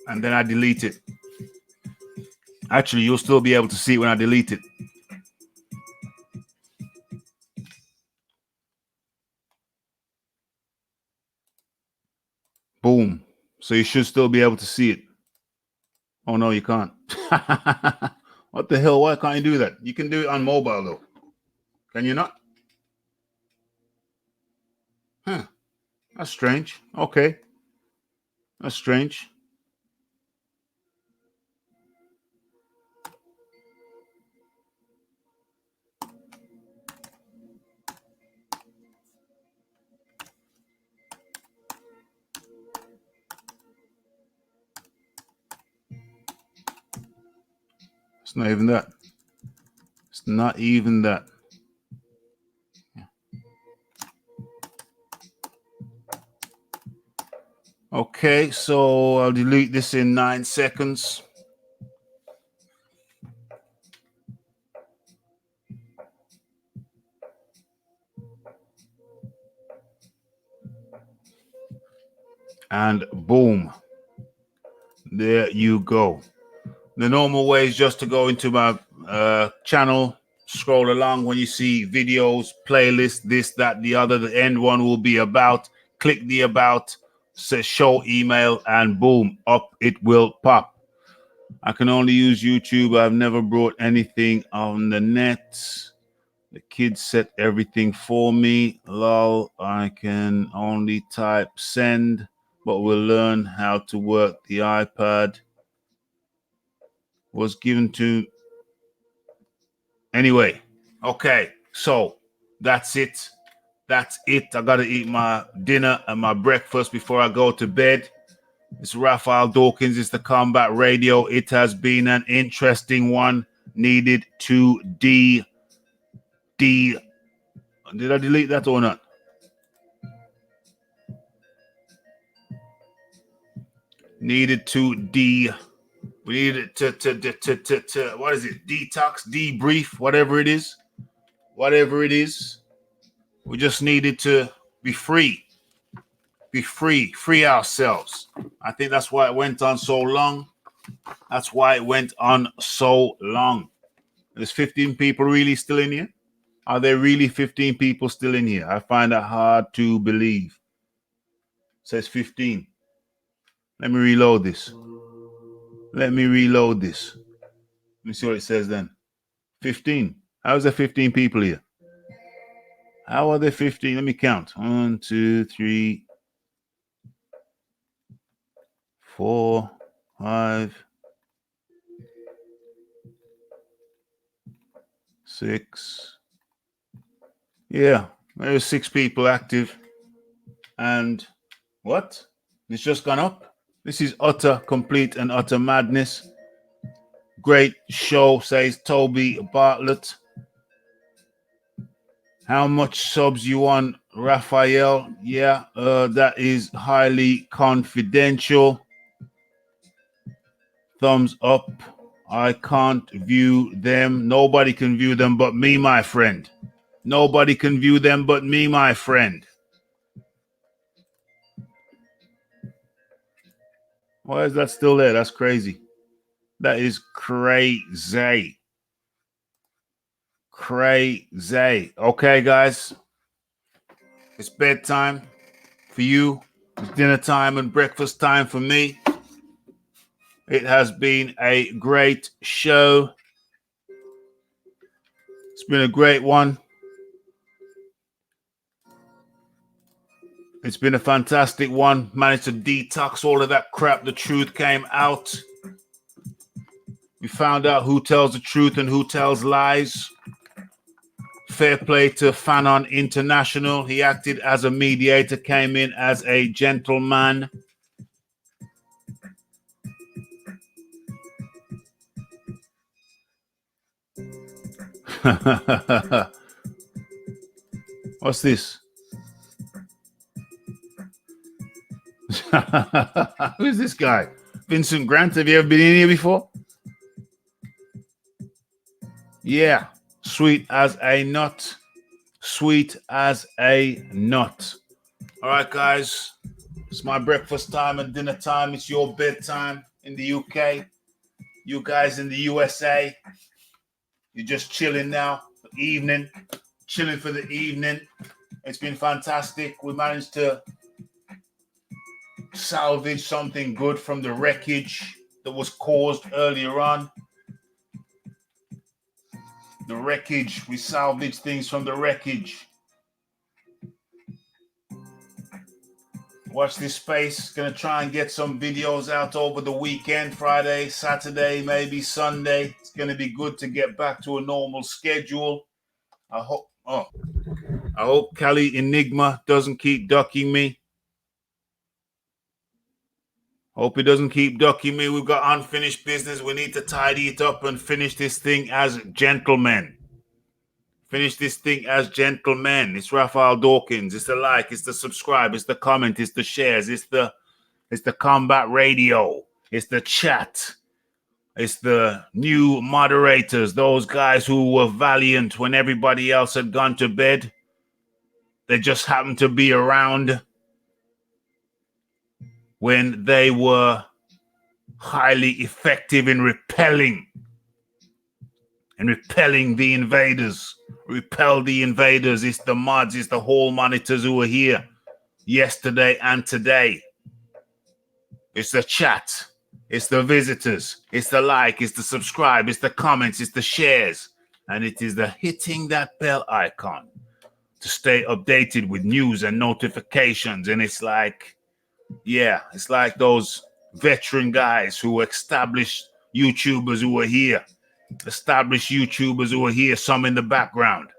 And then I delete it. Actually, you'll still be able to see it when I delete it. Boom. So you should still be able to see it. Oh, no, you can't. What the hell? Why can't you do that? You can do it on mobile, though. Can you not? Huh. That's strange. Okay. That's strange. It's not even that. It's not even that. Okay, so I'll delete this in 9 seconds. And boom. There you go. The normal way is just to go into my channel, scroll along. When you see videos, playlists, this, that, the other, the end one will be about. Click the about, says show email, and boom, up it will pop. I can only use YouTube. I've never brought anything on the net. The kids set everything for me. Lol, I can only type send, but we'll learn how to work the iPad. Was given to anyway. Okay, so that's it. That's it. I gotta eat my dinner and my breakfast before I go to bed. It's Raphael Dawkins. It's the Combat Radio. It has been an interesting one. Needed to did I delete that or not? Needed to we needed to what is it? Detox, debrief, whatever it is. Whatever it is. We just needed to be free. Be free. Free ourselves. I think that's why it went on so long. That's why it went on so long. There's 15 people really still in here. Are there really 15 people still in here? I find that hard to believe. It says 15. Let me reload this. Let me reload this. Let me see what it says then. 15. How is there 15 people here? How are there 15? Let me count. 1, 2, 3, 4, 5, 6. Yeah, there's 6 people active. And what? It's just gone up. This is utter, complete, and utter madness. Great show, says Toby Bartlett. How much subs you want, Raphael? Yeah, that is highly confidential. Thumbs up. I can't view them. Nobody can view them but me, my friend. Nobody can view them but me, my friend. Why is that still there? That's crazy. That is crazy. Crazy. Okay, guys. It's bedtime for you. It's dinner time and breakfast time for me. It has been a great show. It's been a great one. It's been a fantastic one. Managed to detox all of that crap. The truth came out. We found out who tells the truth and who tells lies. Fair play to Fanon International. He acted as a mediator, came in as a gentleman. What's this? Who's this guy? Vincent Grant, have you ever been in here before? Yeah, sweet as a nut. Sweet as a nut. All right, guys. It's my breakfast time and dinner time. It's your bedtime in the UK. You guys in the USA, you're just chilling now. Evening. Chilling for the evening. It's been fantastic. We managed to salvage something good from the wreckage that was caused earlier on. The wreckage. We salvaged things from the wreckage. Watch this space. Gonna try and get some videos out over the weekend, Friday, Saturday, maybe Sunday. It's gonna be good to get back to a normal schedule. I hope Cali Enigma doesn't keep ducking me. Hope he doesn't keep ducking me. We've got unfinished business. We need to tidy it up and finish this thing as gentlemen. Finish this thing as gentlemen. It's Raphael Dawkins. It's the like. It's the subscribe. It's the comment. It's the shares. It's the combat radio. It's the chat. It's the new moderators. Those guys who were valiant when everybody else had gone to bed. They just happened to be around when they were highly effective in repelling the invaders. Repel the invaders. It's the mods, it's the hall monitors who were here yesterday and today. It's the chat. It's the visitors. It's the like. It's the subscribe. It's the comments. It's the shares. And it is the hitting that bell icon to stay updated with news and notifications. And it's like, yeah, it's like those veteran guys who established YouTubers who were here. Established YouTubers who were here, some in the background.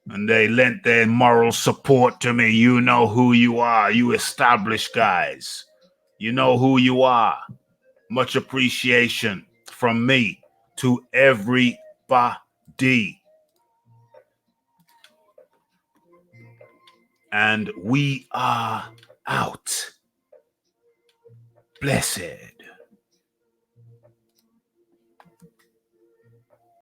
And they lent their moral support to me. You know who you are, you established guys. You know who you are. Much appreciation from me to everybody. And we are out. Blessed.